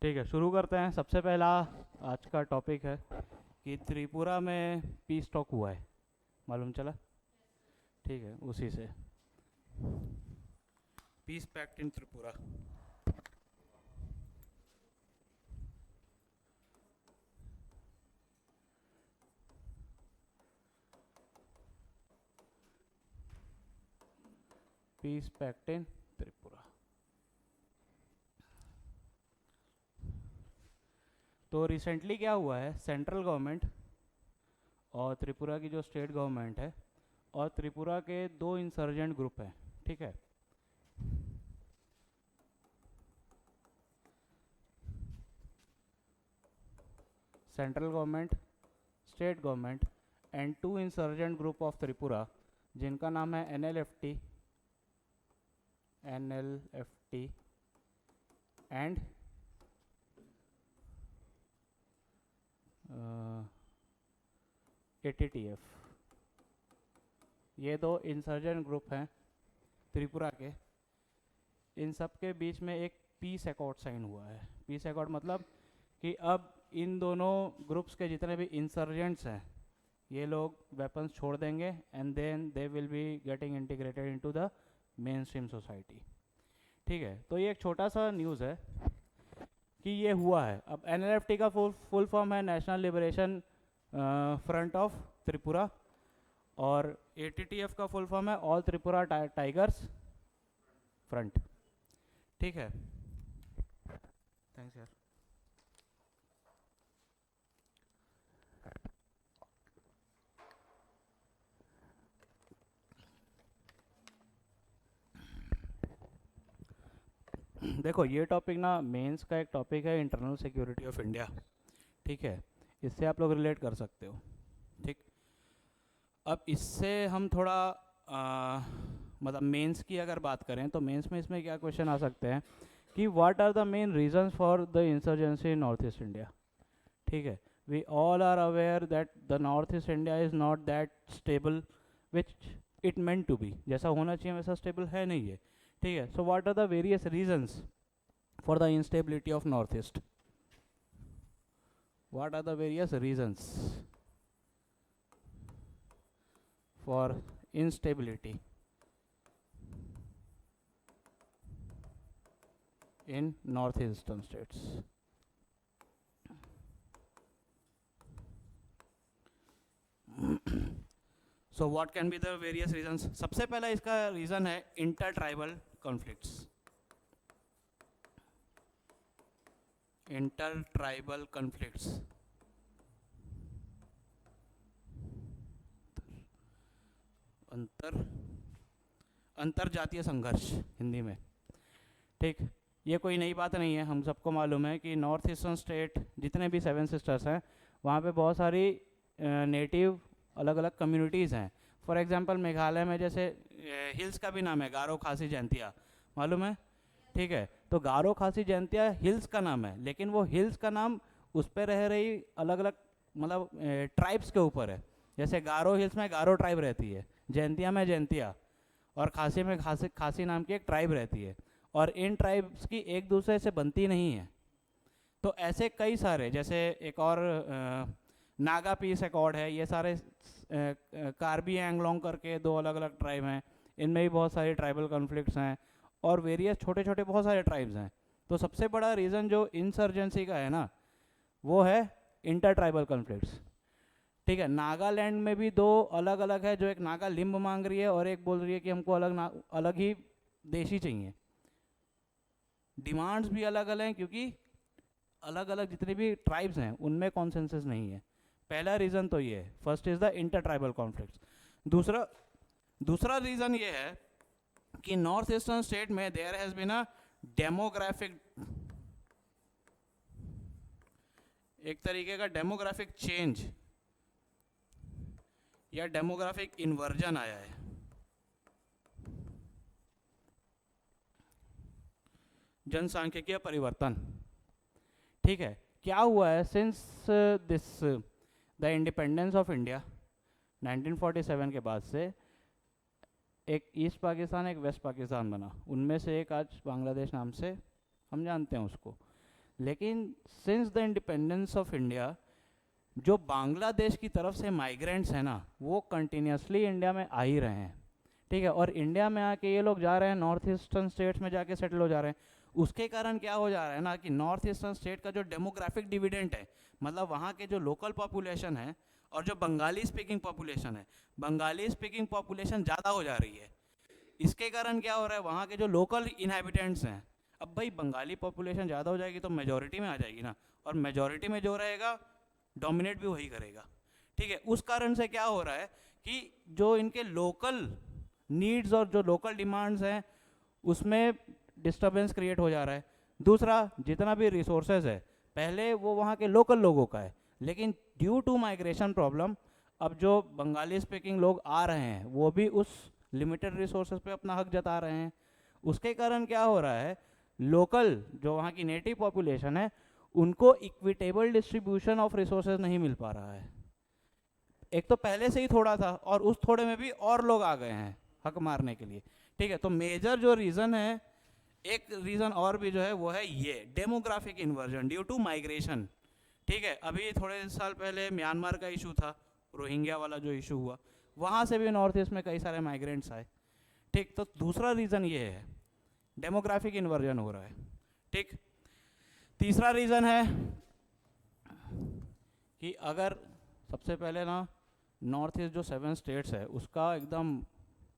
ठीक है, शुरू करते हैं। सबसे पहला आज का टॉपिक है कि त्रिपुरा में पीस टॉक हुआ है, मालूम चला? ठीक है, उसी से पीस पैक्ट इन त्रिपुरा। पीस पैक्ट इन त्रिपुरा। तो रिसेंटली क्या हुआ है, सेंट्रल गवर्नमेंट और त्रिपुरा की जो स्टेट गवर्नमेंट है और त्रिपुरा के दो इंसर्जेंट ग्रुप हैं, ठीक है। Central government, state government and two insurgent group of Tripura जिनका नाम है एनएलएफटी एंड एटीटीएफ। ये दो इंसर्जेंट ग्रुप हैं त्रिपुरा के। इन सब के बीच में एक पीस अकॉर्ड साइन हुआ है। पीस अकॉर्ड मतलब कि अब इन दोनों ग्रुप्स के जितने भी इंसर्जेंट्स हैं ये लोग वेपन्स छोड़ देंगे and then they will be getting integrated into the main stream society. ठीक है, तो ये एक छोटा सा न्यूज़ है कि ये हुआ है। अब एनएलएफटी का फुल फॉर्म है national liberation front of Tripura और एटीटीएफ का फुल फॉर्म है ऑल त्रिपुरा टाइगर्स फ्रंट। ठीक है, थैंक्स यार। देखो, ये टॉपिक ना मेंस का एक टॉपिक है, इंटरनल सिक्योरिटी ऑफ इंडिया। ठीक है, इससे आप लोग रिलेट कर सकते हो। ठीक, अब इससे हम थोड़ा मतलब मेंस की अगर बात करें तो मेंस में इसमें क्या क्वेश्चन आ सकते हैं कि what are the main reasons for the insurgency in north east India. ठीक है, we all are aware that the north east India is not that stable which it meant to be. जैसा होना चाहिए वैसा stable है नहीं है। ठीक है, so what are the various reasons for the instability of north east? What are the various reasons for instability in northeastern states? So what can be the various reasons? सबसे पहला इसका रीजन है inter tribal conflicts. Inter tribal conflicts, अंतर जातीय संघर्ष हिंदी में। ठीक, ये कोई नई बात नहीं है, हम सबको मालूम है कि नॉर्थ ईस्टर्न स्टेट जितने भी 7 सिस्टर्स हैं वहाँ पे बहुत सारी नेटिव अलग अलग कम्युनिटीज़ हैं। फॉर एग्जांपल मेघालय में जैसे हिल्स का भी नाम है गारो खासी जयंतिया, मालूम है? ठीक है, तो गारो खासी जयंतिया हिल्स का नाम है, लेकिन वो हिल्स का नाम उस पर रह रही अलग अलग मतलब ट्राइब्स के ऊपर है। जैसे गारो हिल्स में गारो ट्राइब रहती है, जयंतिया में जयंतिया, और खासी में खासी नाम की एक ट्राइब रहती है, और इन ट्राइब्स की एक दूसरे से बनती नहीं है। तो ऐसे कई सारे, जैसे एक और नागा पीस अकॉर्ड है, ये सारे कार्बी एंगलोंग करके दो अलग अलग ट्राइब हैं, इनमें भी बहुत सारी ट्राइबल कॉन्फ्लिक्ट्स हैं और वेरियस छोटे छोटे बहुत सारे ट्राइब्स हैं। तो सबसे बड़ा रीज़न जो इंसर्जेंसी का है ना वो है इंटर ट्राइबल कॉन्फ्लिक्ट्स। ठीक है, नागालैंड में भी दो अलग अलग है, जो एक नागा लिम्ब मांग रही है और एक बोल रही है कि हमको अलग ही देश ही चाहिए। डिमांड्स भी अलग अलग हैं क्योंकि अलग अलग जितने भी ट्राइब्स हैं उनमें कॉन्सेंसस नहीं है। पहला रीज़न तो ये है, first is the inter tribal conflicts. दूसरा रीज़न ये है कि नॉर्थ ईस्टर्न स्टेट में there has been a demographic, एक तरीके का डेमोग्राफिक चेंज या डेमोग्राफिक इन्वर्जन आया है। जनसांख्यिकीय परिवर्तन। ठीक है, क्या हुआ है since this the independence of India 1947 के बाद से एक ईस्ट पाकिस्तान एक वेस्ट पाकिस्तान बना, उनमें से एक आज बांग्लादेश नाम से हम जानते हैं उसको। लेकिन since the independence of India जो बांग्लादेश की तरफ से माइग्रेंट्स हैं ना, वो कंटिन्यूसली इंडिया में आ ही रहे हैं, ठीक है। और इंडिया में आके ये लोग जा रहे हैं नॉर्थ ईस्टर्न स्टेट्स में जाके सेटल हो जा रहे हैं। उसके कारण क्या हो जा रहा है ना कि नॉर्थ ईस्टर्न स्टेट का जो डेमोग्राफिक डिविडेंड है, मतलब वहाँ के जो लोकल पॉपुलेशन है और जो बंगाली स्पीकिंग पॉपुलेशन है, बंगाली स्पीकिंग पॉपुलेशन ज़्यादा हो जा रही है। इसके कारण क्या हो रहा है, वहाँ के जो लोकल इनहेबिटेंट्स हैं, अब भाई बंगाली पॉपुलेशन ज़्यादा हो जाएगी तो मेजोरिटी में आ जाएगी ना, और मेजोरिटी में जो रहेगा डोमिनेट भी वही करेगा, ठीक है। उस कारण से क्या हो रहा है कि जो इनके लोकल नीड्स और जो लोकल डिमांड्स हैं उसमें डिस्टर्बेंस क्रिएट हो जा रहा है। दूसरा, जितना भी रिसोर्सेज है पहले वो वहाँ के लोकल लोगों का है, लेकिन ड्यू टू माइग्रेशन प्रॉब्लम अब जो बंगाली स्पीकिंग लोग आ रहे हैं वो भी उस लिमिटेड रिसोर्सेज पे अपना हक जता रहे हैं। उसके कारण क्या हो रहा है, लोकल जो वहाँ की नेटिव पॉपुलेशन है उनको इक्विटेबल डिस्ट्रीब्यूशन ऑफ रिसोर्सेज नहीं मिल पा रहा है। एक तो पहले से ही थोड़ा था और उस थोड़े में भी और लोग आ गए हैं हक मारने के लिए, ठीक है। तो मेजर जो रीज़न है, एक रीज़न और भी जो है वो है ये demographic inversion due to migration, ठीक है। अभी थोड़े साल पहले म्यांमार का इशू था, रोहिंग्या वाला जो इशू हुआ, वहाँ से भी नॉर्थ ईस्ट में कई सारे माइग्रेंट्स आए, ठीक। तो दूसरा रीज़न ये है डेमोग्राफिक इन्वर्जन हो रहा है, ठीक। तीसरा रीज़न है कि अगर सबसे पहले ना नॉर्थ ईस्ट जो 7 स्टेट्स है उसका एकदम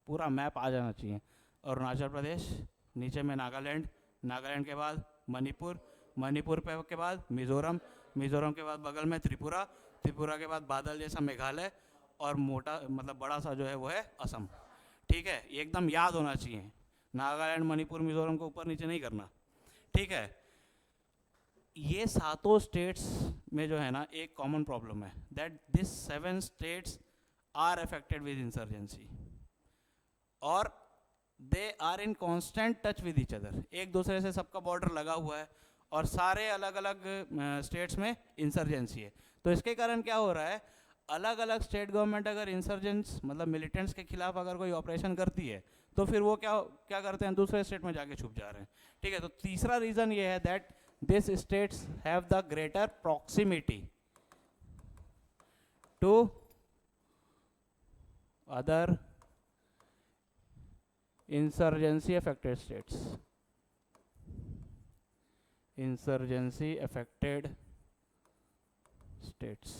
पूरा मैप आ जाना चाहिए। अरुणाचल प्रदेश, नीचे में नागालैंड, नागालैंड के बाद मणिपुर, मणिपुर के बाद मिज़ोरम, मिज़ोरम के बाद बगल में त्रिपुरा, त्रिपुरा के बाद बादल जैसा मेघालय, और मोटा मतलब बड़ा सा जो है वो है असम, ठीक है। ये एकदम याद होना चाहिए, नागालैंड मणिपुर मिज़ोरम को ऊपर नीचे नहीं करना, ठीक है। ये सातों स्टेट्स में जो है ना एक कॉमन प्रॉब्लम है, that this 7 states are affected with insurgency और they are in constant touch with each other. एक दूसरे से सबका बॉर्डर लगा हुआ है और सारे अलग अलग स्टेट्स में इंसर्जेंसी है। तो इसके कारण क्या हो रहा है, अलग अलग स्टेट गवर्नमेंट अगर इंसर्जेंट्स मतलब मिलिटेंट्स के खिलाफ अगर कोई ऑपरेशन करती है तो फिर वो क्या क्या करते हैं, दूसरे स्टेट में जाके छुप जा रहे हैं, ठीक है। तो तीसरा रीज़न ये है that this states have the greater proximity to other insurgency affected states, insurgency affected states,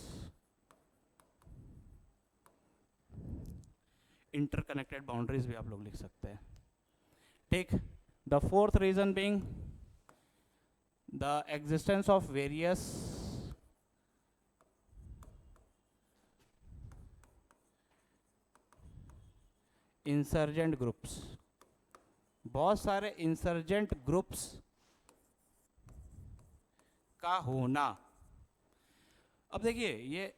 interconnected boundaries भी आप लोग लिख सकते हैं, ठीक। The fourth reason being the existence of various insurgent groups, बहुत सारे इंसर्जेंट ग्रुप्स का होना। अब देखिए, ये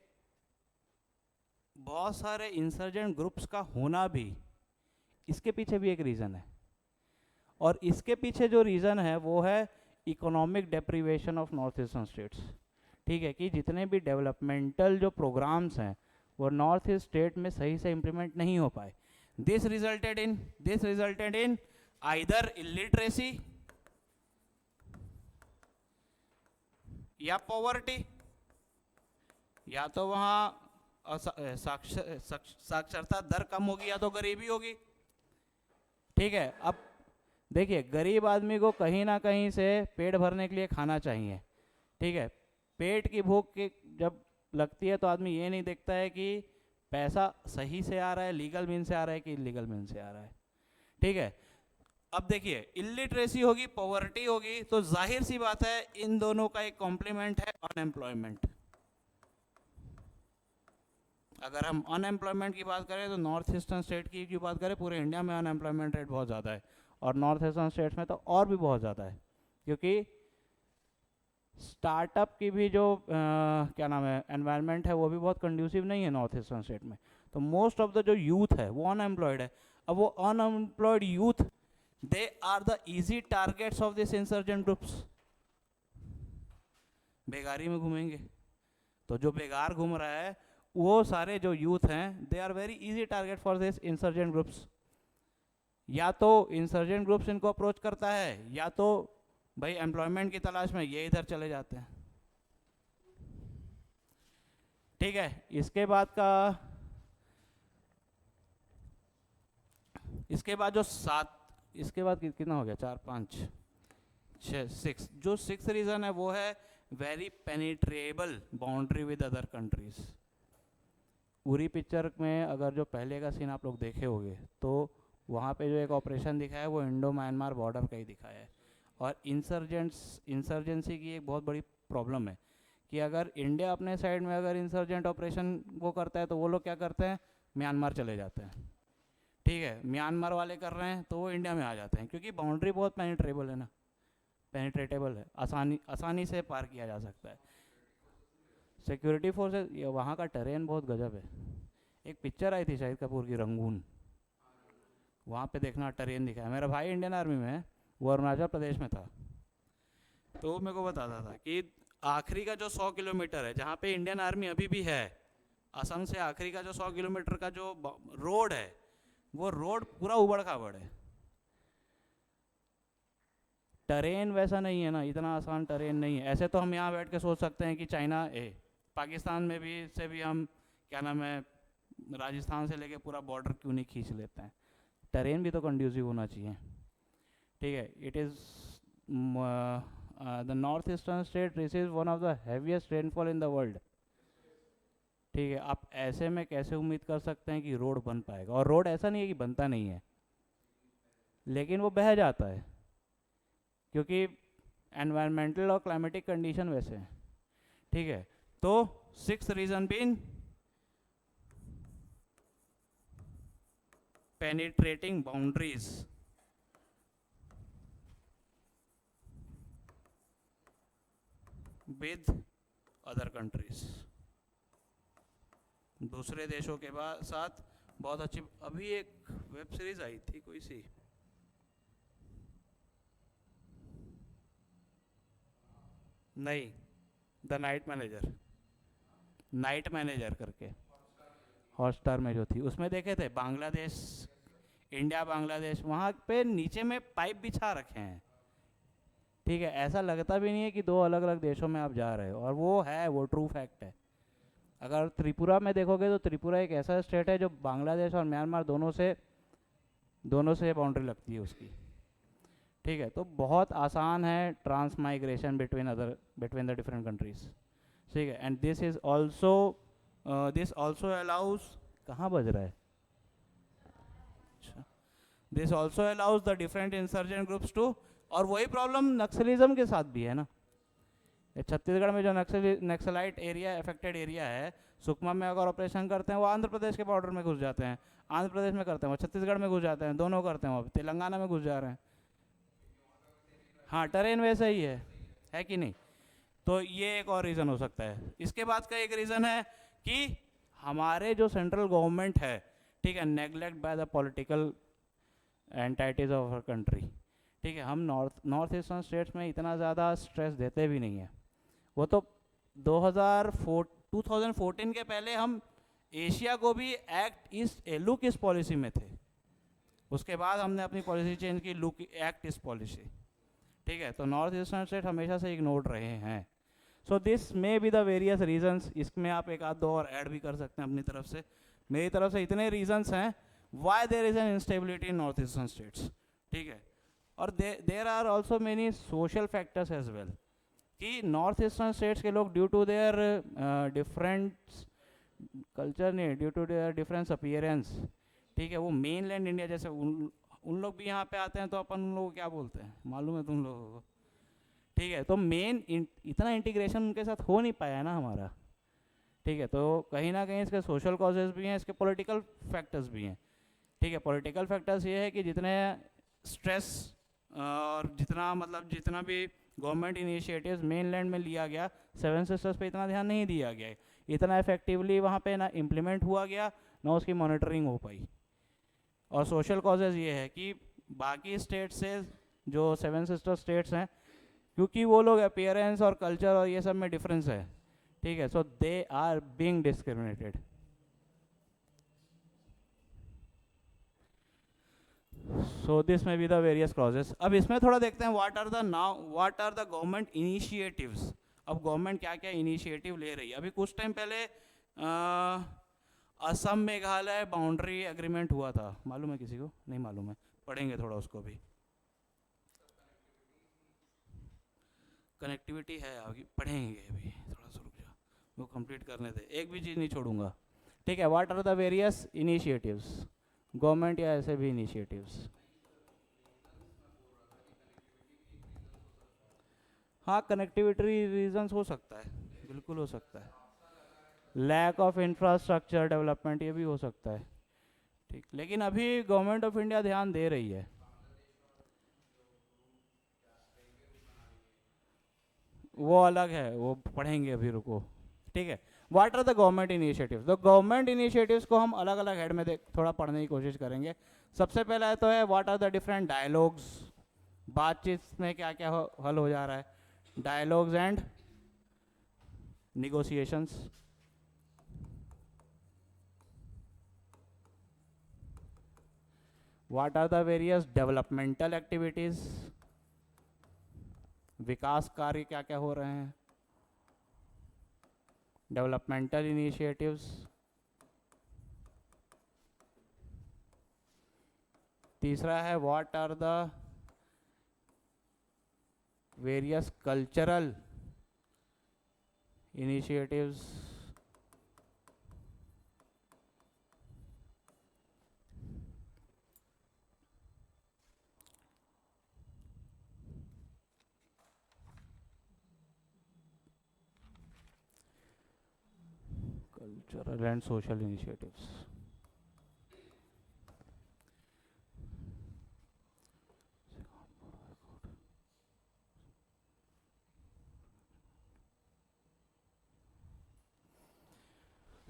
बहुत सारे इंसर्जेंट ग्रुप्स का होना भी, इसके पीछे भी एक रीज़न है, और इसके पीछे जो रीज़न है वो है economic deprivation of north eastern states, ठीक है। कि जितने भी डेवलपमेंटल जो प्रोग्राम्स हैं वो नॉर्थ ईस्ट स्टेट में सही से इम्प्लीमेंट नहीं हो पाए। This resulted in either illiteracy या पॉवर्टी, या तो वहाँ साक्षरता दर कम होगी या तो गरीबी होगी, ठीक है। अब देखिए, गरीब आदमी को कहीं ना कहीं से पेट भरने के लिए खाना चाहिए, ठीक है। पेट की भूख की जब लगती है तो आदमी ये नहीं देखता है कि पैसा सही से आ रहा है, लीगल मीन से आ रहा है कि इलीगल मीन से आ रहा है, ठीक है। अब देखिए, इलिटरेसी होगी, पॉवर्टी होगी, तो जाहिर सी बात है इन दोनों का एक कॉम्प्लीमेंट है अनएम्प्लॉयमेंट। अगर हम अनएम्प्लॉयमेंट की बात करें तो नॉर्थ ईस्टर्न स्टेट की बात करें, पूरे इंडिया में अनएम्प्लॉयमेंट रेट बहुत ज़्यादा है, और नॉर्थ ईस्टर्न स्टेट्स में तो और भी बहुत ज़्यादा है, क्योंकि स्टार्टअप की भी जो क्या नाम है एनवायरनमेंट है वो भी बहुत कंड्यूसिव नहीं है नॉर्थ ईस्टर्न स्टेट में। तो मोस्ट ऑफ द जो यूथ है वो अनएम्प्लॉयड है। अब वो unemployed youth, they are the easy targets of this insurgent groups. बेगारी में घूमेंगे तो जो बेगार घूम रहा है वो सारे जो यूथ हैं they are very easy target for this insurgent groups. या तो इंसर्जेंट ग्रुप्स इनको अप्रोच करता है, या तो भाई एम्प्लॉयमेंट की तलाश में ये इधर चले जाते हैं। ठीक है, इसके बाद जो सात, इसके बाद कितना हो गया, 4 5 6 6, जो 6 रीज़न है वो है very penetrable boundary with other countries. Uri picture में अगर जो पहले का सीन आप लोग देखे होंगे तो वहाँ पे जो एक ऑपरेशन दिखाया है वो इंडो म्यांमार बॉर्डर का ही दिखाया है। और इंसर्जेंसी की एक बहुत बड़ी प्रॉब्लम है कि अगर इंडिया अपने साइड में अगर इंसर्जेंट ऑपरेशन वो करता है तो वो लोग क्या करते हैं, म्यांमार चले जाते हैं। ठीक है, म्यांमार वाले कर रहे हैं तो वो इंडिया में आ जाते हैं, क्योंकि बाउंड्री बहुत पेनिट्रेबल है ना, पेनिट्रेटेबल है, आसानी से पार किया जा सकता है। सिक्योरिटी फोर्सेस, वहाँ का टेरेन बहुत गजब है। एक पिक्चर आई थी शाहिद कपूर की, रंगून, वहाँ पे देखना टेरेन दिखा है। मेरा भाई इंडियन आर्मी में है, वो अरुणाचल प्रदेश में था, तो वो मेरे को बताता था कि आखिरी का जो 100 किलोमीटर है जहाँ पे इंडियन आर्मी अभी भी है, असम से आखिरी का जो 100 किलोमीटर का जो रोड है, वो रोड पूरा उबड़ खाबड़ है। टरेन वैसा नहीं है ना, इतना आसान टरेन नहीं है। ऐसे तो हम यहाँ बैठ के सोच सकते हैं कि चाइना पाकिस्तान में भी से भी हम क्या नाम है, राजस्थान से लेके पूरा बॉर्डर क्यों नहीं खींच लेते हैं। टरेन भी तो कंड्यूसिव होना चाहिए। ठीक है, it is the north eastern state receive one of the heaviest rainfall in the world. ठीक है, आप ऐसे में कैसे उम्मीद कर सकते हैं कि रोड बन पाएगा। और रोड ऐसा नहीं है कि बनता नहीं है, लेकिन वो बह जाता है, क्योंकि एनवायरमेंटल और क्लाइमेटिक कंडीशन वैसे हैं। ठीक है, तो 6th reason been penetrating boundaries with other countries, दूसरे देशों के साथ बहुत अच्छी। अभी एक वेब सीरीज आई थी कोई सी, नहीं, द नाइट मैनेजर करके हॉटस्टार में जो थी, उसमें देखे थे बांग्लादेश, इंडिया बांग्लादेश, वहाँ पे नीचे में पाइप बिछा रखे हैं। ठीक है, ऐसा लगता भी नहीं है कि दो अलग अलग देशों में आप जा रहे हो, और वो है, वो ट्रू फैक्ट है। अगर त्रिपुरा में देखोगे तो त्रिपुरा एक ऐसा स्टेट है जो बांग्लादेश और म्यांमार दोनों से बाउंड्री लगती है उसकी। ठीक है, तो बहुत आसान है trans migration between the different countries. ठीक है, एंड दिस ऑल्सो अलाउज, कहाँ बज रहा है, this also allows the different insurgent groups to. और वही प्रॉब्लम नक्सलिज्म के साथ भी है ना। छत्तीसगढ़ में जो नक्सलाइट एरिया, अफेक्टेड एरिया है, सुकमा में अगर ऑपरेशन करते हैं वो आंध्र प्रदेश के बॉर्डर में घुस जाते हैं, आंध्र प्रदेश में करते हैं वो छत्तीसगढ़ में घुस जाते हैं, दोनों करते हैं वो तेलंगाना में घुस जा रहे हैं। हाँ, टेरेन वैसा ही है कि नहीं। तो ये एक और रीज़न हो सकता है। इसके बाद का एक रीज़न है कि हमारे जो सेंट्रल गवर्नमेंट है, ठीक है, neglect by the political entities of our country. ठीक है, हम नॉर्थ ईस्टर्न स्टेट्स में इतना ज़्यादा स्ट्रेस देते भी नहीं है। वो तो 2014 के पहले हम एशिया को भी लुक ईस्ट पॉलिसी में थे, उसके बाद हमने अपनी पॉलिसी चेंज की, लुक एक्ट ईस्ट पॉलिसी। ठीक है, तो नॉर्थ ईस्टर्न स्टेट हमेशा से इग्नोर्ड रहे हैं। So this may be the various reasons. इसमें आप एक आध दो और ऐड भी कर सकते हैं अपनी तरफ से। मेरी तरफ से इतने रीजंस हैं why there is an instability in north eastern states. ठीक है, और there are also many social factors as well, कि नॉर्थ ईस्टर्न स्टेट्स के लोग due to their different culture, नहीं, due to their difference appearance, ठीक है, वो मेन लैंड इंडिया जैसे उन लोग भी यहाँ पे आते हैं, तो अपन उन लोगों को क्या बोलते हैं मालूम है तुम लोगों को। ठीक है, तो इतना इंटीग्रेशन उनके साथ हो नहीं पाया है ना हमारा। ठीक है, तो कहीं ना कहीं इसके सोशल कॉजेज भी हैं, इसके पॉलिटिकल फैक्टर्स भी हैं। ठीक है, पॉलिटिकल फैक्टर्स ये है कि जितने स्ट्रेस और जितना भी गवर्नमेंट इनिशिएटिव्स मेन लैंड में लिया गया, 7 सिस्टर्स पे इतना ध्यान नहीं दिया गया, इतना इफेक्टिवली वहाँ पे ना इम्प्लीमेंट हुआ गया, ना उसकी मॉनिटरिंग हो पाई। और सोशल कॉजेज़ ये है कि बाकी स्टेट से जो 7 सिस्टर स्टेट्स हैं, क्योंकि वो लोग अपीयरेंस और कल्चर और ये सब में डिफरेंस है। ठीक है, so they are being discriminated. So this में बी द वेरियस क्लॉजेस. अब इसमें थोड़ा देखते हैं what are the government initiatives. अब गवर्नमेंट क्या क्या इनिशिएटिव ले रही है. अभी कुछ टाइम पहले असम मेघालय बाउंड्री एग्रीमेंट हुआ था. मालूम है किसी को? नहीं मालूम है, पढ़ेंगे थोड़ा उसको भी. कनेक्टिविटी है आगे पढ़ेंगे. अभी थोड़ा सा रुक जाओ, वो कंप्लीट करने दे, एक भी चीज़ नहीं छोड़ूंगा. ठीक है. What are the various initiatives, government या ऐसे भी इनिशिएटिव्स. हाँ, कनेक्टिविटी रीजंस हो सकता है, बिल्कुल हो सकता है. लैक ऑफ इंफ्रास्ट्रक्चर डेवलपमेंट, ये भी हो सकता है. ठीक, लेकिन अभी गवर्नमेंट ऑफ इंडिया ध्यान दे रही है. वो अलग है, वो पढ़ेंगे अभी, रुको. ठीक है. What are the government initiatives. तो गवर्नमेंट इनिशिएटिव्स को हम अलग अलग हेड में थोड़ा पढ़ने की कोशिश करेंगे. सबसे पहला तो है what are the different dialogues. बातचीत में क्या क्या हल हो जा रहा है. Dialogues and negotiations. What are the various developmental activities. विकास कार्य क्या क्या हो रहे हैं. Developmental initiatives. तीसरा है what are the various cultural initiatives. Cultural and social initiatives.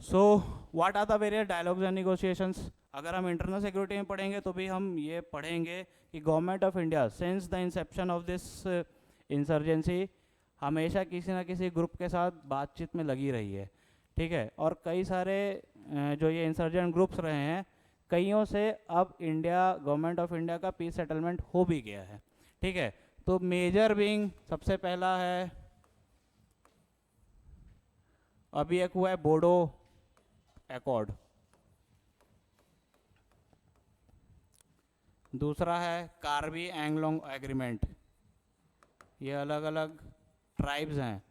So what are the various dialogues and negotiations. अगर हम इंटरनल सिक्योरिटी में पढ़ेंगे तो भी हम ये पढ़ेंगे कि government of India since the Inception of this insurgency हमेशा किसी ना किसी ग्रुप के साथ बातचीत में लगी रही है. ठीक है. और कई सारे जो ये इंसर्जेंट ग्रुप्स रहे हैं, कईयों से अब इंडिया, गवर्नमेंट ऑफ इंडिया का पीस सेटलमेंट हो भी गया है. ठीक है. तो मेजर बीइंग, सबसे पहला है अभी एक हुआ है बोडो एकॉर्ड. दूसरा है कार्बी एंगलोंग एग्रीमेंट. ये अलग अलग ट्राइब्स हैं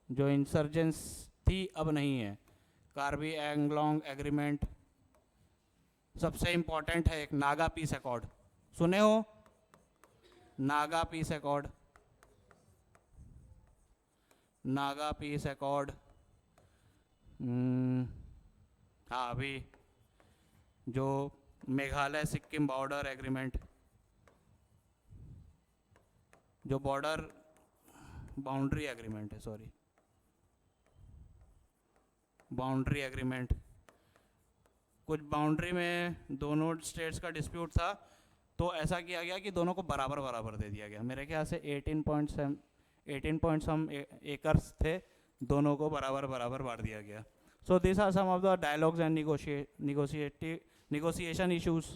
जो इंसर्जेंस थी, अब नहीं है. कार्बी एंगलोंग एग्रीमेंट. सबसे इंपॉर्टेंट है एक नागा पीस एकॉर्ड. सुने हो? Naga peace accord. Naga peace accord. हाँ, अभी जो मेघालय सिक्किम बॉर्डर एग्रीमेंट, जो बॉर्डर बाउंड्री एग्रीमेंट है, सॉरी, बाउंड्री एग्रीमेंट. कुछ बाउंड्री में दोनों स्टेट्स का डिस्प्यूट था, तो ऐसा किया गया कि दोनों को बराबर बराबर दे दिया गया. मेरे ख्याल से 18 पॉइंट सम एकर्स थे, दोनों को बराबर बराबर बांट दिया गया. So this are some of the dialogues and negotiation issues.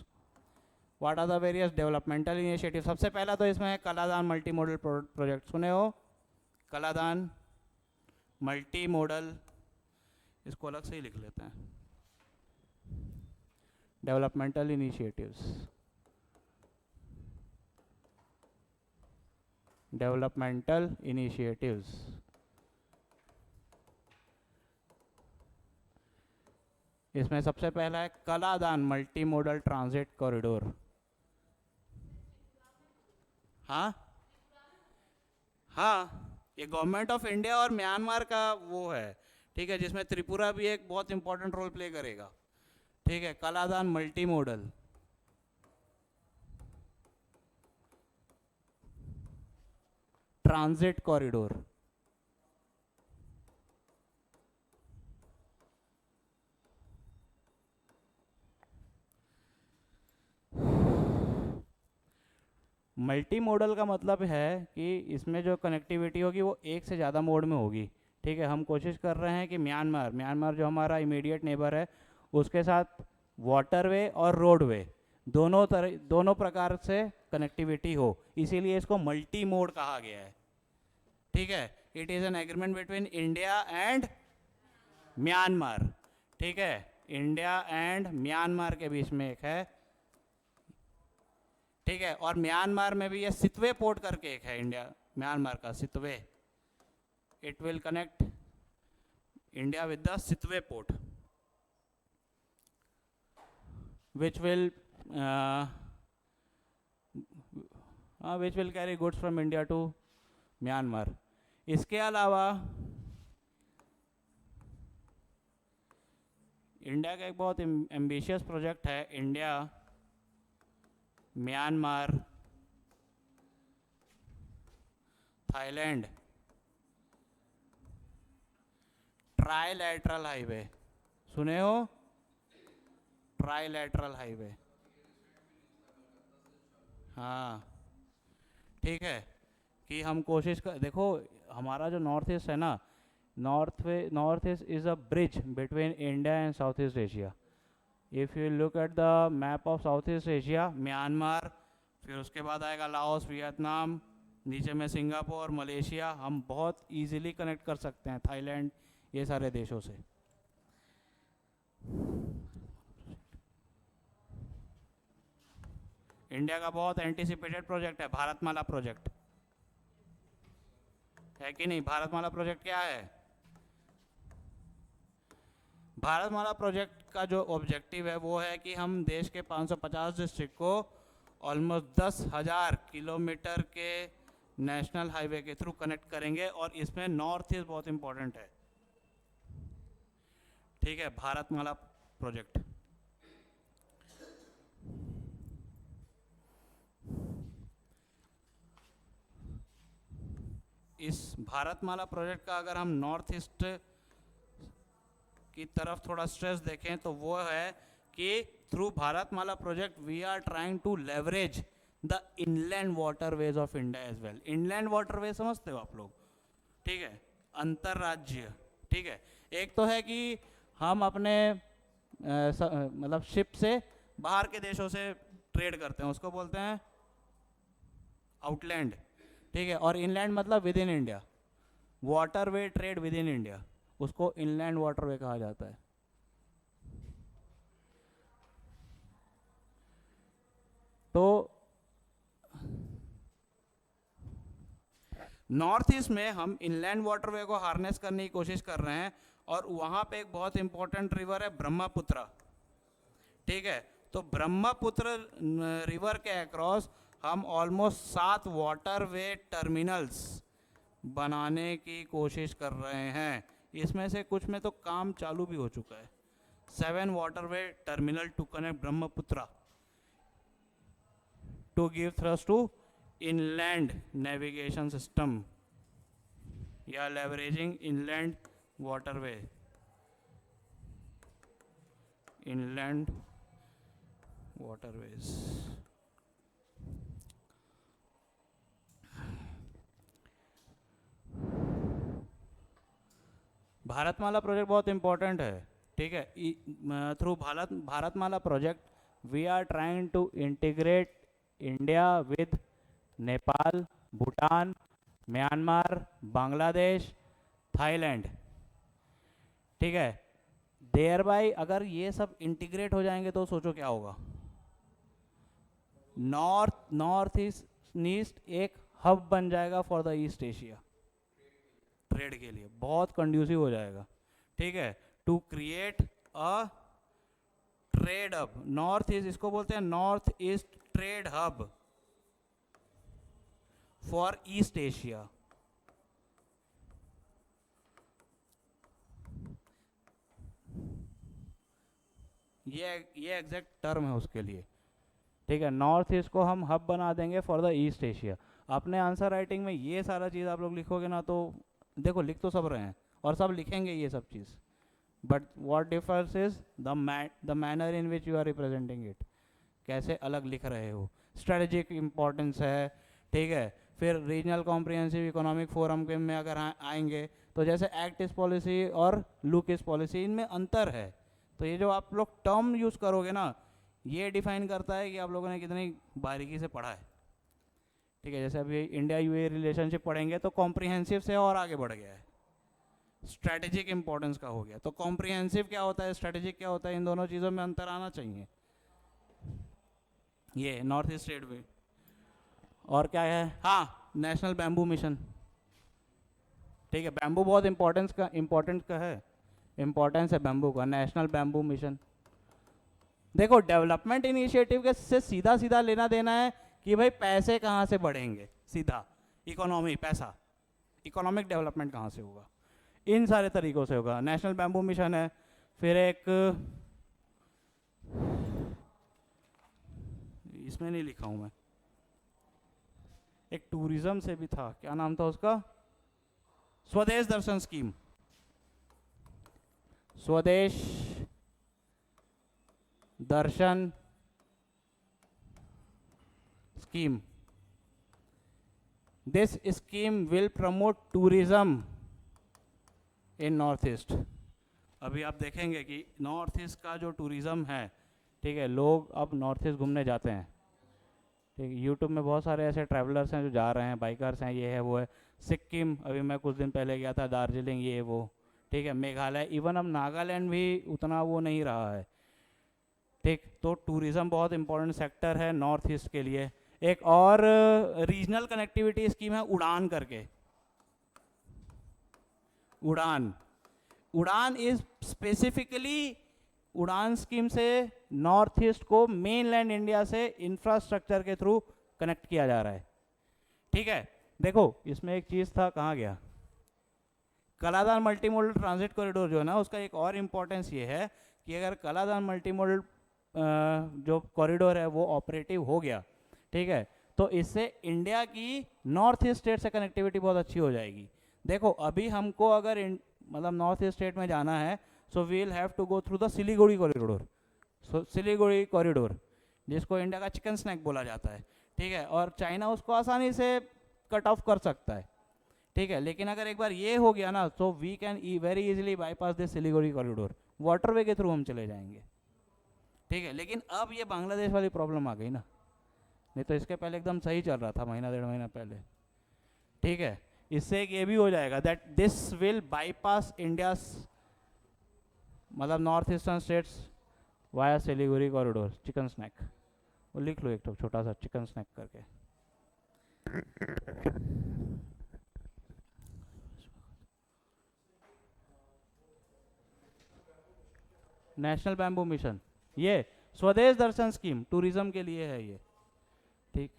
What are the various developmental initiative. सबसे पहला तो इसमें है कलादान मल्टी मॉडल प्रोजेक्ट. सुने हो? कलादान मल्टी मॉडल, इसको अलग से ही लिख लेते हैं. Developmental initiatives. Developmental initiatives. इसमें सबसे पहला है Kaladan multi modal transit corridor. हाँ हाँ, ये गवर्नमेंट ऑफ इंडिया और म्यांमार का वो है. ठीक है. जिसमें त्रिपुरा भी एक बहुत इंपॉर्टेंट रोल प्ले करेगा. ठीक है. Kaladan multi modal. Transit corridor. Multi modal का मतलब है कि इसमें जो कनेक्टिविटी होगी वो एक से ज़्यादा मोड में होगी. ठीक है. हम कोशिश कर रहे हैं कि म्यांमार जो हमारा इमीडिएट नेबर है, उसके साथ वाटरवे और रोडवे दोनों प्रकार से कनेक्टिविटी हो, इसीलिए इसको मल्टी मोड कहा गया है। ठीक है, it is an agreement between India and Myanmar. ठीक है, इंडिया एंड म्यांमार के बीच में एक है। ठीक है, और म्यांमार में भी ये सितवे पोर्ट करके एक है, इंडिया म्यांमार का Sittwe. It will connect India with the Sittwe port which will carry goods from India to Myanmar। इसके अलावा इंडिया का एक बहुत एम्बिशियस प्रोजेक्ट है, India Myanmar Thailand trilateral highway. सुने हो? Trilateral highway. हाँ, ठीक है, कि हम कोशिश कर, देखो हमारा जो नॉर्थ ईस्ट है ना, north east is a bridge between India and south east Asia. If you look at the map of south east Asia, Myanmar, फिर उसके बाद आएगा लाओस, वियतनाम, नीचे में सिंगापुर, मलेशिया, हम बहुत इजीली कनेक्ट कर सकते हैं थाईलैंड, ये सारे देशों से। इंडिया का बहुत एंटिसिपेटेड प्रोजेक्ट है भारतमाला प्रोजेक्ट, है कि नहीं? भारतमाला प्रोजेक्ट क्या है? भारतमाला प्रोजेक्ट का जो ऑब्जेक्टिव है वो है कि हम देश के 550 डिस्ट्रिक्ट को ऑलमोस्ट 10,000 किलोमीटर के नेशनल हाईवे के थ्रू कनेक्ट करेंगे, और इसमें नॉर्थ ईस्ट बहुत इंपॉर्टेंट है। ठीक है, भारतमाला प्रोजेक्ट। इस भारतमाला प्रोजेक्ट का अगर हम नॉर्थ ईस्ट की तरफ थोड़ा स्ट्रेस देखें तो वो है कि through Bharatmala project we are trying to leverage the inland waterways of India as well. Inland waterway समझते हो आप लोग? ठीक है, अंतर्राज्यीय। ठीक है, एक तो है कि हम अपने मतलब शिप से बाहर के देशों से ट्रेड करते हैं, उसको बोलते हैं आउटलैंड। ठीक है, और इनलैंड मतलब with in India, waterway trade with in India, उसको इनलैंड वाटरवे कहा जाता है। तो नॉर्थ ईस्ट में हम इनलैंड वाटरवे को हार्नेस करने की कोशिश कर रहे हैं, और वहाँ पे एक बहुत इंपॉर्टेंट रिवर है ब्रह्मपुत्र। ठीक है, तो ब्रह्मपुत्र रिवर के अक्रॉस हम ऑलमोस्ट 7 वाटरवे टर्मिनल्स बनाने की कोशिश कर रहे हैं। इसमें से कुछ में तो काम चालू भी हो चुका है। 7 waterway terminal to connect Brahmaputra to give thrust to inland navigation system या leveraging inland waterway, inland waterways। Bharatmala project बहुत इंपॉर्टेंट है। ठीक है, through Bharatmala project we are trying to integrate India with Nepal, Bhutan, Myanmar, Bangladesh, Thailand. ठीक है, देयर बाय अगर ये सब इंटीग्रेट हो जाएंगे तो सोचो क्या होगा। नॉर्थ ईस्ट एक हब बन जाएगा for the East Asia, trade के लिए बहुत कंड्यूसिव हो जाएगा। ठीक है, to create a trade hub, north east, इसको बोलते हैं north east trade hub for East Asia. ये एग्जैक्ट टर्म है उसके लिए। ठीक है, नॉर्थ ईस्ट को हम हब बना देंगे फॉर द ईस्ट एशिया। अपने आंसर राइटिंग में ये सारा चीज़ आप लोग लिखोगे ना, तो देखो लिख तो सब रहे हैं और सब लिखेंगे ये सब चीज़, but what differs is the manner in which you are representing it, कैसे अलग लिख रहे हो। स्ट्रेटेजिक इंपॉर्टेंस है। ठीक है, फिर रीजनल कॉम्प्रिहेंसिव इकोनॉमिक फोरम के में अगर आएंगे तो जैसे एक्ट ईस्ट पॉलिसी और लुक ईस्ट पॉलिसी, इनमें अंतर है। तो ये जो आप लोग टर्म यूज़ करोगे ना, ये डिफाइन करता है कि आप लोगों ने कितनी बारीकी से पढ़ा है। ठीक है, जैसे अभी इंडिया यूए रिलेशनशिप पढ़ेंगे तो कॉम्प्रिहेंसिव से और आगे बढ़ गया है, स्ट्रेटेजिक इंपॉर्टेंस का हो गया। तो कॉम्प्रिहेंसिव क्या होता है, स्ट्रेटेजिक क्या होता है, इन दोनों चीज़ों में अंतर आना चाहिए। ये नॉर्थ ईस्ट स्टेट में और क्या है, हाँ नेशनल बैम्बू मिशन। ठीक है, बैम्बू बहुत इम्पोर्टेंट का है, इम्पोर्टेंस है बैम्बू का, नेशनल बैम्बू मिशन। देखो डेवलपमेंट इनिशिएटिव के से सीधा सीधा लेना देना है कि भाई पैसे कहाँ से बढ़ेंगे, सीधा इकोनॉमी, पैसा, इकोनॉमिक डेवलपमेंट कहाँ से होगा, इन सारे तरीक़ों से होगा। नेशनल बैम्बू मिशन है, फिर एक इसमें नहीं लिखा हूँ मैं, एक टूरिज्म से भी था, क्या नाम था उसका, स्वदेश Darshan scheme, Swadesh Darshan scheme. This scheme will promote tourism in north east. अभी आप देखेंगे कि नॉर्थ ईस्ट का जो टूरिज्म है, ठीक है, लोग अब नॉर्थ ईस्ट घूमने जाते हैं। ठीक है, यूट्यूब में बहुत सारे ऐसे ट्रैवलर्स हैं जो जा रहे हैं, बाइकर्स हैं, ये है वो है। सिक्किम, अभी मैं कुछ दिन पहले गया था, दार्जिलिंग, ये वो। ठीक है, मेघालय, इवन अब नागालैंड भी उतना वो नहीं रहा है। ठीक, तो टूरिज़्म बहुत इंपॉर्टेंट सेक्टर है नॉर्थ ईस्ट के लिए। एक और रीजनल कनेक्टिविटी स्कीम है उड़ान करके। उड़ान, उड़ान इज स्पेसिफिकली, उड़ान स्कीम से नॉर्थ ईस्ट को मेनलैंड इंडिया से इंफ्रास्ट्रक्चर के थ्रू कनेक्ट किया जा रहा है। ठीक है, देखो इसमें एक चीज़ था, कहाँ गया, Kaladan multi modal transit corridor जो है ना, उसका एक और इम्पोर्टेंस ये है कि अगर कलादान मल्टी मॉडल जो कॉरिडोर है वो ऑपरेटिव हो गया, ठीक है, तो इससे इंडिया की नॉर्थ ईस्ट स्टेट से कनेक्टिविटी बहुत अच्छी हो जाएगी। देखो अभी हमको अगर मतलब नॉर्थ ईस्ट स्टेट में जाना है, so we will have to go through the Siliguri corridor. So Siliguri corridor, जिसको इंडिया का चिकन स्नैक बोला जाता है, ठीक है, और चाइना उसको आसानी से कट ऑफ कर सकता है। ठीक है, लेकिन अगर एक बार ये हो गया ना, तो we can very easily bypass this Siliguri corridor, waterway के थ्रू हम चले जाएंगे। ठीक है, लेकिन अब ये बांग्लादेश वाली प्रॉब्लम आ गई ना, नहीं तो इसके पहले एकदम सही चल रहा था, महीना डेढ़ महीना पहले। ठीक है, इससे एक ये भी हो जाएगा that this will bypass India, मतलब north eastern states via Siliguri corridor. Chicken snack, वो लिख लो एक तो छोटा सा, चिकन स्नैक करके। नेशनल बैम्बू मिशन, ये स्वदेश दर्शन स्कीम टूरिज्म के लिए है ये। ठीक,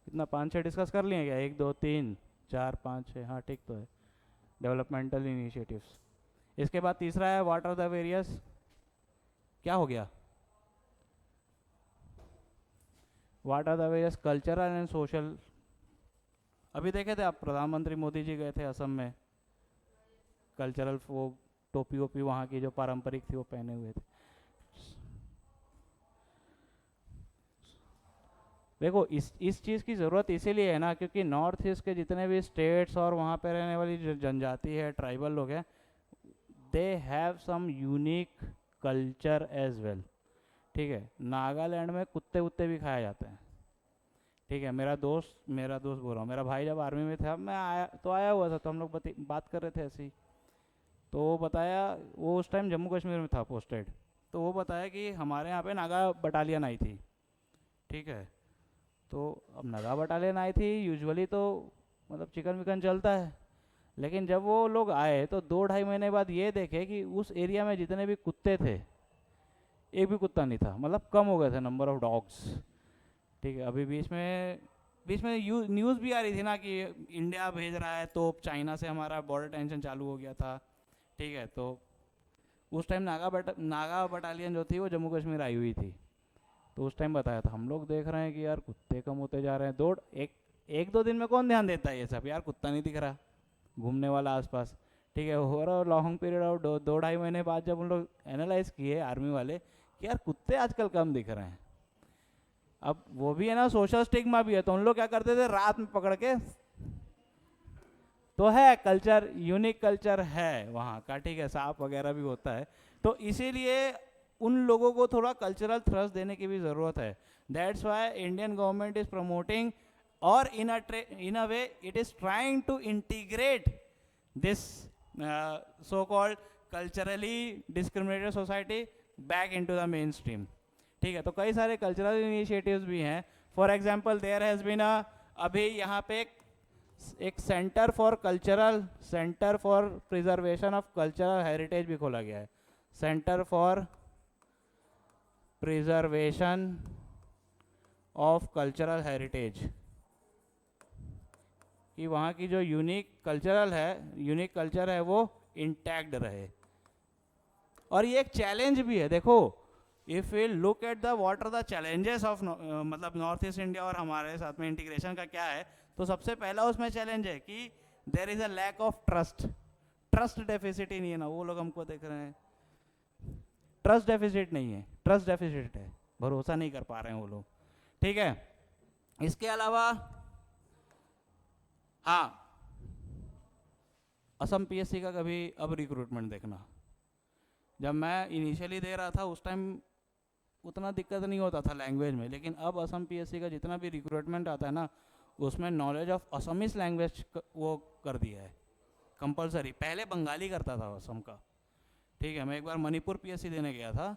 कितना 5-6 डिस्कस कर लिए क्या, 1 2 3 4 5 6, हाँ ठीक तो है, डेवलपमेंटल इनिशिएटिव्स। इसके बाद तीसरा है व्हाट आर द वेरियस, क्या हो गया, what are the various cultural and social. अभी देखे थे आप, प्रधानमंत्री मोदी जी गए थे असम में, कल्चरल वो टोपी वोपी वहाँ की जो पारंपरिक थी वो पहने हुए थे। देखो इस चीज़ की ज़रूरत इसीलिए है ना, क्योंकि नॉर्थ ईस्ट के जितने भी स्टेट्स और वहाँ पे रहने वाली जो जनजाति है, ट्राइबल लोग हैं, they have some unique culture as well. ठीक है, नागालैंड में कुत्ते वुत्ते भी खाए जाते हैं। ठीक है, मेरा दोस्त बोल रहा हूँ, मेरा भाई जब आर्मी में था, मैं आया हुआ था, तो हम लोग बात कर रहे थे ऐसी, तो वो बताया, वो उस टाइम जम्मू कश्मीर में था पोस्टेड, तो वो बताया कि हमारे यहाँ पे नागा बटालियन आई थी। ठीक है, तो अब नागा बटालियन आई थी, यूजुअली तो मतलब चिकन विकन चलता है, लेकिन जब वो लोग आए तो 2-2.5 महीने बाद ये देखे कि उस एरिया में जितने भी कुत्ते थे, एक भी कुत्ता नहीं था, मतलब कम हो गए थे नंबर ऑफ डॉग्स। ठीक है, अभी बीच में न्यूज़ भी आ रही थी ना कि इंडिया भेज रहा है, तो चाइना से हमारा बॉर्डर टेंशन चालू हो गया था। ठीक है, तो उस टाइम नागा बटालियन जो थी वो जम्मू कश्मीर आई हुई थी, तो उस टाइम बताया था। हम लोग देख रहे हैं कि यार कुत्ते कम होते जा रहे हैं, एक दो दिन में कौन ध्यान देता है ये सब, यार कुत्ता नहीं दिख रहा घूमने वाला आसपास। ठीक है, और लॉन्ग पीरियड ऑफ 2-2.5 महीने बाद जब उन लोग एनालाइज किए आर्मी वाले कि यार कुत्ते आजकल कम दिख रहे हैं, अब वो भी है ना सोशल स्टिग्मा भी है, तो उन लोग क्या करते थे, रात में पकड़ के तो है कल्चर, यूनिक कल्चर है वहाँ का, ठीक है, सांप वगैरह भी होता है। तो इसीलिए उन लोगों को थोड़ा कल्चरल थ्रस्ट देने की भी ज़रूरत है। That's why Indian government is promoting, और in a way it is trying to integrate this so called culturally discriminated society back into the main stream. ठीक है, तो कई सारे कल्चरल इनिशिएटिव्स भी हैं। For example there has been अभी यहाँ पे एक centre for preservation of cultural heritage भी खोला गया है। Centre for preservation of cultural heritage, कि वहाँ की जो यूनिक कल्चर है वो इंटैक्ट रहे। और ये एक चैलेंज भी है। देखो, if we look at the what are the challenges of मतलब नॉर्थ ईस्ट इंडिया और हमारे साथ में इंटीग्रेशन का क्या है, तो सबसे पहला उसमें चैलेंज है कि there is a lack of trust deficit ही नहीं है ना, वो लोग हमको देख रहे हैं, ट्रस्ट डेफिसिट नहीं है, ट्रस्ट डेफिसिट है, भरोसा नहीं कर पा रहे हैं वो लोग। ठीक है, इसके अलावा हाँ, असम पीएससी का कभी अब रिक्रूटमेंट देखना, जब मैं इनिशियली दे रहा था उस टाइम उतना दिक्कत नहीं होता था लैंग्वेज में, लेकिन अब असम पीएससी का जितना भी रिक्रूटमेंट आता है ना, उसमें नॉलेज ऑफ असमीज लैंग्वेज वो कर दिया है कंपलसरी। पहले बंगाली करता था असम का। ठीक है, मैं एक बार मणिपुर पीएससी देने गया था,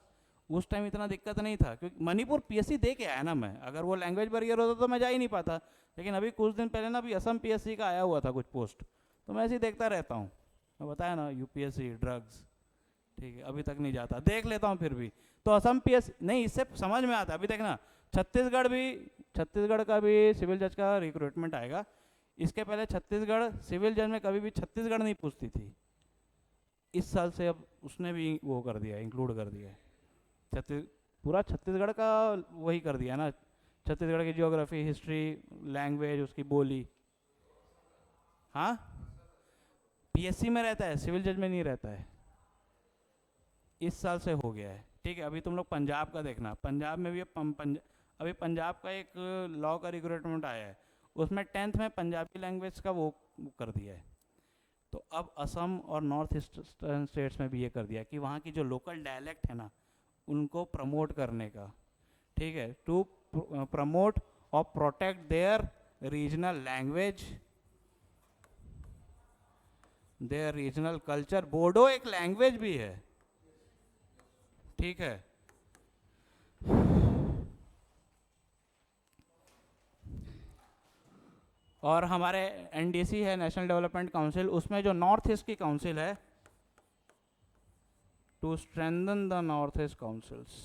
उस टाइम इतना दिक्कत नहीं था, क्योंकि मणिपुर पीएससी दे के आया ना मैं, अगर वो लैंग्वेज बैरियर होता तो मैं जा ही नहीं पाता। लेकिन अभी कुछ दिन पहले ना अभी असम पीएससी का आया हुआ था कुछ पोस्ट, तो मैं ऐसे ही देखता रहता हूँ, मैं बताया ना यूपीएससी ड्रग्स, ठीक है, अभी तक नहीं जाता, देख लेता हूँ फिर भी। तो असम पीएससी नहीं, इससे समझ में आता है। अभी देखना छत्तीसगढ़ का भी सिविल जज का रिक्रूटमेंट आएगा। इसके पहले छत्तीसगढ़ सिविल जज में कभी भी छत्तीसगढ़ नहीं पूछती थी, इस साल से अब उसने भी वो कर दिया, इंक्लूड कर दिया है, पूरा छत्तीसगढ़ का वही कर दिया ना, छत्तीसगढ़ की जियोग्राफी, हिस्ट्री, लैंग्वेज, उसकी बोली। हाँ, पीएससी में रहता है, सिविल जज में नहीं रहता है, इस साल से हो गया है। ठीक है, अभी तुम लोग पंजाब का देखना, पंजाब में भी अभी पंजाब का एक लॉ का रिक्रूटमेंट आया है, उसमें 10th में पंजाबी लैंग्वेज का वो कर दिया है। तो अब असम और नॉर्थ ईस्टर्न स्टेट्स में भी ये कर दिया कि वहाँ की जो लोकल डायलेक्ट है ना, उनको प्रमोट करने का। ठीक है, टू प्रमोट और protect their regional language, their regional culture. Bodo एक लैंग्वेज भी है, ठीक है। और हमारे एनडीसी है, नेशनल डेवलपमेंट काउंसिल, उसमें जो नॉर्थ ईस्ट की काउंसिल है, to strengthen the north east councils.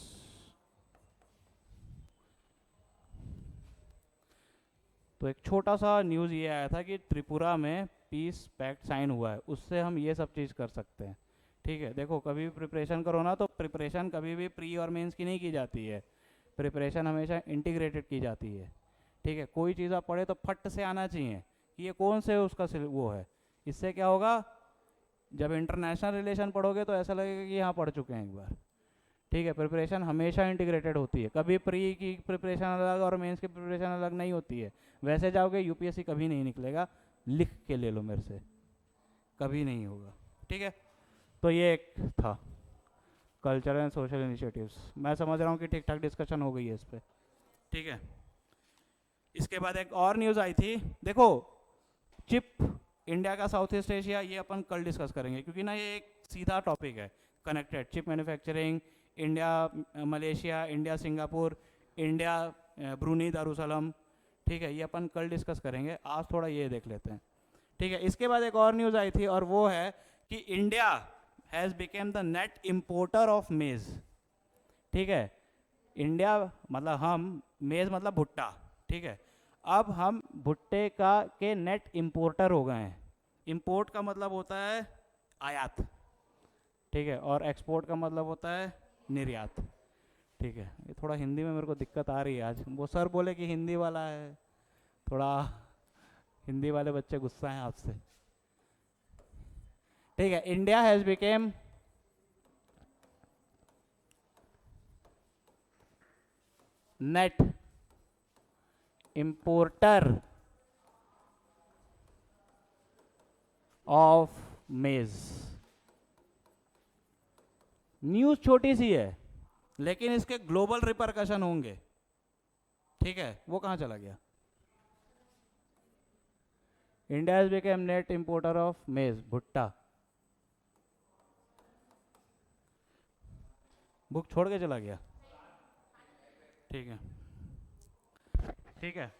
तो एक छोटा सा न्यूज़ ये आया था कि त्रिपुरा में पीस पैक्ट साइन हुआ है, उससे हम ये सब चीज़ कर सकते हैं। ठीक है, देखो कभी भी प्रिपरेशन करो ना, तो प्रिपरेशन कभी भी प्री और मेंस की नहीं की जाती है, प्रिपरेशन हमेशा इंटीग्रेटेड की जाती है। ठीक है, कोई चीज़ आप पढ़े तो फट से आना चाहिए कि ये कौन से उसका वो है। इससे क्या होगा, जब इंटरनेशनल रिलेशन पढ़ोगे तो ऐसा लगेगा कि यहाँ पढ़ चुके हैं एक बार। ठीक है, प्रिपरेशन हमेशा इंटीग्रेटेड होती है, कभी प्री की प्रिपरेशन अलग और मेंस की प्रिपरेशन अलग नहीं होती है। वैसे जाओगे यूपीएससी कभी नहीं निकलेगा, लिख के ले लो मेरे से, कभी नहीं होगा। ठीक है, तो ये एक था कल्चरल एंड सोशल इनिशिएटिव्स। मैं समझ रहा हूँ कि ठीक ठाक डिस्कशन हो गई है इस पर। ठीक है, इसके बाद एक और न्यूज़ आई थी, देखो चिप इंडिया का साउथ ईस्ट एशिया, ये अपन कल डिस्कस करेंगे, क्योंकि ना ये एक सीधा टॉपिक है, connected. Chip manufacturing, India Malaysia, India Singapore, India Bruny दारुसलम। ठीक है, ये अपन कल डिस्कस करेंगे, आज थोड़ा ये देख लेते हैं। ठीक है, इसके बाद एक और न्यूज़ आई थी, और वो है कि India has became the net importer of मेज़। ठीक है, इंडिया मतलब हम, मेज़ मतलब भुट्टा, ठीक है, अब हम भुट्टे का के नेट इंपोर्टर हो गए हैं। इंपोर्ट का मतलब होता है आयात, ठीक है, और एक्सपोर्ट का मतलब होता है निर्यात। ठीक है, ये थोड़ा हिंदी में मेरे को दिक्कत आ रही है आज, वो सर बोले कि हिंदी वाला है, थोड़ा हिंदी वाले बच्चे गुस्सा हैं आपसे। ठीक है, India has became net importer of मेज। न्यूज छोटी सी है लेकिन इसके ग्लोबल रिपरकशन होंगे। ठीक है, वो कहां चला गया? India has become net importer of मेज, भुट्टा। बुक छोड़ के चला गया। ठीक है, ठीक है।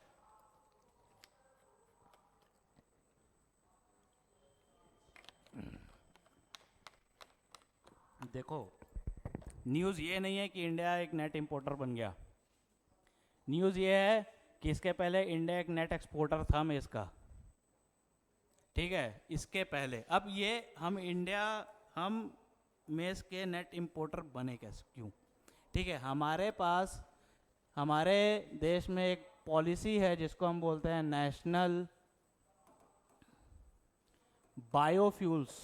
देखो, न्यूज़ ये नहीं है कि इंडिया एक नेट इंपोर्टर बन गया। न्यूज़ ये है कि इसके पहले इंडिया एक नेट एक्सपोर्टर था मेज़ का। ठीक है, इसके पहले। अब ये हम मेज़ के नेट इंपोर्टर बने कैसे, क्यों? ठीक है, हमारे पास हमारे देश में एक पॉलिसी है जिसको हम बोलते हैं नेशनल बायोफ्यूल्स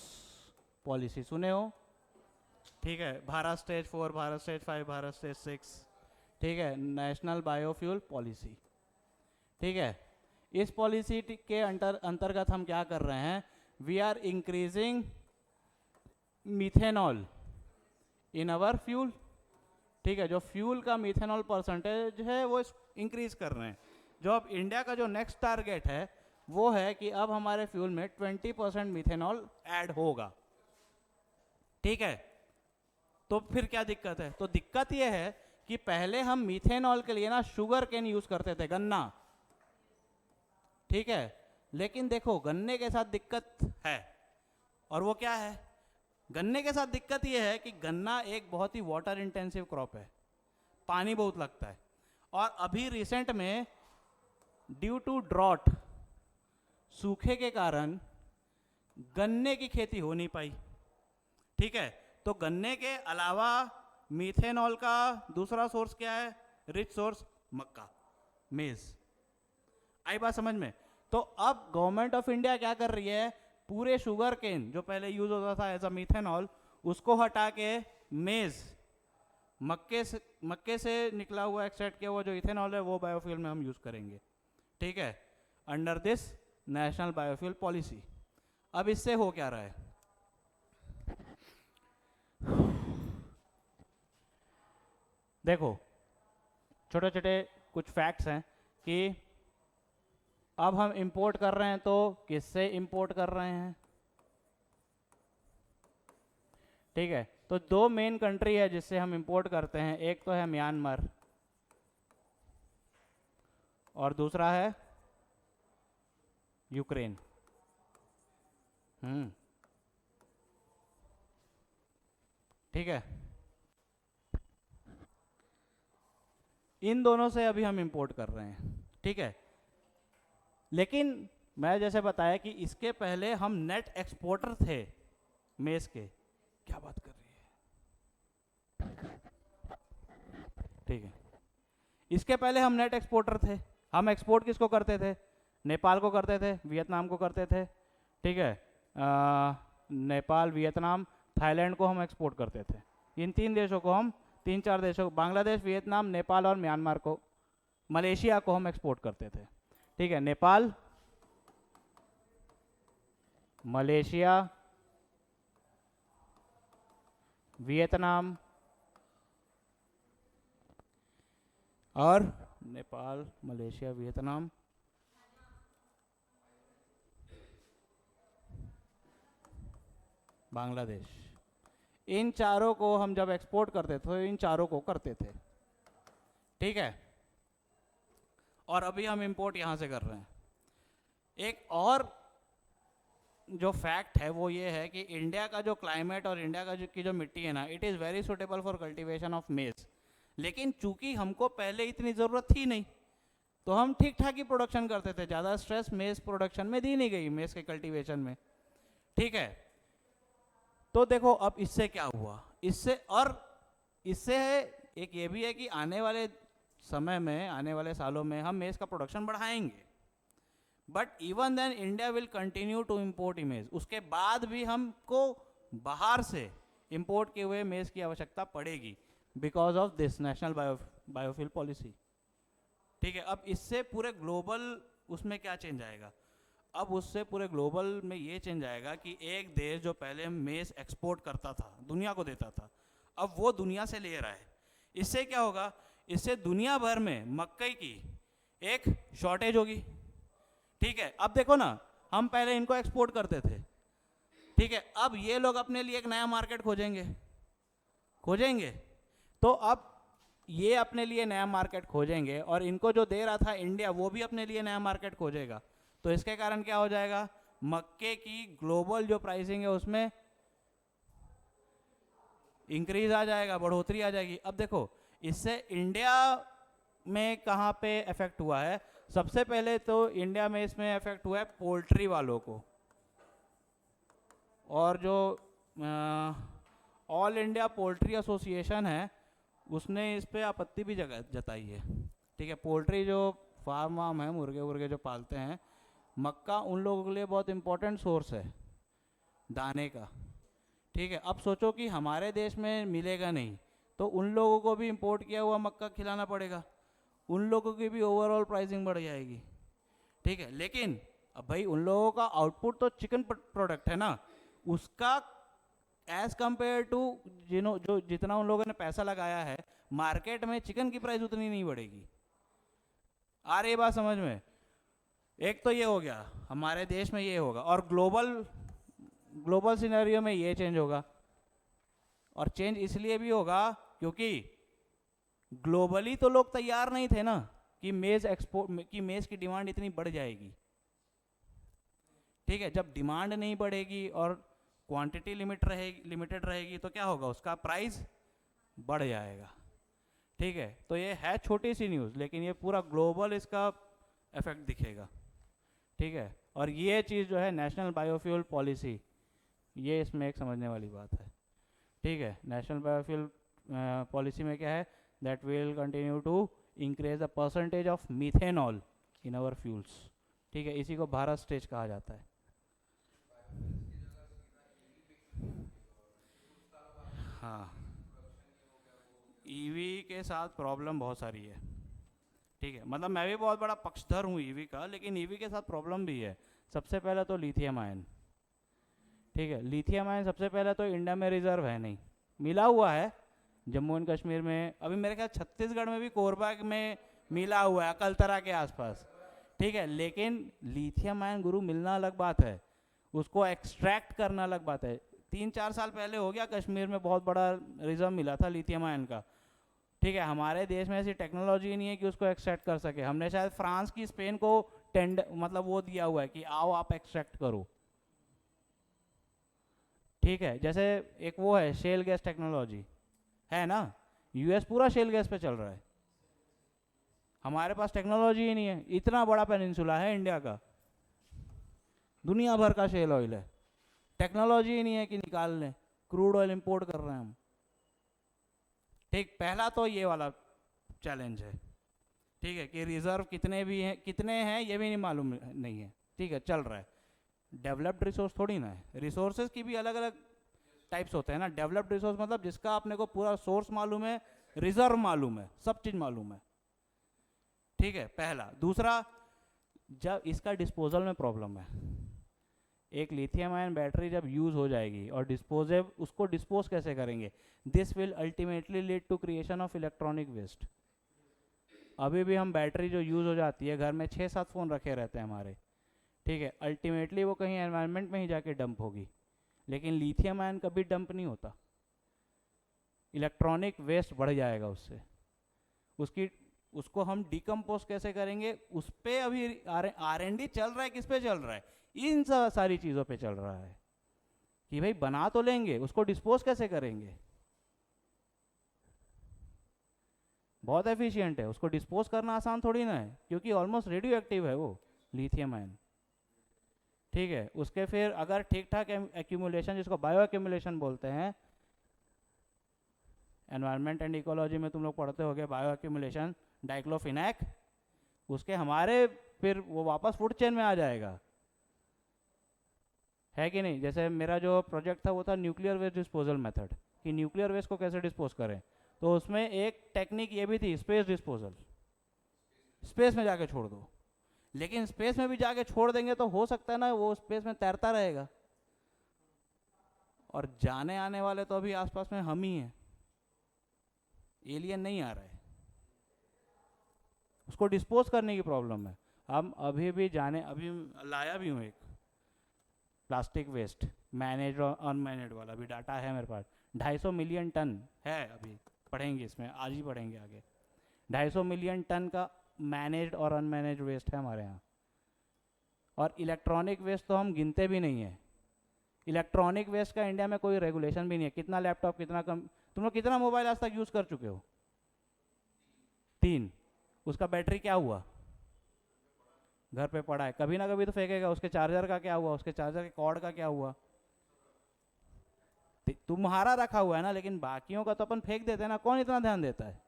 पॉलिसी। सुने हो? ठीक है, Bharat stage 4, Bharat stage 5, Bharat stage 6। ठीक है, नेशनल बायोफ्यूल पॉलिसी। ठीक है, इस पॉलिसी के अंतर्गत हम क्या कर रहे हैं? We are increasing methanol in our fuel. ठीक है, जो फ्यूल का मिथेनॉल परसेंटेज है वो इंक्रीज कर रहे हैं। जो अब इंडिया का जो नेक्स्ट टारगेट है वो है कि अब हमारे फ्यूल में 20% मिथेनॉल ऐड होगा। ठीक है, तो फिर क्या दिक्कत है? तो दिक्कत यह है कि पहले हम मिथेनॉल के लिए ना शुगर केन यूज करते थे, गन्ना। ठीक है, लेकिन देखो गन्ने के साथ दिक्कत है, और वो क्या है? गन्ने के साथ दिक्कत यह है कि गन्ना एक बहुत ही वाटर इंटेंसिव क्रॉप है, पानी बहुत लगता है। और अभी रिसेंट में ड्यू टू ड्रॉट, सूखे के कारण गन्ने की खेती हो नहीं पाई। ठीक है, तो गन्ने के अलावा मीथेनॉल का दूसरा सोर्स क्या है? रिच सोर्स मक्का, मेज। आई बात समझ में? तो अब गवर्नमेंट ऑफ इंडिया क्या कर रही है? पूरे शुगर केन जो पहले यूज होता था एज अ मीथेनॉल, उसको हटा के मेज, मक्के से निकला हुआ एक्सट्रैक्ट किया हुआ जो इथेनॉल है वो बायोफ्यूल में हम यूज करेंगे। ठीक है, under this national biofuel policy. अब इससे हो क्या रहा है? देखो, छोटे छोटे कुछ फैक्ट्स हैं कि अब हम इंपोर्ट कर रहे हैं तो किससे इंपोर्ट कर रहे हैं? ठीक है, तो दो मेन कंट्री है जिससे हम इंपोर्ट करते हैं, एक तो है म्यांमार और दूसरा है यूक्रेन। ठीक है, इन दोनों से अभी हम इंपोर्ट कर रहे हैं। ठीक है, लेकिन मैं जैसे बताया कि इसके पहले हम नेट एक्सपोर्टर थे मेज के। क्या बात कर रही है? ठीक है, इसके पहले हम नेट एक्सपोर्टर थे। हम एक्सपोर्ट किसको करते थे? नेपाल को करते थे, वियतनाम को करते थे। ठीक है, नेपाल, वियतनाम, थाईलैंड को हम एक्सपोर्ट करते थे। इन तीन देशों को हम, 3-4 देशों, बांग्लादेश, वियतनाम, नेपाल और म्यांमार को, मलेशिया को हम एक्सपोर्ट करते थे। ठीक है, नेपाल, मलेशिया, वियतनाम और नेपाल, मलेशिया, वियतनाम, बांग्लादेश। इन चारों को हम जब एक्सपोर्ट करते थे तो इन चारों को करते थे। ठीक है, और अभी हम इंपोर्ट यहां से कर रहे हैं। एक और जो फैक्ट है वो ये है कि इंडिया का जो क्लाइमेट और इंडिया का की जो मिट्टी है ना, it is very suitable for cultivation of मेज। लेकिन चूंकि हमको पहले इतनी ज़रूरत थी नहीं, तो हम ठीक ठाक ही प्रोडक्शन करते थे। ज़्यादा स्ट्रेस मेज प्रोडक्शन में दी नहीं गई, मेज के कल्टीवेशन में। ठीक है, तो देखो अब इससे क्या हुआ? इससे एक ये भी है कि आने वाले समय में, आने वाले सालों में हम मेज का प्रोडक्शन बढ़ाएंगे, but even then India will continue to import maize. उसके बाद भी हमको बाहर से इंपोर्ट किए हुए मेज की आवश्यकता पड़ेगी because of this national biofuel policy. ठीक है, अब इससे पूरे ग्लोबल उसमें क्या चेंज आएगा? अब उससे पूरे ग्लोबल में ये चेंज आएगा कि एक देश जो पहले मेज एक्सपोर्ट करता था, दुनिया को देता था, अब वो दुनिया से ले रहा है। इससे क्या होगा, इससे दुनिया भर में मक्कई की एक शॉर्टेज होगी। ठीक है, अब देखो ना, हम पहले इनको एक्सपोर्ट करते थे, ठीक है, अब ये लोग अपने लिए एक नया मार्केट खोजेंगे। तो अब ये अपने लिए नया मार्केट खोजेंगे और इनको जो दे रहा था इंडिया, वो भी अपने लिए नया मार्केट खोजेगा। तो इसके कारण क्या हो जाएगा, मक्के की ग्लोबल जो प्राइसिंग है उसमें इंक्रीज आ जाएगा, बढ़ोतरी आ जाएगी। अब देखो इससे इंडिया में कहाँ पे इफेक्ट हुआ है, सबसे पहले तो इंडिया में इसमें इफेक्ट हुआ है पोल्ट्री वालों को, और जो ऑल इंडिया पोल्ट्री एसोसिएशन है उसने इस पे आपत्ति भी जताई है। ठीक है, पोल्ट्री जो फार्म वार्म है, मुर्गे वुर्गे जो पालते हैं, मक्का उन लोगों के लिए बहुत इंपॉर्टेंट सोर्स है दाने का। ठीक है, अब सोचो कि हमारे देश में मिलेगा नहीं तो उन लोगों को भी इंपोर्ट किया हुआ मक्का खिलाना पड़ेगा, उन लोगों की भी ओवरऑल प्राइसिंग बढ़ जाएगी। ठीक है, लेकिन अब भाई उन लोगों का आउटपुट तो चिकन प्रोडक्ट है ना, उसका एज कंपेयर टू जो जितना उन लोगों ने पैसा लगाया है मार्केट में, चिकन की प्राइस उतनी नहीं बढ़ेगी। आ रही बात समझ में? एक तो ये हो गया, हमारे देश में ये होगा, और ग्लोबल सिनेरियो में ये चेंज होगा। और चेंज इसलिए भी होगा क्योंकि ग्लोबली तो लोग तैयार नहीं थे ना कि मेज की डिमांड इतनी बढ़ जाएगी। ठीक है, जब डिमांड नहीं बढ़ेगी और क्वांटिटी लिमिटेड रहेगी तो क्या होगा, उसका प्राइस बढ़ जाएगा। ठीक है, तो ये है छोटी सी न्यूज़, लेकिन ये पूरा ग्लोबल इसका इफेक्ट दिखेगा। ठीक है, और ये चीज़ जो है नेशनल बायोफ्यूल पॉलिसी, ये इसमें एक समझने वाली बात है। ठीक है, नेशनल बायोफ्यूल पॉलिसी में क्या है, that will continue to increase the percentage of methanol in our fuels. ठीक है, इसी को भारत स्टेज कहा जाता है। हाँ, ईवी के साथ प्रॉब्लम बहुत सारी है। ठीक है, मतलब मैं भी बहुत बड़ा पक्षधर हूँ ईवी का, लेकिन ईवी के साथ प्रॉब्लम भी है। सबसे पहले तो लिथियम आयन। ठीक है, लिथियम आयन सबसे पहले तो इंडिया में रिजर्व है नहीं, मिला हुआ है जम्मू एंड कश्मीर में, अभी मेरे ख्याल छत्तीसगढ़ में भी कोरबा में मिला हुआ है, अकलतरा के आसपास। ठीक है, लेकिन लिथियम आयन गुरु मिलना अलग बात है, उसको एक्सट्रैक्ट करना अलग बात है। 3-4 साल पहले हो गया, कश्मीर में बहुत बड़ा रिजर्व मिला था लिथियम आयन का। ठीक है, हमारे देश में ऐसी टेक्नोलॉजी नहीं है कि उसको एक्सट्रैक्ट कर सके। हमने शायद फ्रांस की स्पेन को मतलब वो दिया हुआ है कि आओ आप एक्सट्रैक्ट करो। ठीक है, जैसे एक वो है शेल गैस टेक्नोलॉजी है ना, यूएस पूरा शेल गैस पे चल रहा है, हमारे पास टेक्नोलॉजी ही नहीं है। इतना बड़ा पेनिनसुला है इंडिया का, दुनिया भर का शेल ऑयल है, टेक्नोलॉजी ही नहीं है कि निकाल लें, क्रूड ऑयल इंपोर्ट कर रहे हैं हम। ठीक, पहला तो ये वाला चैलेंज है। ठीक है, कि रिजर्व कितने हैं ये भी नहीं मालूम नहीं है। ठीक है, चल रहा है, डेवलप्ड रिसोर्स थोड़ी ना है, रिसोर्सेज की भी अलग अलग टाइप्स होते हैं ना। डेवलप्ड रिसोर्स मतलब जिसका अपने को पूरा सोर्स मालूम है, रिजर्व मालूम है, सब चीज़ मालूम है। ठीक है, पहला। दूसरा, जब इसका डिस्पोजल में प्रॉब्लम है, एक लिथियम आयन बैटरी जब यूज़ हो जाएगी और उसको डिस्पोज कैसे करेंगे, this will ultimately lead to creation of electronic waste. अभी भी हम बैटरी जो यूज़ हो जाती है, घर में 6-7 फ़ोन रखे रहते हैं हमारे, ठीक है, अल्टीमेटली वो कहीं एनवायरनमेंट में ही जाके डंप होगी। लेकिन लिथियम आयन कभी डंप नहीं होता, इलेक्ट्रॉनिक वेस्ट बढ़ जाएगा उससे। उसको हम डिकम्पोज कैसे करेंगे, उस पर अभी R&D चल रहा है। किस पे चल रहा है? इन सारी चीज़ों पे चल रहा है कि भाई बना तो लेंगे, उसको डिस्पोज कैसे करेंगे। बहुत एफिशिएंट है, उसको डिस्पोज करना आसान थोड़ी ना है, क्योंकि ऑलमोस्ट रेडियो एक्टिव है वो लिथियम आयन। ठीक है, उसके फिर अगर ठीक ठाक एक्यूमुलेशन, जिसको बायो एक्यूमुलेशन बोलते हैं, एनवायरनमेंट एंड इकोलॉजी में तुम लोग पढ़ते होगे, बायो एक्यूमुलेशन, डाइक्लोफिनैक, उसके हमारे फिर वो वापस फूड चेन में आ जाएगा, है कि नहीं। जैसे मेरा जो प्रोजेक्ट था वो था न्यूक्लियर वेस्ट डिस्पोजल मेथड, कि न्यूक्लियर वेस्ट को कैसे डिस्पोज करें। तो उसमें एक टेक्निक ये भी थी, स्पेस डिस्पोजल, स्पेस में जाके छोड़ दो। लेकिन स्पेस में भी जाके छोड़ देंगे तो हो सकता है ना वो स्पेस में तैरता रहेगा, और जाने आने वाले तो अभी आसपास में हम ही हैं, एलियन नहीं आ रहा है, उसको डिस्पोज करने की प्रॉब्लम है। हम अभी भी अभी लाया भी हूँ एक प्लास्टिक वेस्ट, मैनेज और अनमैनेज वाला भी डाटा है मेरे पास, 250 मिलियन टन है अभी, पढ़ेंगे इसमें, आज ही पढ़ेंगे आगे। 250 मिलियन टन का मैनेज्ड और अनमैनेज वेस्ट है हमारे यहाँ। और इलेक्ट्रॉनिक वेस्ट तो हम गिनते भी नहीं है, इलेक्ट्रॉनिक वेस्ट का इंडिया में कोई रेगुलेशन भी नहीं है। कितना लैपटॉप, कितना कम, तुम लोग कितना मोबाइल आज तक यूज़ कर चुके हो? 3। उसका बैटरी क्या हुआ? घर पे पड़ा है, कभी ना कभी तो फेंकेगा। उसके चार्जर का क्या हुआ? उसके चार्जर के कॉर्ड का क्या हुआ? तुम्हारा रखा हुआ है ना, लेकिन बाकियों का तो अपन फेंक देते हैं ना, कौन इतना ध्यान देता है?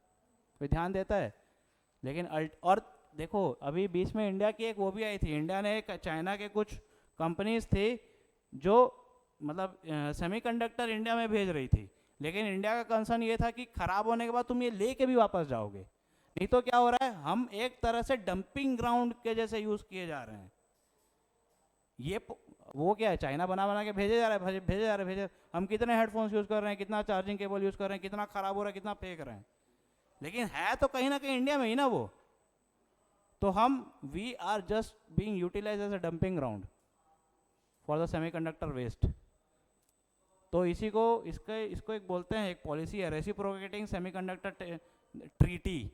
कोई ध्यान देता है? लेकिन और देखो अभी बीच में इंडिया की एक वो भी आई थी, इंडिया ने एक चाइना के कुछ कंपनीज थी जो मतलब सेमीकंडक्टर इंडिया में भेज रही थी, लेकिन इंडिया का कंसर्न ये था कि खराब होने के बाद तुम ये लेके भी वापस जाओगे, नहीं तो क्या हो रहा है, हम एक तरह से डंपिंग ग्राउंड के जैसे यूज किए जा रहे हैं। ये वो क्या है, चाइना बना बना के भेजे जा रहे हैं, भेजे जा रहे हैं। हम कितने हेडफोन्स यूज कर रहे हैं, कितना चार्जिंग केबल यूज कर रहे हैं, कितना खराब हो रहा है, कितना फेंक रहे हैं, लेकिन है तो कहीं ना कहीं इंडिया में ही ना वो। तो हम we are just being utilized as a dumping ground for the semiconductor waste. तो इसको एक बोलते हैं, एक पॉलिसी है रेसिप्रोकेटिंग सेमीकंडक्टर ट्रीटी।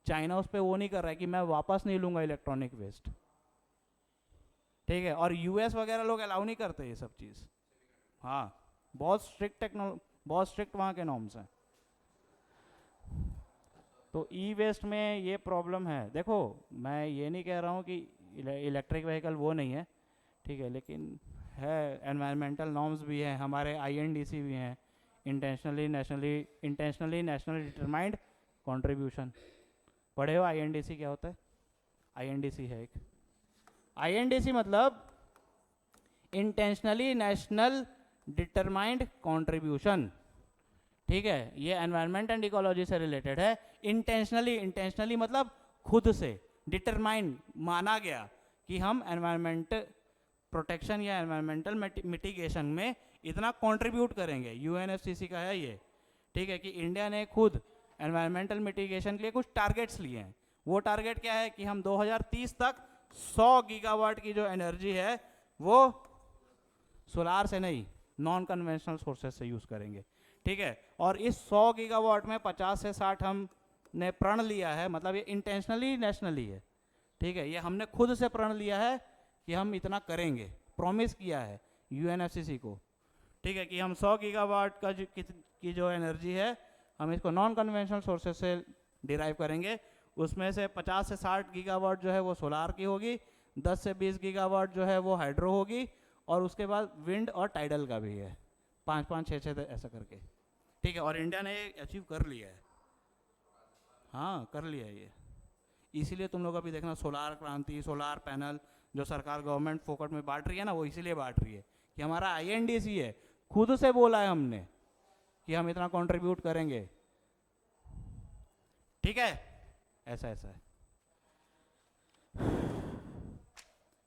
चाइना उस पर वो नहीं कर रहा है कि मैं वापस नहीं लूंगा इलेक्ट्रॉनिक वेस्ट, ठीक है। और यूएस वगैरह लोग अलाउ नहीं करते ये सब चीज़, हाँ, बहुत स्ट्रिक्ट वहाँ के नॉर्म्स हैं। तो ई वेस्ट में ये प्रॉब्लम है। देखो मैं ये नहीं कह रहा हूँ कि इलेक्ट्रिक व्हीकल वो नहीं है, ठीक है, लेकिन है, एनवायरमेंटल नॉर्म्स भी हैं, हमारे आईएनडीसी भी हैं, इंटेंशनली नेशनली डिटरमाइंड कंट्रीब्यूशन। पढ़े हो आईएनडीसी क्या होता है? आईएनडीसी है एक, आईएनडीसी मतलब इंटेंशनली नेशनल डिटरमाइंड कंट्रीब्यूशन, ठीक है। ये एनवायरनमेंट एंड इकोलॉजी से रिलेटेड है। इंटेंशनली मतलब खुद से, डिटरमाइंड माना गया कि हम एनवायरमेंट प्रोटेक्शन या एनवायरमेंटल मिटिगेशन में इतना कंट्रीब्यूट करेंगे। यूएनएफसीसी का है ये, ठीक है, कि इंडिया ने खुद एनवायरमेंटल मिटिगेशन के लिए कुछ टारगेट्स लिए हैं। वो टारगेट क्या है कि हम 2030 तक 100 गीगावाट की जो एनर्जी है वो सोलार से नहीं, नॉन कन्वेंशनल सोर्सेज से यूज़ करेंगे, ठीक है। और इस 100 गीगावाट में 50 से 60 हमने प्रण लिया है, मतलब ये इंटेंशनली नेशनली है, ठीक है। ये हमने खुद से प्रण लिया है कि हम इतना करेंगे, प्रॉमिस किया है यूएनएफसीसी को, ठीक है, कि हम 100 गीगावाट का की जो एनर्जी है हम इसको नॉन कन्वेंशनल सोर्सेज से डिराइव करेंगे। उसमें से 50 से 60 गीगावाट जो है वो सोलार की होगी, 10 से 20 गीगावाट जो है वो हाइड्रो होगी, और उसके बाद विंड और टाइडल का भी है, 5-5, 6-6 ऐसा करके, ठीक है। और इंडिया ने अचीव कर लिया है, हाँ कर लिया है ये। इसीलिए तुम लोग अभी देखना सोलार क्रांति, सोलार पैनल जो सरकार गवर्नमेंट फोकट में बांट रही है ना, वो इसीलिए बांट रही है कि हमारा आईएनडीसी है, खुद से बोला है हमने कि हम इतना कंट्रीब्यूट करेंगे, ठीक है। ऐसा है,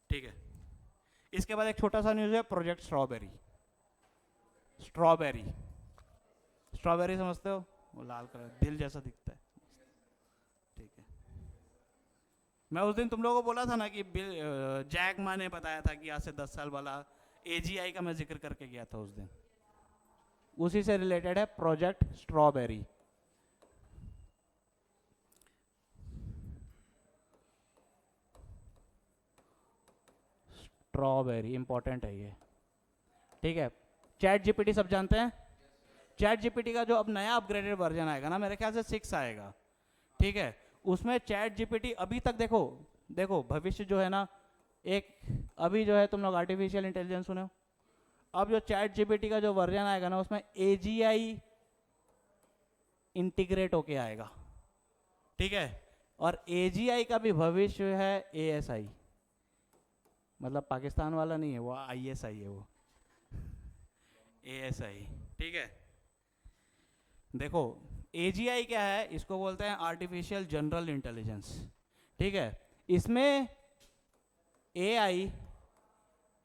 ठीक है। इसके बाद एक छोटा सा न्यूज़ है, प्रोजेक्ट स्ट्रॉबेरी। स्ट्रॉबेरी समझते हो, वो लाल कलर दिल जैसा दिखता है, ठीक है। मैं उस दिन तुम लोगों को बोला था ना कि जैक मा ने बताया था कि आज से 10 साल वाला एजीआई का मैं जिक्र करके गया था उस दिन, उसी से रिलेटेड है प्रोजेक्ट स्ट्रॉबेरी। स्ट्रॉबेरी इंपॉर्टेंट है ये, ठीक है। चैट जीपीटी सब जानते हैं। चैट जीपीटी का जो अब नया अपग्रेडेड वर्जन आएगा ना, मेरे ख्याल से 6 आएगा, ठीक है। उसमें चैट जीपीटी अभी तक देखो भविष्य जो है ना, एक अभी जो है तुम लोग आर्टिफिशियल इंटेलिजेंस सुने हो, अब जो चैट जीपीटी का जो वर्जन आएगा ना, उसमें एजीआई इंटीग्रेट होके आएगा, ठीक है। और एजीआई का भी भविष्य है एएसआई, मतलब पाकिस्तान वाला नहीं है वो, आईएसआई है वो, एएसआई, ठीक है। देखो एजीआई क्या है, इसको बोलते हैं आर्टिफिशियल जनरल इंटेलिजेंस, ठीक है। इसमें एआई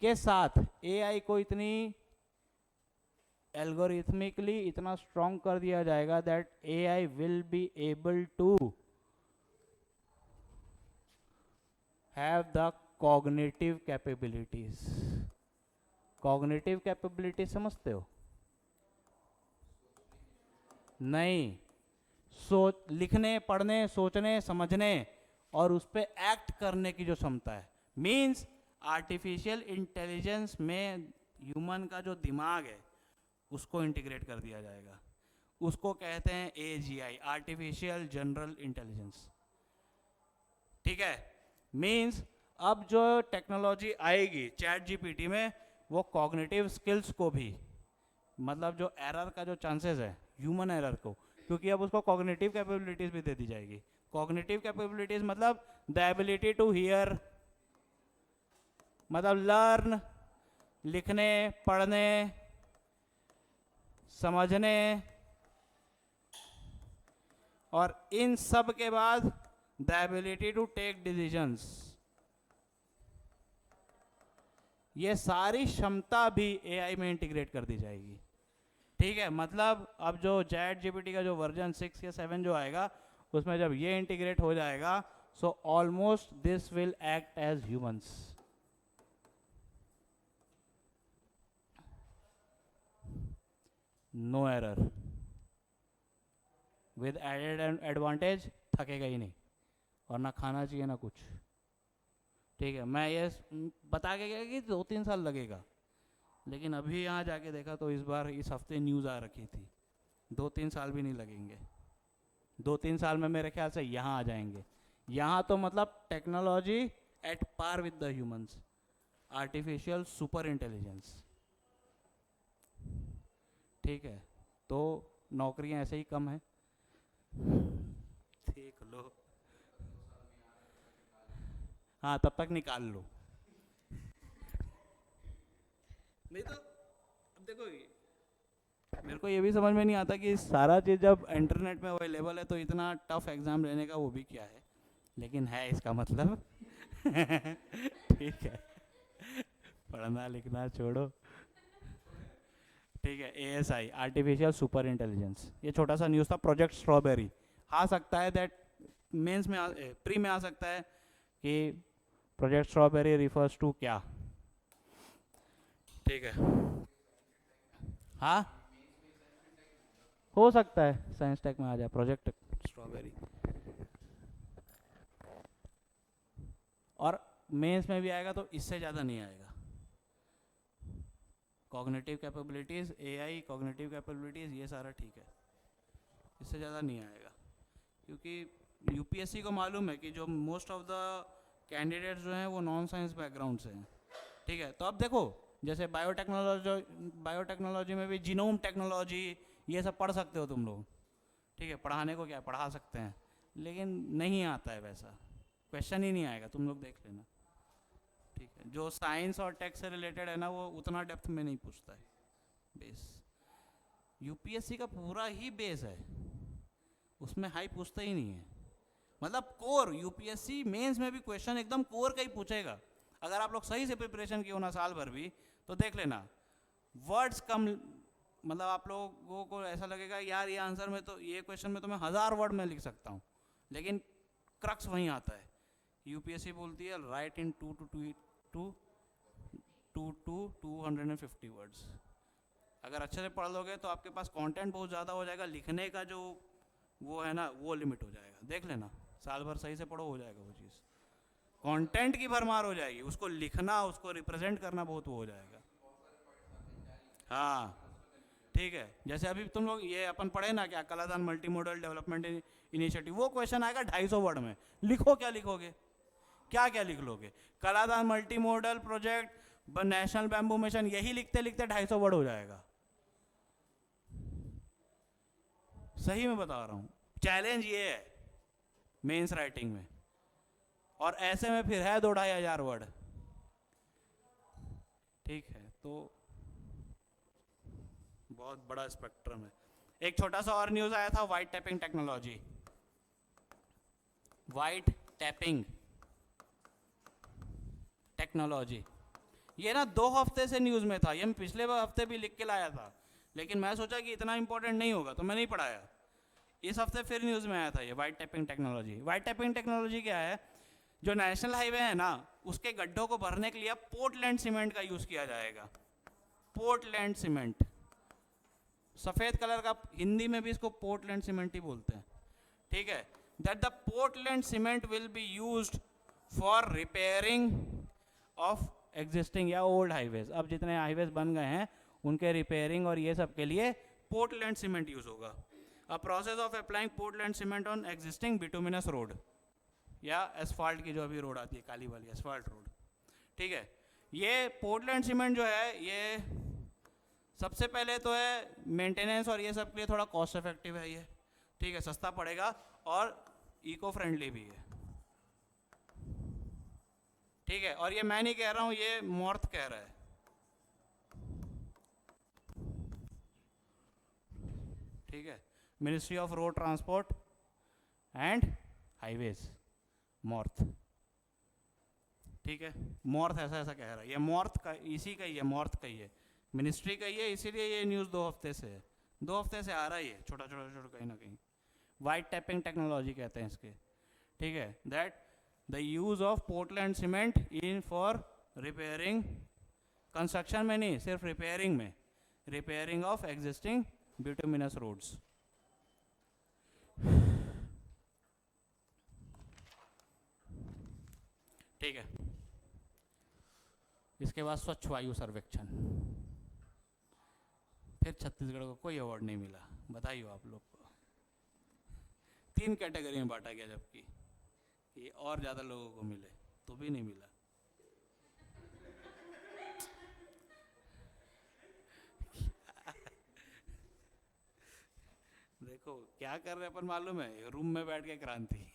के साथ एआई को इतनी एल्गोरिथमिकली इतना स्ट्रॉन्ग कर दिया जाएगा that AI will be able to have the cognitive capabilities. Cognitive capabilities समझते हो? नहीं, सोच, लिखने, पढ़ने, सोचने, समझने और उस पर एक्ट करने की जो क्षमता है। मीन्स आर्टिफिशियल इंटेलिजेंस में ह्यूमन का जो दिमाग है उसको इंटीग्रेट कर दिया जाएगा। उसको कहते हैं AGI, आर्टिफिशियल जनरल इंटेलिजेंस। ठीक है, मीन्स अब जो टेक्नोलॉजी आएगी चैट जीपीटी में, वो कॉग्निटिव स्किल्स को भी, मतलब जो एरर का जो चांसेस है ह्यूमन एरर को, क्योंकि अब उसको कॉग्निटिव कैपेबिलिटीज भी दे दी जाएगी। कॉग्निटिव कैपेबिलिटीज मतलब द एबिलिटी टू हियर, मतलब लर्न, लिखने, पढ़ने, समझने, और इन सब के बाद the ability to take decisions. ये सारी क्षमता भी एआई में इंटीग्रेट कर दी जाएगी। ठीक है, मतलब अब जो चैट जीपीटी का जो वर्जन 6 या 7 जो आएगा, उसमें जब ये इंटीग्रेट हो जाएगा, so almost this will act as humans. No error, with added advantage, थकेगा ही नहीं और ना खाना चाहिए ना कुछ। ठीक है, मैं ये बता के गया कि 2-3 साल लगेगा, लेकिन अभी यहाँ जाके देखा तो इस बार इस हफ्ते न्यूज़ आ रखी थी 2-3 साल भी नहीं लगेंगे। 2-3 साल में मेरे ख्याल से यहाँ आ जाएंगे। यहाँ तो मतलब technology at par with the humans, artificial super intelligence. ठीक है, तो नौकरियाँ ऐसे ही कम हैं, देख लो। हाँ, तब तक निकाल लो। नहीं तो अब देखो, मेरे को ये भी समझ में नहीं आता कि सारा चीज़ जब इंटरनेट में अवेलेबल है तो इतना टफ एग्ज़ाम लेने का वो भी क्या है, लेकिन है इसका मतलब। ठीक है, पढ़ना लिखना छोड़ो। ठीक है, ASI, आर्टिफिशियल सुपर इंटेलिजेंस, ये छोटा सा न्यूज़ था। प्रोजेक्ट स्ट्रॉबेरी आ सकता है, दैट मेंस में प्री में आ सकता है कि प्रोजेक्ट स्ट्रॉबेरी रिफर्स टू क्या। ठीक है, हाँ हो सकता है साइंस टेक में आ जाए प्रोजेक्ट स्ट्रॉबेरी, और मेंस में भी आएगा तो इससे ज़्यादा नहीं आएगा। Cognitive capabilities, AI cognitive capabilities, ये सारा ठीक है, इससे ज़्यादा नहीं आएगा, क्योंकि यूपीएससी को मालूम है कि जो मोस्ट ऑफ द कैंडिडेट्स जो हैं वो नॉन साइंस बैकग्राउंड से हैं। ठीक है, तो अब देखो जैसे बायोटेक्नोलॉजी में भी जीनोम टेक्नोलॉजी ये सब पढ़ सकते हो तुम लोग। ठीक है, पढ़ाने को क्या पढ़ा सकते हैं, लेकिन नहीं आता है वैसा, क्वेश्चन ही नहीं आएगा, तुम लोग देख लेना। ठीक है, जो साइंस और टेक से रिलेटेड है ना वो उतना डेप्थ में नहीं पूछता है बेस। यूपीएससी का पूरा ही बेस है, उसमें हाई पूछता ही नहीं है, मतलब कोर। यूपीएससी मेंस में भी क्वेश्चन एकदम कोर का ही पूछेगा। अगर आप लोग सही से प्रिपरेशन किए हो ना साल भर भी, तो देख लेना वर्ड्स कम, मतलब आप लोगों को ऐसा लगेगा यार ये आंसर में तो, ये क्वेश्चन में तो मैं 1000 वर्ड में लिख सकता हूँ, लेकिन क्रक्स वहीं आता है। यूपीएससी बोलती है राइट इन 250 वर्ड्स। अगर अच्छे से पढ़ लोगे तो आपके पास कंटेंट बहुत ज़्यादा हो जाएगा, लिखने का जो वो है ना वो लिमिट हो जाएगा। देख लेना, साल भर सही से पढ़ो, हो जाएगा वो चीज़। कंटेंट की भरमार हो जाएगी, उसको लिखना, उसको रिप्रेजेंट करना बहुत वो हो जाएगा। हाँ ठीक है, जैसे अभी तुम लोग ये अपन पढ़े ना क्या, Kaladan multi modal development initiative, वो क्वेश्चन आएगा 250 वर्ड में, लिखो क्या लिखोगे, क्या क्या लिख लोगे। Kaladan multi modal project, national bamboo mission, यही लिखते लिखते 250 वर्ड हो जाएगा। सही में बता रहा हूँ, चैलेंज ये है मेंस राइटिंग में, और ऐसे में फिर है 2-2.5 हज़ार वर्ड। ठीक है, तो बहुत बड़ा स्पेक्ट्रम है। एक छोटा सा और न्यूज़ आया था, white tapping technology. White tapping technology. ये ना 2 हफ्ते से न्यूज़ में था, ये मैं पिछले हफ्ते भी लिख के लाया था, लेकिन मैं सोचा कि इतना इंपॉर्टेंट नहीं होगा तो मैं नहीं पढ़ाया। इस हफ्ते फिर न्यूज़ में आया था ये white tapping technology. White tapping technology क्या है, जो नेशनल हाईवे है ना उसके गड्ढों को भरने के लिए पोर्टलैंड सीमेंट का यूज़ किया जाएगा। पोर्टलैंड सीमेंट, सफ़ेद कलर का, हिंदी में भी इसको पोर्टलैंड सीमेंट ही बोलते हैं, ठीक है। That the Portland cement will be used for repairing of existing या ओल्ड हाईवेज। अब जितने हाईवेज बन गए हैं उनके रिपेयरिंग और ये सब के लिए पोर्टलैंड सीमेंट यूज़ होगा। A process of applying Portland cement on existing bituminous road, या एसफाल्ट की जो अभी रोड आती है काली वाली एसफाल्ट रोड, ठीक है। ये पोर्टलैंड सीमेंट जो है ये सबसे पहले तो है मेंटेनेंस और ये सब के लिए थोड़ा कॉस्ट इफेक्टिव है ये, ठीक है, सस्ता पड़ेगा और इको फ्रेंडली भी है, ठीक है। और ये मैं नहीं कह रहा हूँ, ये मॉर्थ कह रहा है, ठीक है। Ministry of road transport and highways, मॉर्थ, ठीक है। मॉर्थ ऐसा ऐसा कह रहा है, ये मॉर्थ का इसी का ही है, मॉर्थ का ही है, मिनिस्ट्री का ही है, इसीलिए ये न्यूज़ 2 हफ्ते से है, 2 हफ्ते से आ रहा ही है, छोटा छोटा छोटा कहीं ना कहीं। वाइट टैपिंग टेक्नोलॉजी कहते हैं इसके, ठीक है। That the use of Portland cement in for repairing, construction में नहीं, सिर्फ रिपेयरिंग में, repairing of existing bituminous roads. ठीक है। इसके बाद स्वच्छ वायु सर्वेक्षण, फिर छत्तीसगढ़ को कोई अवार्ड नहीं मिला, बधाई हो आप लोग को। 3 कैटेगरी में बांटा गया, जबकि ये और ज़्यादा लोगों को मिले तो भी नहीं मिला। देखो क्या कर रहे अपन मालूम है, रूम में बैठ के क्रांति।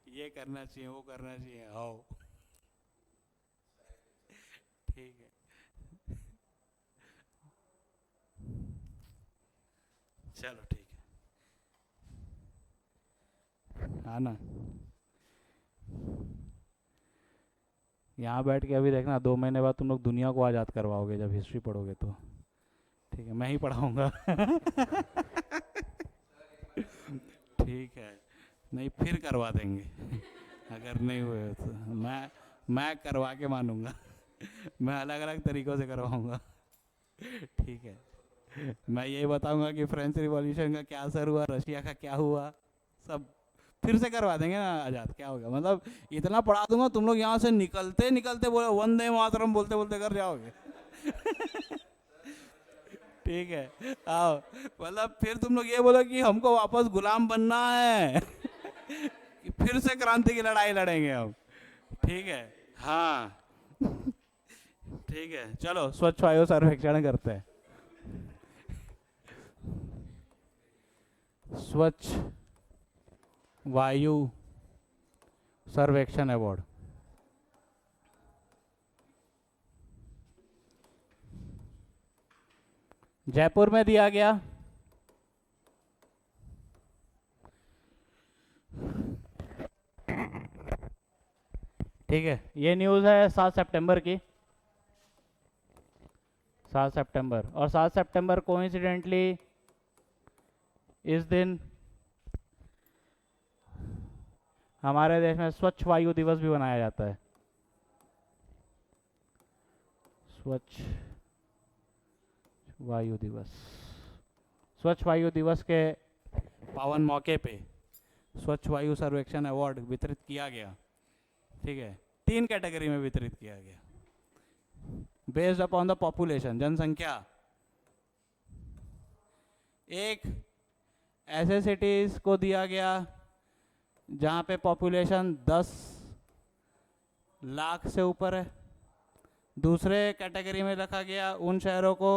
ये करना चाहिए, वो करना चाहिए, आओ, ठीक है। चलो ठीक है, हाँ ना। यहाँ बैठ के अभी देखना 2 महीने बाद तुम लोग दुनिया को आज़ाद करवाओगे जब हिस्ट्री पढ़ोगे तो, ठीक है, मैं ही पढ़ाऊँगा। ठीक है, नहीं फिर करवा देंगे। अगर नहीं हुए तो मैं करवा के मानूंगा। मैं अलग अलग तरीक़ों से करवाऊंगा, ठीक है। मैं यही बताऊंगा कि फ्रेंच रिवॉल्यूशन का क्या असर हुआ, रशिया का क्या हुआ, सब फिर से करवा देंगे ना आज़ाद, क्या होगा। मतलब इतना पढ़ा दूंगा तुम लोग यहाँ से निकलते निकलते बोले वंदे मातरम बोलते बोलते कर जाओगे। ठीक है, आओ, मतलब फिर तुम लोग ये बोलो कि हमको वापस गुलाम बनना है। कि फिर से क्रांति की लड़ाई लड़ेंगे हम, ठीक है, हाँ। ठीक है, चलो स्वच्छ वायु सर्वेक्षण करते हैं। स्वच्छ वायु सर्वेक्षण अवार्ड, जयपुर में दिया गया। ठीक है, ये न्यूज़ है 7 सितंबर की, 7 सितंबर, और 7 सितंबर कोइंसिडेंटली इस दिन हमारे देश में स्वच्छ वायु दिवस भी मनाया जाता है। स्वच्छ वायु दिवस, स्वच्छ वायु दिवस के पावन मौके पे स्वच्छ वायु सर्वेक्षण अवार्ड वितरित किया गया, ठीक है। 3 कैटेगरी में वितरित किया गया, बेस्ड अपॉन द पॉपुलेशन, जनसंख्या। एक ऐसे सिटीज को दिया गया जहाँ पे पॉपुलेशन 10 लाख से ऊपर है। दूसरे कैटेगरी में रखा गया उन शहरों को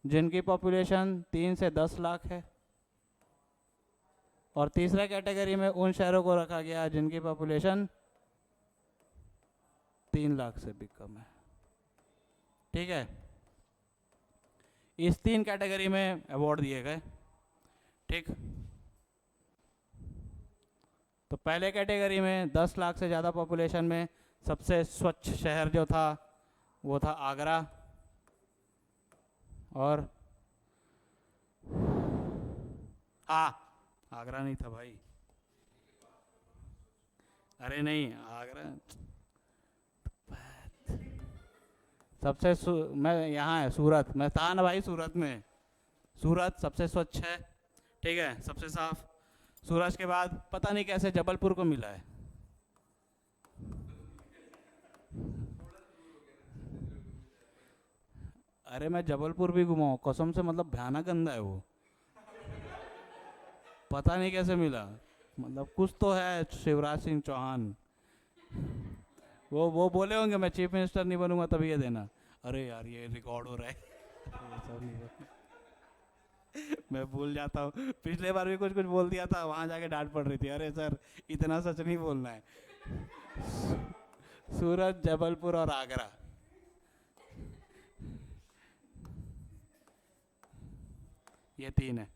जिनकी पॉपुलेशन 3 से 10 लाख है, और तीसरे कैटेगरी में उन शहरों को रखा गया जिनकी पॉपुलेशन 3 लाख से भी कम है, ठीक है। इस 3 कैटेगरी में अवार्ड दिए गए, ठीक। तो पहले कैटेगरी में 10 लाख से ज़्यादा पॉपुलेशन में सबसे स्वच्छ शहर जो था वो था आगरा। और हाँ, आगरा नहीं था भाई, अरे नहीं आगरा सबसे मैं यहाँ है सूरत, मैं था ना भाई सूरत में। सूरत सबसे स्वच्छ है, ठीक है, सबसे साफ। सूरत के बाद पता नहीं कैसे जबलपुर को मिला है। अरे मैं जबलपुर भी घुमा हूँ कसम से, मतलब भयानक गंदा है वो, पता नहीं कैसे मिला। मतलब कुछ तो है शिवराज सिंह चौहान, वो बोले होंगे मैं चीफ मिनिस्टर नहीं बनूंगा तभी ये देना। अरे यार ये रिकॉर्ड हो रहा है। ये सब नहीं मैं भूल जाता हूँ, पिछले बार भी कुछ कुछ बोल दिया था, वहां जाके डांट पड़ रही थी, अरे सर इतना सच नहीं बोलना है। सूरत, जबलपुर और आगरा, ये 3 है।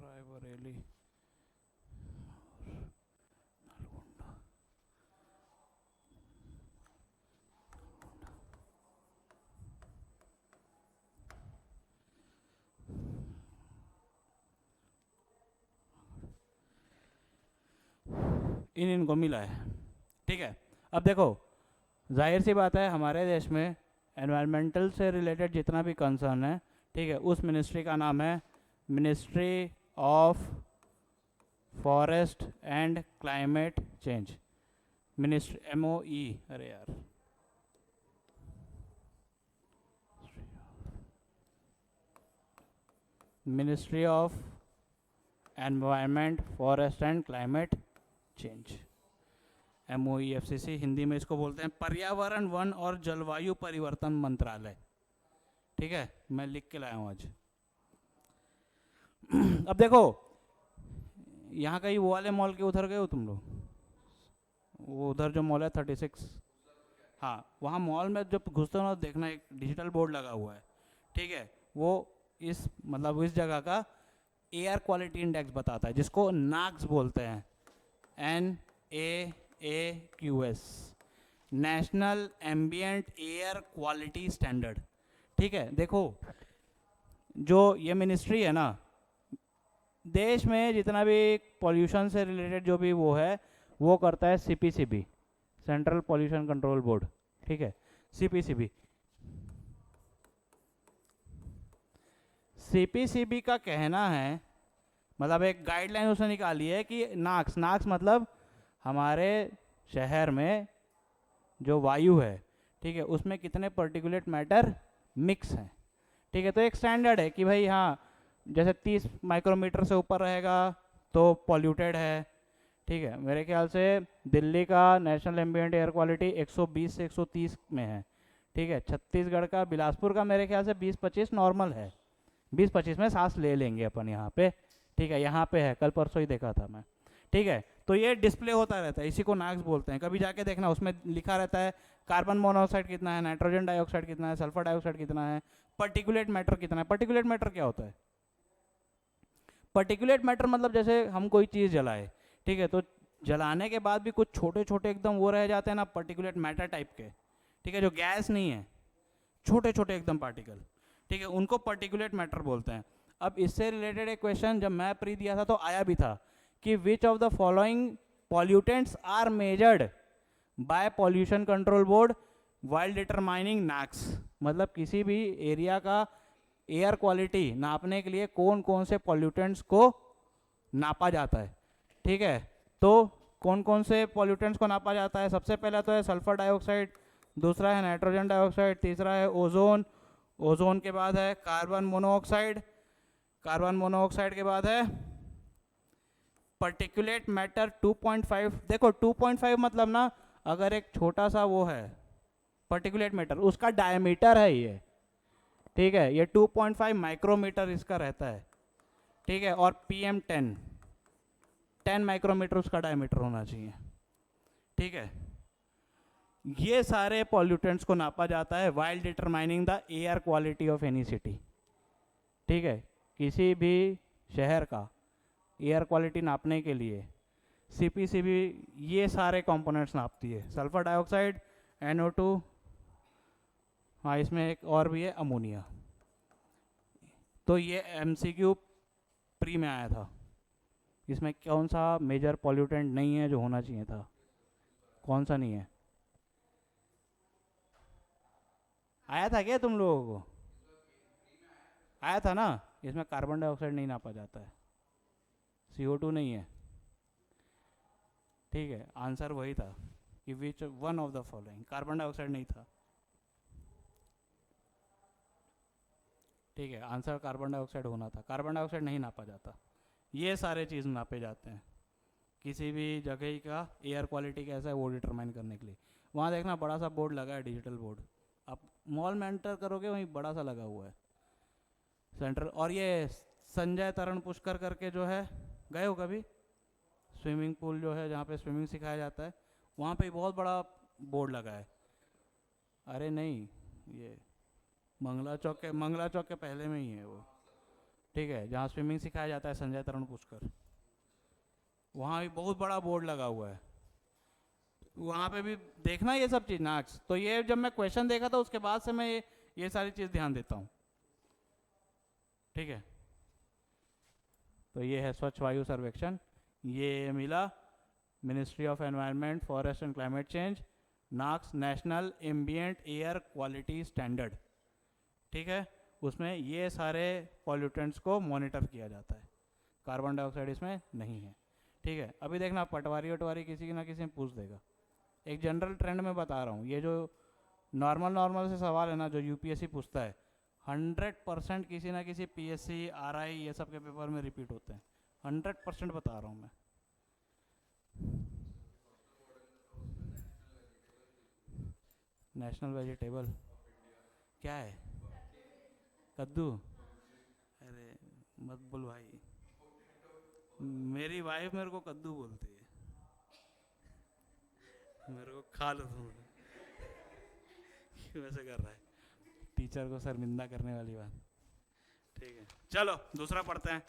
रायबरेली, इनको मिला है, ठीक है। अब देखो जाहिर सी बात है हमारे देश में एनवायरमेंटल से रिलेटेड जितना भी कंसर्न है, ठीक है, उस मिनिस्ट्री का नाम है ministry of forest and climate change, ministry MOE। अरे यार ministry of environment forest and climate change, MOEFCC, Hindi में इसको बोलते हैं पर्यावरण वन और जलवायु परिवर्तन मंत्रालय, ठीक है, मैं लिख के लाया हूँ आज। अब देखो यहाँ कहीं वो वाले मॉल के उधर गए हो तुम लोग, वो उधर जो मॉल है 36, हाँ वहाँ मॉल में जब घुसते हो ना देखना एक डिजिटल बोर्ड लगा हुआ है, ठीक है, वो इस मतलब इस जगह का एयर क्वालिटी इंडेक्स बताता है जिसको नाक्स बोलते हैं, NAAQS, national ambient air quality standard, ठीक है। देखो जो ये मिनिस्ट्री है ना, देश में जितना भी पॉल्यूशन से रिलेटेड जो भी वो है वो करता है CPCB, central pollution control board, ठीक है, CPCB। CPCB का कहना है, मतलब एक गाइडलाइन उसने निकाली है कि नाक्स मतलब हमारे शहर में जो वायु है, ठीक है, उसमें कितने पर्टिकुलेट मैटर मिक्स हैं, ठीक है। तो एक स्टैंडर्ड है कि भाई हाँ जैसे 30 माइक्रोमीटर से ऊपर रहेगा तो पॉल्यूटेड है, ठीक है। मेरे ख्याल से दिल्ली का नेशनल एम्बिएंट एयर क्वालिटी 120 से 130 में है, ठीक है। छत्तीसगढ़ का, बिलासपुर का मेरे ख्याल से 20-25 नॉर्मल है, 20-25 में सांस ले लेंगे अपन यहाँ पे, ठीक है, यहाँ पे है, कल परसों ही देखा था मैं, ठीक है। तो ये डिस्प्ले होता रहता है, इसी को नाक्स बोलते हैं, कभी जाके देखना उसमें लिखा रहता है कार्बन मोनोऑक्साइड कितना है, नाइट्रोजन डाइऑक्साइड कितना है, सल्फर डाइऑक्साइड कितना है, पर्टिकुलेट मैटर कितना है। पर्टिकुलेट मैटर क्या होता है? पर्टिकुलेट मैटर मतलब जैसे हम कोई चीज़ जलाए, ठीक है, तो जलाने के बाद भी कुछ छोटे छोटे एकदम वो रह जाते हैं ना पर्टिकुलेट मैटर टाइप के, ठीक है, जो गैस नहीं है, छोटे छोटे एकदम पार्टिकल, ठीक है, उनको पर्टिकुलेट मैटर बोलते हैं। अब इससे रिलेटेड एक क्वेश्चन जब मैं प्री दिया था तो आया भी था कि which of the following pollutants are measured by pollution control board while determining NAAQS, मतलब किसी भी एरिया का एयर क्वालिटी नापने के लिए कौन कौन से पॉल्यूटेंट्स को नापा जाता है, ठीक है। तो कौन कौन से पॉल्यूटेंट्स को नापा जाता है? सबसे पहला तो है सल्फर डाइऑक्साइड, दूसरा है नाइट्रोजन डाइऑक्साइड, तीसरा है ओजोन, ओजोन के बाद है कार्बन मोनोऑक्साइड, कार्बन मोनोऑक्साइड के बाद है पर्टिकुलेट मैटर 2.5। देखो 2.5 मतलब ना अगर एक छोटा सा वो है पर्टिकुलेट मैटर, उसका डायमीटर है ये, ठीक है, ये 2.5 माइक्रोमीटर इसका रहता है, ठीक है, और PM10 10 माइक्रोमीटर उसका डायमीटर होना चाहिए, ठीक है। ये सारे पॉल्यूटेंट्स को नापा जाता है while determining the air quality of any city, ठीक है। किसी भी शहर का एयर क्वालिटी नापने के लिए CPCB ये सारे कंपोनेंट्स नापती है, सल्फर डाइऑक्साइड, NO2, हाँ इसमें एक और भी है अमोनिया। तो ये MCQ प्री में आया था, इसमें कौन सा मेजर पॉल्यूटेंट नहीं है जो होना चाहिए था, कौन सा नहीं है, आया था क्या तुम लोगों को? आया था ना, इसमें कार्बन डाइऑक्साइड नहीं नापा जाता है, CO2 नहीं है, ठीक है। आंसर वही था कि which one of the following, carbon dioxide नहीं था, ठीक है, आंसर कार्बन डाइऑक्साइड होना था, कार्बन डाइऑक्साइड नहीं नापा जाता। ये सारे चीज़ नापे जाते हैं किसी भी जगह का एयर क्वालिटी कैसा है वो डिटरमाइन करने के लिए। वहाँ देखना बड़ा सा बोर्ड लगा है, डिजिटल बोर्ड, आप मॉल में एंटर करोगे वहीं बड़ा सा लगा हुआ है सेंटर। और ये संजय तरण पुष्कर करके जो है, गए हो कभी? स्विमिंग पूल जो है जहाँ पे स्विमिंग सिखाया जाता है, वहाँ पे बहुत बड़ा बोर्ड लगा है। अरे नहीं, ये मंगला चौक के पहले में ही है वो, ठीक है, जहाँ स्विमिंग सिखाया जाता है संजय तरण पुष्कर, वहाँ भी बहुत बड़ा बोर्ड लगा हुआ है, वहाँ पे भी देखना ये सब चीज़ नाक्स। तो ये जब मैं क्वेश्चन देखा था उसके बाद से मैं ये सारी चीज़ ध्यान देता हूँ, ठीक है। तो ये है स्वच्छ वायु सर्वेक्षण, ये मिला ministry of environment forest and climate change, NAAQS national ambient air quality standard, ठीक है। उसमें ये सारे पॉल्यूटेंट्स को मॉनिटर किया जाता है, कार्बन डाइऑक्साइड इसमें नहीं है, ठीक है। अभी देखना पटवारी वटवारी किसी ना किसी में पूछ देगा, एक जनरल ट्रेंड में बता रहा हूँ, ये जो नॉर्मल से सवाल है ना जो UPSC पूछता है, 100% किसी ना किसी PSC RI ये सब के पेपर में रिपीट होते हैं, 100% बता रहा हूँ मैं। नेशनल वेजिटेबल क्या है? कद्दू? अरे मत बोल भाई, मेरी वाइफ मेरे को कद्दू बोलती है, मेरे को खा लो तुम। क्यों ऐसे कर रहा है, टीचर को शर्मिंदा करने वाली बात, ठीक है। चलो दूसरा पढ़ते हैं।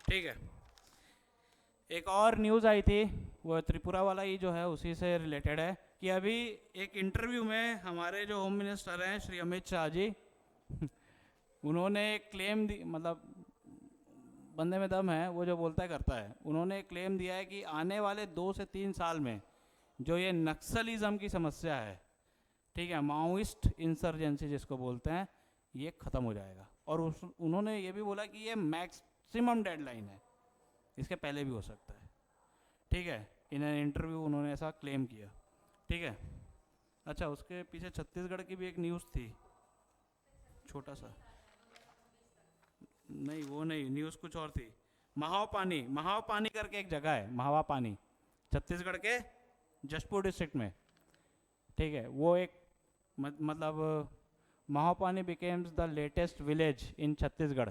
ठीक है, एक और न्यूज़ आई थी, वो त्रिपुरा वाला ही जो है उसी से रिलेटेड है, कि अभी एक इंटरव्यू में हमारे जो होम मिनिस्टर हैं श्री अमित शाह जी उन्होंने क्लेम दी, मतलब बंदे में दम है, वो जो बोलता है करता है, उन्होंने क्लेम दिया है कि आने वाले 2 से 3 साल में जो ये नक्सलिज्म की समस्या है, ठीक है, माओइस्ट इंसर्जेंसी जिसको बोलते हैं, ये ख़त्म हो जाएगा। और उन्होंने ये भी बोला कि ये मैक्सिमम डेडलाइन है, इसके पहले भी हो सकता है, ठीक है। इन इंटरव्यू उन्होंने ऐसा क्लेम किया, ठीक है। अच्छा, उसके पीछे छत्तीसगढ़ की भी एक न्यूज़ थी, छोटा सा, नहीं वो नहीं, न्यूज़ कुछ और थी। महाव पानी करके एक जगह है, महावा पानी, छत्तीसगढ़ के जशपुर डिस्ट्रिक्ट में, ठीक है। वो एक मतलब महाव पानी becomes the latest village in Chhattisgarh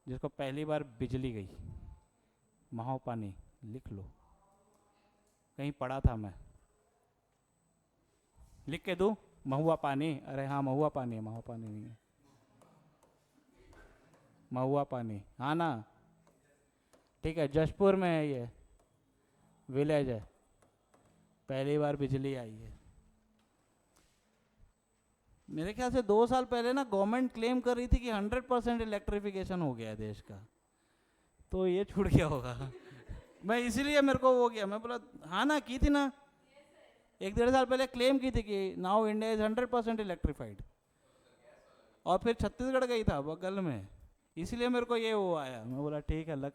जिसको पहली बार बिजली गई। महाव पानी लिख लो, कहीं पढ़ा था मैं, लिख के दूँ? महुआ पानी, अरे हाँ महुआ पानी है, महुआ पानी नहीं है। महुआ पानी, हाँ ना, ठीक है, जशपुर में है ये, विलेज है, पहली बार बिजली आई है। मेरे ख्याल से 2 साल पहले ना गवर्नमेंट क्लेम कर रही थी कि 100% इलेक्ट्रिफिकेशन हो गया है देश का, तो ये छूट गया होगा। मैं इसीलिए मेरे को वो गया, मैं बोला हाँ ना, की थी ना, 1-1.5 साल पहले क्लेम की थी कि नाउ इंडिया इज 100% इलेक्ट्रिफाइड, और फिर छत्तीसगढ़ गई था बगल में, इसीलिए मेरे को ये वो आया, मैं बोला ठीक है, लक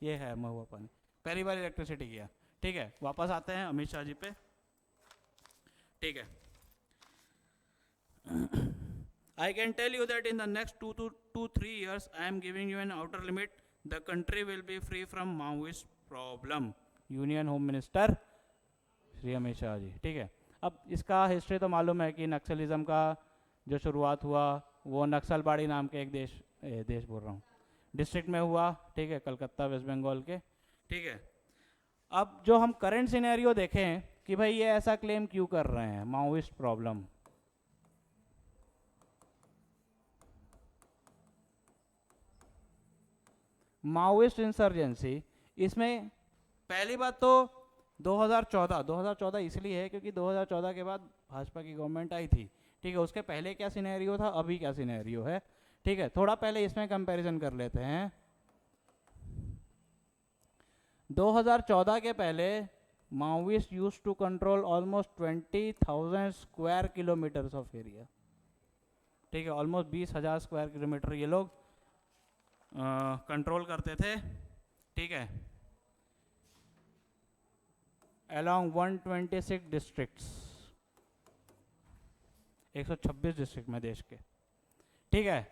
ये है महुआ पानी, पहली बार इलेक्ट्रिसिटी किया। ठीक है, वापस आते हैं अमित शाह जी पे। ठीक है, I can tell you that in the next 2 to 3 years, I am giving you an outer limit. The country will be free from Maoist problem. Union home minister Shri Amit Shah ji. ठीक है, अब इसका हिस्ट्री तो मालूम है कि नक्सलिज्म का जो शुरुआत हुआ वो नक्सलबाड़ी नाम के एक देश बोल रहा हूँ, डिस्ट्रिक्ट में हुआ। ठीक है, कलकत्ता वेस्ट बंगाल के। ठीक है, अब जो हम करंट सिनेरियो देखें कि भाई ये ऐसा क्लेम क्यों कर रहे हैं, माओइस्ट प्रॉब्लम। माओइस्ट इंसर्जेंसी, इसमें पहली बात तो 2014 इसलिए है क्योंकि 2014 के बाद भाजपा की गवर्नमेंट आई थी। ठीक है, उसके पहले क्या सिनेरियो था, अभी क्या सिनेरियो है। ठीक है, थोड़ा पहले इसमें कंपैरिजन कर लेते हैं। 2014 के पहले Maoist used to control almost 20,000 square kilometers of area. ठीक है, ऑलमोस्ट 20,000 स्क्वायर किलोमीटर ये लोग कंट्रोल करते थे। ठीक है, along 126 डिस्ट्रिक्ट्स, 126 डिस्ट्रिक्ट में देश के। ठीक है,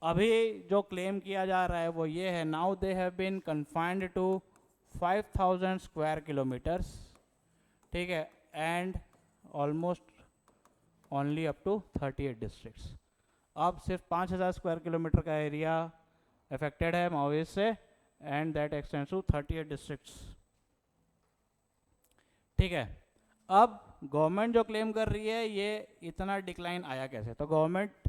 अभी जो क्लेम किया जा रहा है वो ये है, now they have been confined to 5,000 square kilometers. ठीक है, and almost only up to 38 districts. अब सिर्फ 5,000 स्क्वायर किलोमीटर का एरिया अफेक्टेड है माओइस्ट से, and that extends to 38 districts. ठीक है, अब गवर्नमेंट जो क्लेम कर रही है ये इतना डिक्लाइन आया कैसे, तो गवर्नमेंट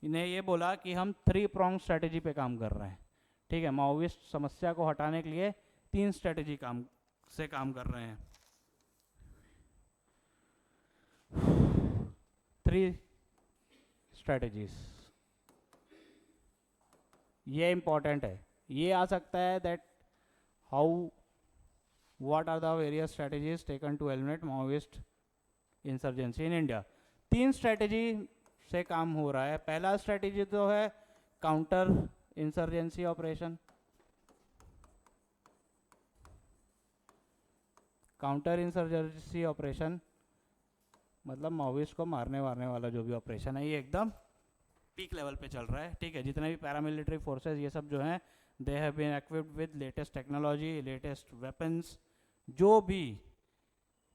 ने ये बोला कि हम 3 pronged स्ट्रेटेजी पे काम कर रहे हैं। ठीक है, माओइस्ट समस्या को हटाने के लिए 3 स्ट्रेटेजी काम कर रहे हैं। 3 स्ट्रेटेजीज, ये इंपॉर्टेंट है, ये आ सकता है that how what are the various strategies taken to eliminate Maoist insurgency in India। 3 strategy से काम हो रहा है। पहला स्ट्रेटेजी तो है counter insurgency operation. Counter insurgency operation मतलब माओइस्ट को मारने वाला जो भी ऑपरेशन है, ये एकदम पीक लेवल पे चल रहा है। ठीक है, जितने भी पैरामिलिट्री फोर्सेस ये सब जो हैं, they have been equipped with latest technology, latest weapons, जो भी।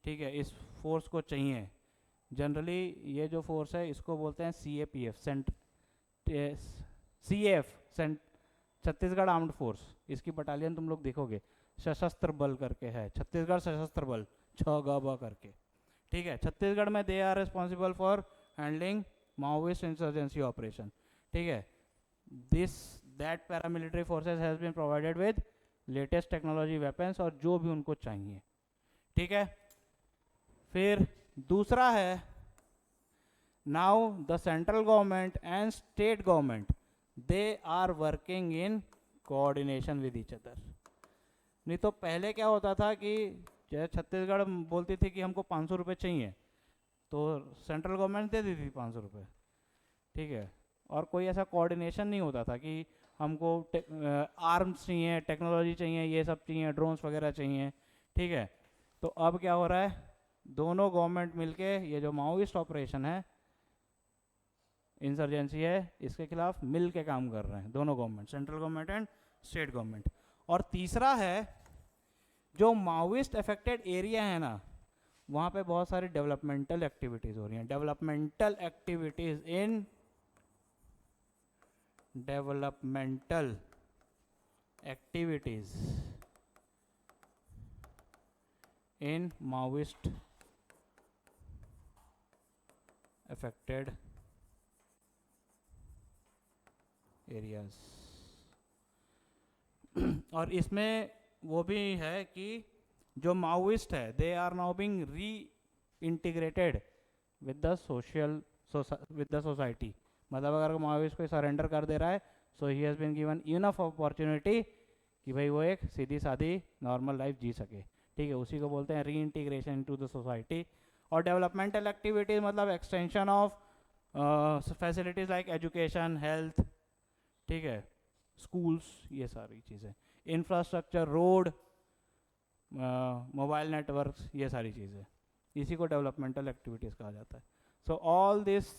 ठीक है, इस फोर्स को चाहिए। जनरली ये जो फोर्स है इसको बोलते हैं CAPF, छत्तीसगढ़ आर्म्ड फोर्स। इसकी बटालियन तुम लोग देखोगे, सशस्त्र बल करके है, छत्तीसगढ़ सशस्त्र बल, 6 करके। ठीक है, छत्तीसगढ़ में they are responsible for handling Maoist insurgency operation. ठीक है, that paramilitary forces has been provided with latest technology, weapons और जो भी उनको चाहिए। ठीक है, फिर दूसरा है, now the central government and state government they are working in coordination with each other. नहीं तो पहले क्या होता था कि जैसे छत्तीसगढ़ बोलती थी कि हमको 500 रुपये चाहिए, तो सेंट्रल गवर्नमेंट दे देती थी 500 रुपये। ठीक है, और कोई ऐसा कोऑर्डिनेशन नहीं होता था कि हमको आर्म्स चाहिए, टेक्नोलॉजी चाहिए, ये सब चाहिए, ड्रोन्स वगैरह चाहिए। ठीक है, तो अब क्या हो रहा है, दोनों गवर्नमेंट मिलके ये जो माओइस्ट ऑपरेशन है, इंसर्जेंसी है, इसके खिलाफ मिल के काम कर रहे हैं दोनों government, central government and state government. और तीसरा है, जो माओइस्ट अफेक्टेड एरिया है ना, वहाँ पे बहुत सारी डेवलपमेंटल एक्टिविटीज़ हो रही हैं। Developmental activities in Maoist affected areas. और इसमें वो भी है कि जो माओइस्ट है they are now being reintegrated with the with the society. मतलब अगर माओइस्ट कोई सरेंडर कर दे रहा है, so he has been given enough opportunity कि भाई वो एक सीधी सादी नॉर्मल लाइफ जी सके। ठीक है, उसी को बोलते हैं री इंटीग्रेशन इनटू द सोसाइटी। और डेवलपमेंटल एक्टिविटीज़ मतलब extension of facilities like education, health, ठीक है, स्कूल्स, ये सारी चीज़ें, इंफ्रास्ट्रक्चर, रोड, मोबाइल नेटवर्क्स, ये सारी चीज़ें, इसी को डेवलपमेंटल एक्टिविटीज़ कहा जाता है। So all this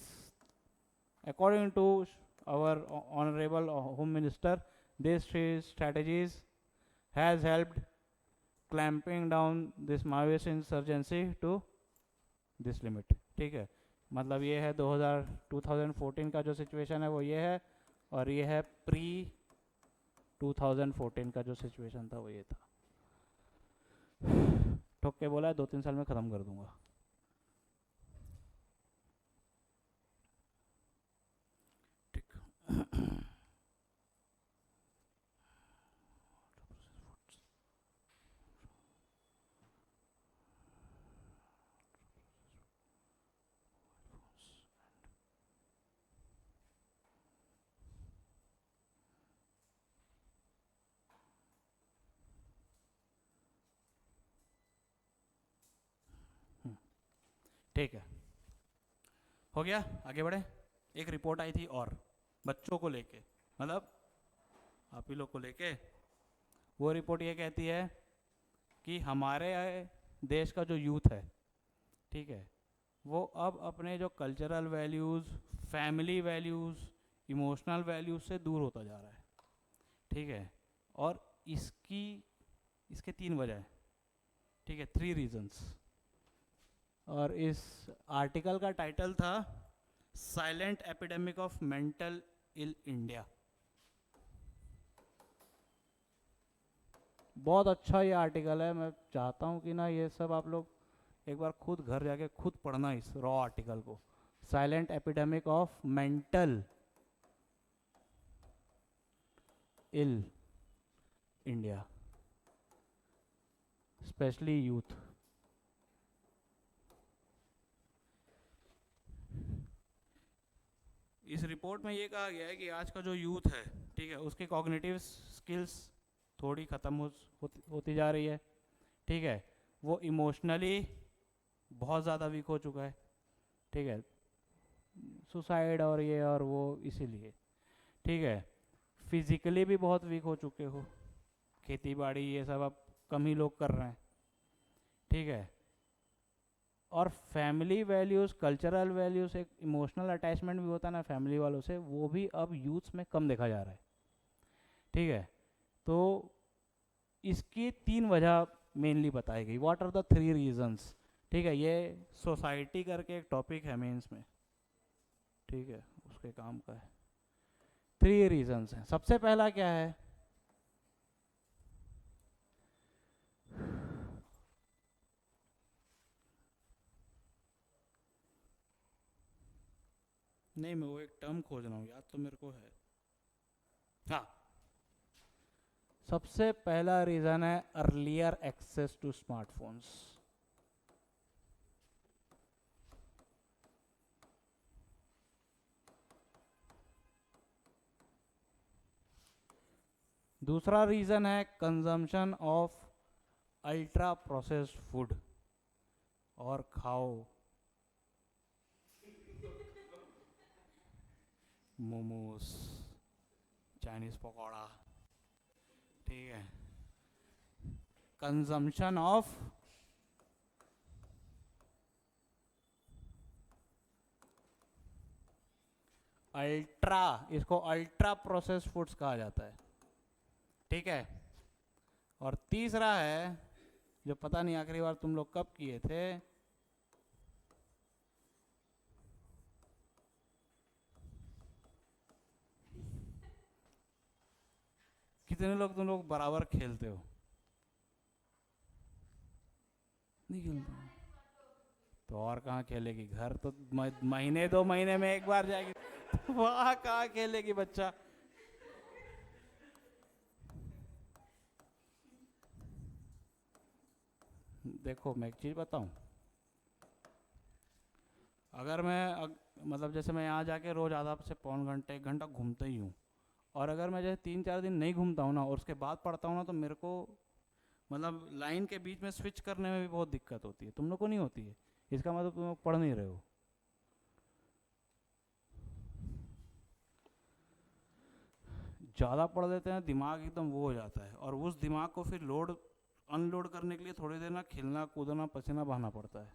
according to our honourable home minister, these three strategies has helped clamping down this Maoist insurgency to this limit। ठीक है, मतलब ये है 2014 का जो सिचुएशन है वो ये है, और ये है प्री 2014 का जो सिचुएशन था वो ये था। ठोक के बोला है 2-3 साल में ख़त्म कर दूंगा। ठीक। ठीक है, हो गया, आगे बढ़े। एक रिपोर्ट आई थी और बच्चों को लेके, मतलब आप ही लोग को लेके। वो रिपोर्ट ये कहती है कि हमारे देश का जो यूथ है, ठीक है, वो अब अपने जो cultural values, family values, emotional values से दूर होता जा रहा है। ठीक है, और इसके 3 वजह है। ठीक है, 3 रीजंस। और इस आर्टिकल का टाइटल था silent epidemic of mental ill India. बहुत अच्छा ये आर्टिकल है, मैं चाहता हूँ कि ना ये सब आप लोग एक बार खुद घर जाके खुद पढ़ना इस रॉ आर्टिकल को। Silent epidemic of mental ill India, specially youth. इस रिपोर्ट में ये कहा गया है कि आज का जो यूथ है, ठीक है, उसकी कॉग्निटिव स्किल्स थोड़ी ख़त्म होती जा रही है। ठीक है, वो इमोशनली बहुत ज़्यादा वीक हो चुका है। ठीक है, सुसाइड और ये और वो इसीलिए। ठीक है, फिजिकली भी बहुत वीक हो चुके हो, खेती बाड़ी ये सब अब कम ही लोग कर रहे हैं। ठीक है, और फैमिली वैल्यूज़, कल्चरल वैल्यूज़, एक इमोशनल अटैचमेंट भी होता है ना फैमिली वालों से, वो भी अब यूथ्स में कम देखा जा रहा है। ठीक है, तो इसकी 3 वजह मेनली बताई गई। What are the 3 reasons. ठीक है, ये सोसाइटी करके एक टॉपिक है मेंस में, ठीक है, उसके काम का है। 3 रीजंस हैं। सबसे पहला क्या है, नहीं मैं वो एक टर्म खोज रहा हूँ, याद तो मेरे को है। हाँ, सबसे पहला रीज़न है अर्लियर एक्सेस टू स्मार्टफोन्स। दूसरा रीज़न है consumption of ultra processed food. और खाओ मोमोस, चाइनीज पकौड़ा। ठीक है, कंजम्पशन ऑफ अल्ट्रा, इसको अल्ट्रा प्रोसेस्ड फूड्स कहा जाता है। ठीक है, और तीसरा है जो पता नहीं आखिरी बार तुम लोग कब किए थे, कितने लोग तुम लोग बराबर खेलते हो? नहीं खेलते तो और कहाँ खेलेगी? घर तो महीने 2 महीने में एक बार जाएगी, वहाँ कहाँ खेलेगी बच्चा? देखो मैं एक चीज़ बताऊं, अगर मैं मतलब जैसे मैं यहाँ जाके रोज़ आधा से पौन घंटे 1 घंटा घूमता ही हूँ, और अगर मैं जैसे 3-4 दिन नहीं घूमता हूँ ना और उसके बाद पढ़ता हूँ ना, तो मेरे को मतलब लाइन के बीच में स्विच करने में भी बहुत दिक्कत होती है। तुम लोग को नहीं होती है? इसका मतलब तुम लोग पढ़ नहीं रहे हो। ज़्यादा पढ़ लेते हैं, दिमाग एकदम वो हो जाता है, और उस दिमाग को फिर लोड अनलोड करने के लिए थोड़ी देर ना खेलना कूदना पसीना बहाना पड़ता है,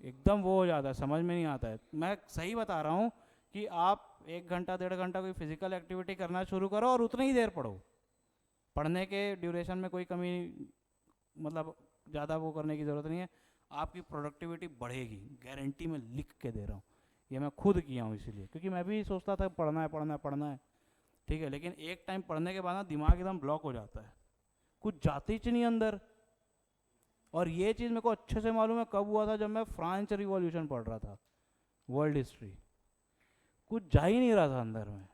एकदम वो हो जाता है, समझ में नहीं आता है। मैं सही बता रहा हूँ कि आप 1 घंटा 1.5 घंटा कोई फिजिकल एक्टिविटी करना शुरू करो और उतनी ही देर पढ़ो। पढ़ने के ड्यूरेशन में कोई कमी, मतलब ज़्यादा वो करने की ज़रूरत नहीं है, आपकी प्रोडक्टिविटी बढ़ेगी, गारंटी में लिख के दे रहा हूँ। ये मैं खुद किया हूँ इसीलिए, क्योंकि मैं भी सोचता था पढ़ना है पढ़ना है पढ़ना है, ठीक है, लेकिन एक टाइम पढ़ने के बाद ना दिमाग एकदम ब्लॉक हो जाता है, कुछ जाती ही नहीं अंदर। और ये चीज़ मेरे को अच्छे से मालूम है कब हुआ था, जब मैं फ्रांस रिवॉल्यूशन पढ़ रहा था, वर्ल्ड हिस्ट्री, कुछ जा ही नहीं रहा था अंदर में।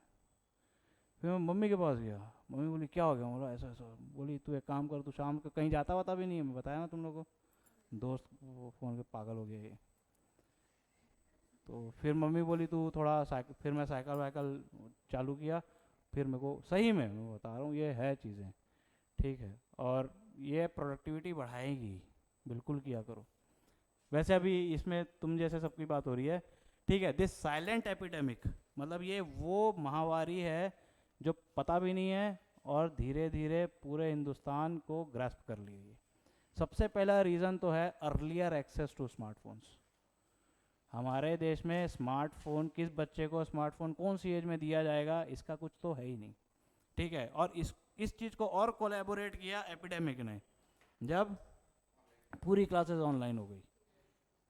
फिर मैं मम्मी के पास गया, मम्मी बोली क्या हो गया, बोला ऐसा ऐसा, बोली तू एक काम कर, तू शाम को कहीं जाता वाता भी नहीं है, मैं बताया ना तुम लोगों को, दोस्त वो फ़ोन के पागल हो गया ये। तो फिर मम्मी बोली तू थोड़ा साइकिल, फिर मैं साइकिल वाइकल चालू किया, फिर मेरे को सही में मैं बता रहा हूँ ये है चीज़ें, ठीक है, और ये प्रोडक्टिविटी बढ़ाएगी, बिल्कुल किया करो। वैसे अभी इसमें तुम जैसे सबकी बात हो रही है, ठीक है, दिस साइलेंट एपिडेमिक, मतलब ये वो महामारी है जो पता भी नहीं है और धीरे धीरे पूरे हिंदुस्तान को ग्रास्प कर ली है। सबसे पहला रीज़न तो है अर्लियर एक्सेस टू स्मार्टफोन्स। हमारे देश में स्मार्टफोन, किस बच्चे को स्मार्टफोन कौन सी एज में दिया जाएगा, इसका कुछ तो है ही नहीं, ठीक है। और इस चीज़ को और कोलैबोरेट किया एपिडेमिक ने, जब पूरी क्लासेस ऑनलाइन हो गई,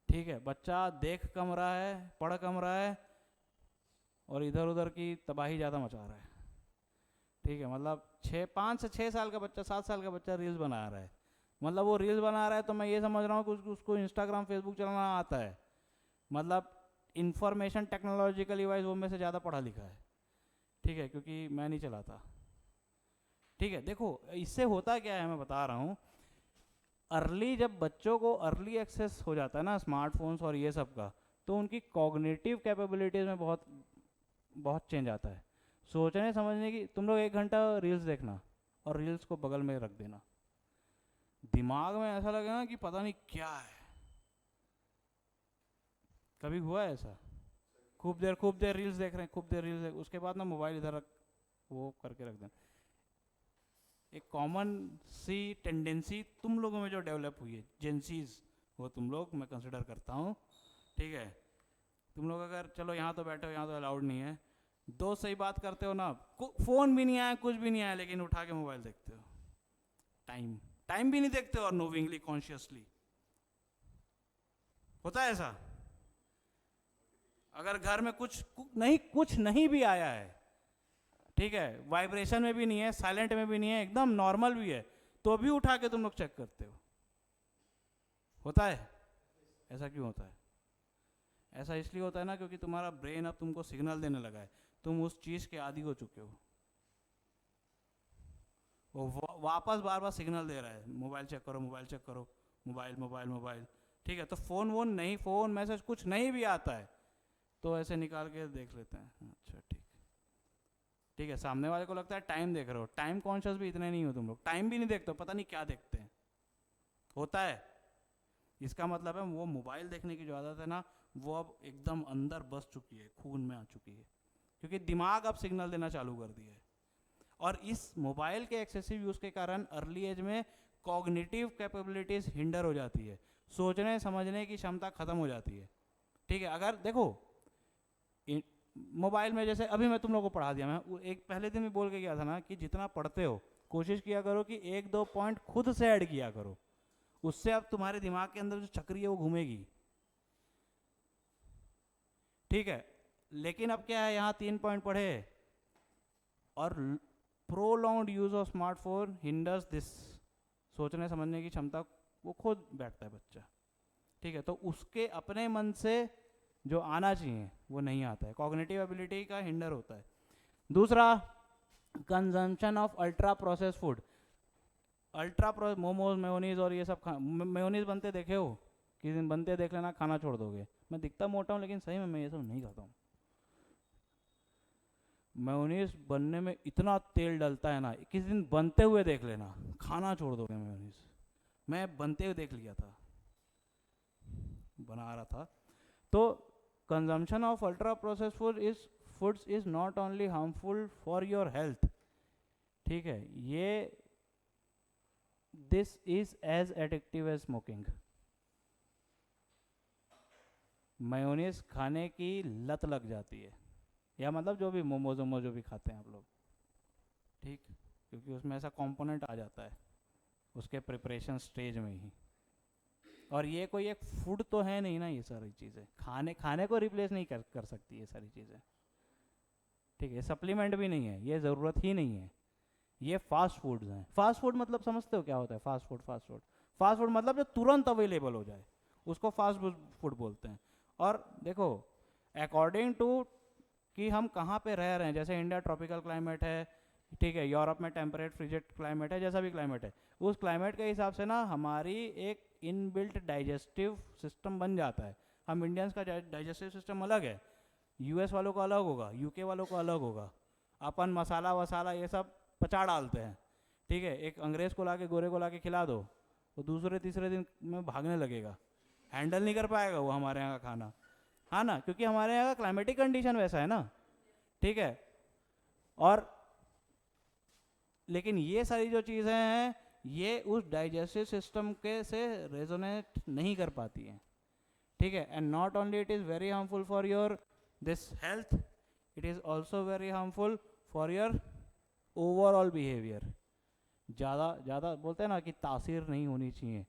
ठीक है, बच्चा देख कम रहा है, पढ़ कम रहा है, और इधर उधर की तबाही ज़्यादा मचा रहा है, ठीक है। मतलब 5 से 6 साल का बच्चा, 7 साल का बच्चा रील्स बना रहा है, मतलब वो रील्स बना रहा है तो मैं ये समझ रहा हूँ कि उसको इंस्टाग्राम फेसबुक चलाना आता है, मतलब इंफॉर्मेशन टेक्नोलॉजिकली वाइज वो में से ज़्यादा पढ़ा लिखा है, ठीक है, क्योंकि मैं नहीं चलाता, ठीक है। देखो इससे होता क्या है मैं बता रहा हूँ, अर्ली जब बच्चों को अर्ली एक्सेस हो जाता है ना स्मार्टफोन्स और ये सब का, तो उनकी कॉग्निटिव कैपेबिलिटीज़ में बहुत बहुत चेंज आता है, सोचने समझने की। तुम लोग 1 घंटा रील्स देखना और रील्स को बगल में रख देना, दिमाग में ऐसा लगेगा ना कि पता नहीं क्या है। कभी हुआ है ऐसा? खूब देर रील्स देख रहे हैं, खूब देर रील्स देख, उसके बाद ना मोबाइल इधर रख, वो करके रख देना। एक कॉमन सी टेंडेंसी तुम लोगों में जो डेवलप हुई है, जेंसीज वो तुम लोग, मैं कंसिडर करता हूँ, ठीक है। तुम लोग अगर चलो यहाँ तो बैठे हो, यहाँ तो अलाउड नहीं है, दो सही बात करते हो ना, फ़ोन भी नहीं आया कुछ भी नहीं आया, लेकिन उठा के मोबाइल देखते हो, टाइम टाइम भी नहीं देखते हो, और नोविंगली कॉन्शियसली होता है ऐसा। अगर घर में कुछ नहीं भी आया है, ठीक है, वाइब्रेशन में भी नहीं है, साइलेंट में भी नहीं है, एकदम नॉर्मल भी है, तो भी उठा के तुम लोग चेक करते हो, होता है। ऐसा क्यों होता है? ऐसा इसलिए होता है ना, क्योंकि तुम्हारा ब्रेन अब तुमको सिग्नल देने लगा है, तुम उस चीज़ के आदी हो चुके हो, वो वापस बार बार सिग्नल दे रहा है, मोबाइल चेक करो, मोबाइल चेक करो, मोबाइल मोबाइल मोबाइल, ठीक है। तो फ़ोन वोन नहीं, फ़ोन मैसेज कुछ नहीं भी आता है तो ऐसे निकाल के देख लेते हैं, अच्छा ठीक, ठीक है। सामने वाले को लगता है टाइम देख रहे हो, टाइम कॉन्शियस भी इतने नहीं हो तुम लोग, टाइम भी नहीं देखते हो, पता नहीं क्या देखते हैं, होता है। इसका मतलब है वो मोबाइल देखने की जो आदत है ना, वो अब एकदम अंदर बस चुकी है, खून में आ चुकी है, क्योंकि दिमाग अब सिग्नल देना चालू कर दिया है। और इस मोबाइल के एक्सेसिव यूज़ के कारण अर्ली एज में कॉग्निटिव कैपेबिलिटीज़ हिंडर हो जाती है, सोचने समझने की क्षमता खत्म हो जाती है, ठीक है। अगर देखो मोबाइल में, जैसे अभी मैं तुम लोगों को पढ़ा दिया, मैं एक पहले दिन भी बोल के गया था ना कि जितना पढ़ते हो कोशिश किया करो कि 1-2 पॉइंट खुद से ऐड किया करो, उससे अब तुम्हारे दिमाग के अंदर जो चक्री है वो घूमेगी, ठीक है। लेकिन अब क्या है, यहाँ 3 पॉइंट पढ़े, और prolonged use of smartphone hinders this, सोचने समझने की क्षमता वो खुद बैठता है बच्चा, ठीक है। तो उसके अपने मन से जो आना चाहिए वो नहीं आता है, कॉग्निटिव एबिलिटी का हिंडर होता है। दूसरा, consumption of ultra process food. Ultra pro momos mayonnaise और ये सब मेयोनीज बनते देखे हो, किसी दिन बनते देख लेना, खाना छोड़ दोगे। मैं दिखता मोटा हूँ लेकिन सही में मैं ये सब नहीं खाता हूँ। मेयोनीज बनने में इतना तेल डलता है ना, किसी दिन बनते हुए देख लेना, खाना छोड़ दोगे मेयोनीज। मैं बनते हुए देख लिया था, बना रहा था। तो consumption of ultra process foods is not only harmful for your health, ठीक है, ये this is as addictive as smoking. Mayonnaise खाने की लत लग जाती है, या मतलब जो भी मोमोज वोमोज जो भी खाते हैं आप लोग, ठीक, क्योंकि उसमें ऐसा कंपोनेंट आ जाता है उसके प्रिपरेशन स्टेज में ही। और ये कोई एक फूड तो है नहीं ना, ये सारी चीज़ें खाने को रिप्लेस नहीं कर सकती ये सारी चीज़ें, ठीक है, सप्लीमेंट भी नहीं है, ये ज़रूरत ही नहीं है, ये फास्ट फूड्स हैं। फास्ट फूड मतलब समझते हो क्या होता है? फास्ट फूड मतलब जो तुरंत अवेलेबल हो जाए उसको फास्ट फूड बोलते हैं। और देखो अकॉर्डिंग टू कि हम कहाँ पे रह रहे हैं, जैसे इंडिया ट्रॉपिकल क्लाइमेट है, ठीक है, यूरोप में टेम्परेट फ्रिजिड क्लाइमेट है, जैसा भी क्लाइमेट है, उस क्लाइमेट के हिसाब से ना हमारी एक इनबिल्ट डाइजेस्टिव सिस्टम बन जाता है। हम इंडियंस का डाइजेस्टिव सिस्टम अलग है, यूएस वालों का अलग होगा, यूके वालों का अलग होगा। अपन मसाला वसाला ये सब पचा डालते हैं, ठीक है, एक अंग्रेज़ को लाके गोरे को लाके खिला दो तो दूसरे तीसरे दिन में भागने लगेगा, हैंडल नहीं कर पाएगा वो हमारे यहाँ का खाना, हाँ ना, क्योंकि हमारे यहाँ का क्लाइमेटिक कंडीशन वैसा है ना, ठीक है। और लेकिन ये सारी जो चीज़ें हैं ये उस डाइजेस्टिव सिस्टम के से रेजोनेट नहीं कर पाती हैं, ठीक है। And not only it is very harmful for your this health, it is also very harmful for your overall behaviour. ज़्यादा बोलते हैं ना कि तासीर नहीं होनी चाहिए,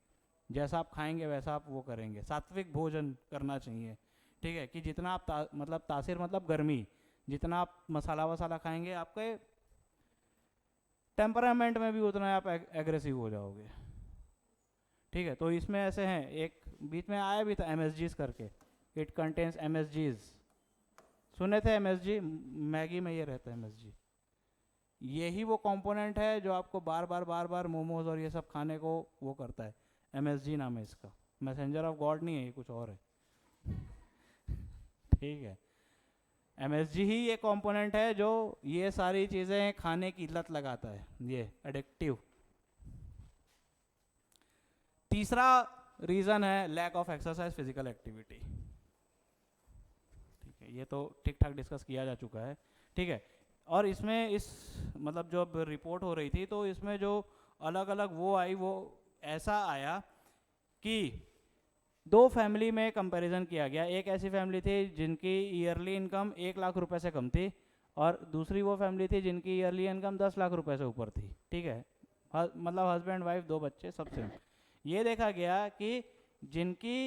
जैसा आप खाएंगे वैसा आप वो करेंगे, सात्विक भोजन करना चाहिए, ठीक है, कि जितना आप मतलब तासीर मतलब गर्मी, जितना आप मसाला वसाला खाएंगे आपके टेम्परामेंट में भी उतना आप एग्रेसिव हो जाओगे, ठीक है। तो इसमें ऐसे हैं, एक बीच में आया भी था MSGs करके, इट कंटेन्स MSGs, सुने थे MSG? मैगी में ये रहता है MSG, यही वो कंपोनेंट है जो आपको बार बार मोमोज और ये सब खाने को वो करता है। MSG नाम है इसका, मैसेंजर ऑफ गॉड नहीं है, ये कुछ और है, ठीक है। MSG ही ये कंपोनेंट है जो ये सारी चीज़ें खाने की लत लगाता है, ये एडिक्टिव। तीसरा रीज़न है lack of exercise physical activity, ठीक है, ये तो ठीक ठाक डिस्कस किया जा चुका है, ठीक है। और इसमें इस मतलब जो अब रिपोर्ट हो रही थी तो इसमें जो अलग अलग वो आई, वो ऐसा आया कि दो फैमिली में कंपैरिजन किया गया। एक ऐसी फैमिली थी जिनकी ईयरली इनकम 1 लाख रुपए से कम थी, और दूसरी वो फैमिली थी जिनकी ईयरली इनकम 10 लाख रुपए से ऊपर थी, ठीक है, मतलब हस्बैंड वाइफ 2 बच्चे सबसे। ये देखा गया कि जिनकी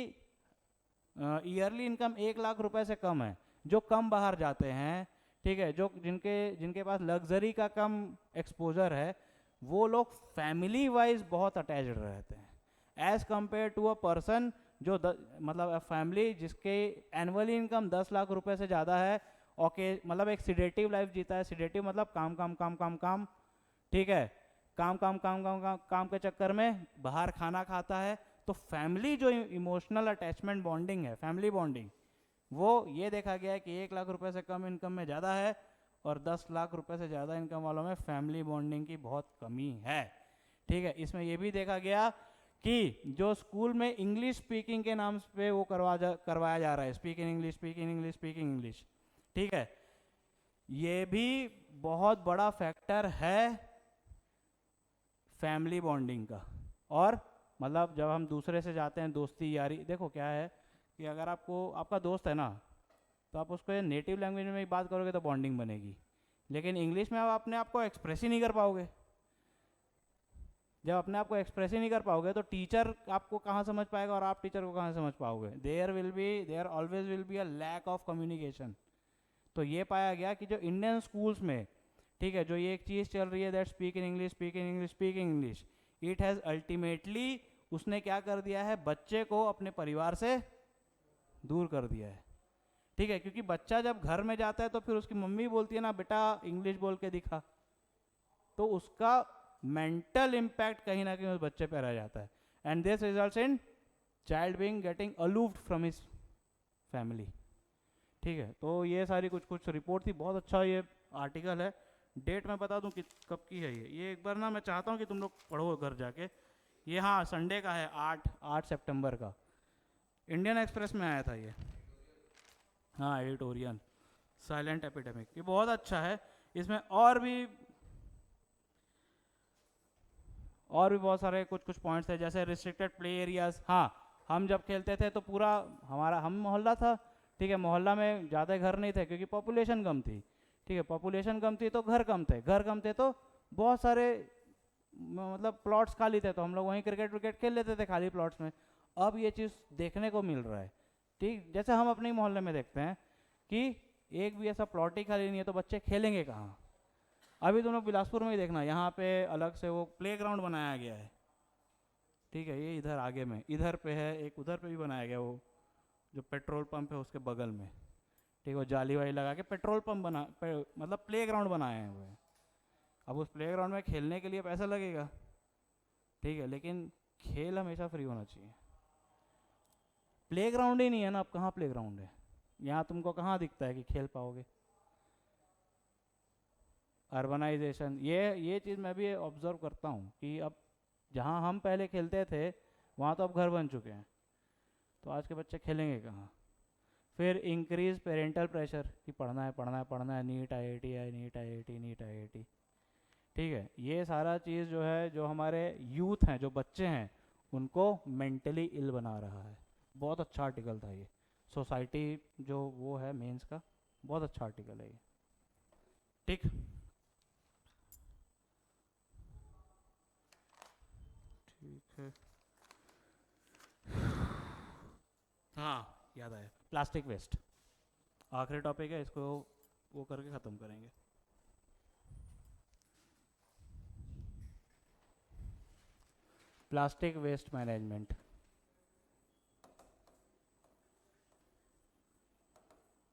ईयरली इनकम 1 लाख रुपए से कम है, जो कम बाहर जाते हैं, ठीक है, जो जिनके पास लग्जरी का कम एक्सपोजर है, वो लोग फैमिली वाइज बहुत अटैच्ड रहते हैं as compare to a person जो मतलब फैमिली जिसके एनुअली इनकम 10 लाख रुपए से ज़्यादा है, ओके, मतलब एक सिडेटिव लाइफ जीता है। सिडेटिव मतलब काम काम काम काम काम, ठीक है, काम काम काम काम काम काम के चक्कर में बाहर खाना खाता है। तो फैमिली जो इमोशनल अटैचमेंट बॉन्डिंग है, फैमिली बॉन्डिंग, वो ये देखा गया है कि 1 लाख रुपए से कम इनकम में ज़्यादा है, और 10 लाख रुपए से ज़्यादा इनकम वालों में फैमिली बॉन्डिंग की बहुत कमी है, ठीक है। इसमें ये भी देखा गया कि जो स्कूल में इंग्लिश स्पीकिंग के नाम पे वो करवाया जा रहा है, स्पीकिंग इंग्लिश, ठीक है, ये भी बहुत बड़ा फैक्टर है फैमिली बॉन्डिंग का। और मतलब जब हम दूसरे से जाते हैं दोस्ती यारी, देखो क्या है कि अगर आपका दोस्त है ना, तो आप उसको नेटिव लैंग्वेज में ही बात करोगे तो बॉन्डिंग बनेगी, लेकिन इंग्लिश में आप अपने आप को एक्सप्रेस ही नहीं कर पाओगे। जब अपने आप को एक्सप्रेस ही नहीं कर पाओगे तो टीचर आपको कहाँ समझ पाएगा और आप टीचर को कहाँ समझ पाओगे। There always will be a lack of communication. तो ये पाया गया कि जो इंडियन स्कूल्स में, ठीक है, जो ये एक चीज़ चल रही है that speak in English, it has ultimately उसने क्या कर दिया है, बच्चे को अपने परिवार से दूर कर दिया है, ठीक है। क्योंकि बच्चा जब घर में जाता है तो फिर उसकी मम्मी बोलती है ना, बेटा इंग्लिश बोल के दिखा, तो उसका मेंटल इम्पैक्ट कहीं ना कहीं उस बच्चे पे रह जाता है, and this results in child being getting aloofed from his family. ठीक है, तो ये सारी कुछ कुछ रिपोर्ट थी, बहुत अच्छा ये आर्टिकल है। डेट मैं बता दूं कि कब की है ये एक बार ना मैं चाहता हूँ कि तुम लोग पढ़ो घर जाके। ये हाँ संडे का है, 8 सितंबर का, इंडियन एक्सप्रेस में आया था ये। हाँ एडिटोरियल, साइलेंट एपिडेमिक, ये बहुत अच्छा है। इसमें और भी बहुत सारे कुछ कुछ पॉइंट्स थे, जैसे रिस्ट्रिक्टेड प्ले एरियाज। हाँ, हम जब खेलते थे तो पूरा हम मोहल्ला था, ठीक है, मोहल्ला में ज़्यादा घर नहीं थे क्योंकि पॉपुलेशन कम थी। ठीक है, पॉपुलेशन कम थी तो घर कम थे तो बहुत सारे मतलब प्लॉट्स खाली थे, तो हम लोग वहीं क्रिकेट विकेट खेल लेते थे खाली प्लॉट्स में। अब ये चीज़ देखने को मिल रहा है, ठीक, जैसे हम अपने मोहल्ले में देखते हैं कि एक भी ऐसा प्लॉट ही खाली नहीं है, तो बच्चे खेलेंगे कहाँ। अभी तुम लोग बिलासपुर में ही देखना, यहाँ पे अलग से वो प्लेग्राउंड बनाया गया है। ठीक है, ये इधर आगे में इधर पे है, एक उधर पे भी बनाया गया, वो जो पेट्रोल पंप है उसके बगल में। ठीक है, वो जाली वाली लगा के पेट्रोल पंप मतलब प्लेग्राउंड बनाए हैं वो। अब उस प्लेग्राउंड में खेलने के लिए पैसा लगेगा, ठीक है, लेकिन खेल हमेशा फ्री होना चाहिए। प्लेग्राउंड ही नहीं है ना, अब कहाँ प्लेग्राउंड है? यहाँ तुमको कहाँ दिखता है कि खेल पाओगे? अर्बनाइजेशन, ये चीज़ मैं भी ऑब्जर्व करता हूँ कि अब जहाँ हम पहले खेलते थे वहाँ तो अब घर बन चुके हैं, तो आज के बच्चे खेलेंगे कहाँ? फिर इंक्रीज पेरेंटल प्रेशर कि पढ़ना है पढ़ना है पढ़ना है, नीट आईआईटी है, नीट आईआईटी नीट आईआईटी। ठीक है, ये सारा चीज़ जो है, जो हमारे यूथ हैं, जो बच्चे हैं, उनको मेंटली इल बना रहा है। बहुत अच्छा आर्टिकल था ये, सोसाइटी जो वो है मेंस का, बहुत अच्छा आर्टिकल है ये। ठीक, ठीक है। हाँ याद आया, प्लास्टिक वेस्ट आखिरी टॉपिक है, इसको वो करके ख़त्म करेंगे। Plastic waste management.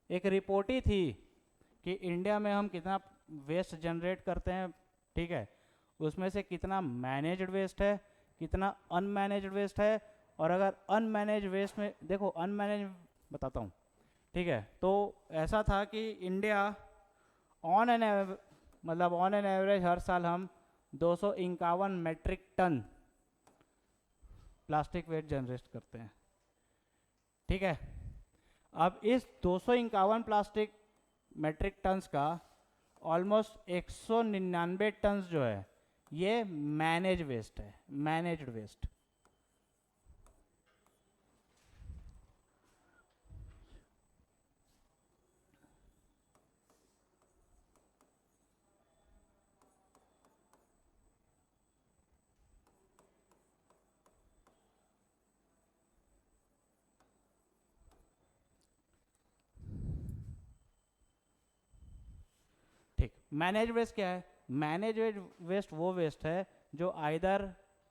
एक रिपोर्ट ही थी कि इंडिया में हम कितना वेस्ट जनरेट करते हैं, ठीक है, उसमें से कितना मैनेज्ड वेस्ट है, कितना अनमैनेज्ड वेस्ट है। और अगर अनमैनेज वेस्ट में देखो, अनमैनेज बताता हूँ, ठीक है, तो ऐसा था कि इंडिया ऑन एन मतलब ऑन एन एवरेज हर साल हम 251 metric ton plastic waste generate करते हैं। ठीक है, अब इस 251 प्लास्टिक मेट्रिक टन्स का ऑलमोस्ट 199 टन्स जो है ये मैनेज वेस्ट है, मैनेज्ड वेस्ट। ठीक, मैनेज वेस्ट क्या है? मैनेज वेस्ट वो वेस्ट है जो आइदर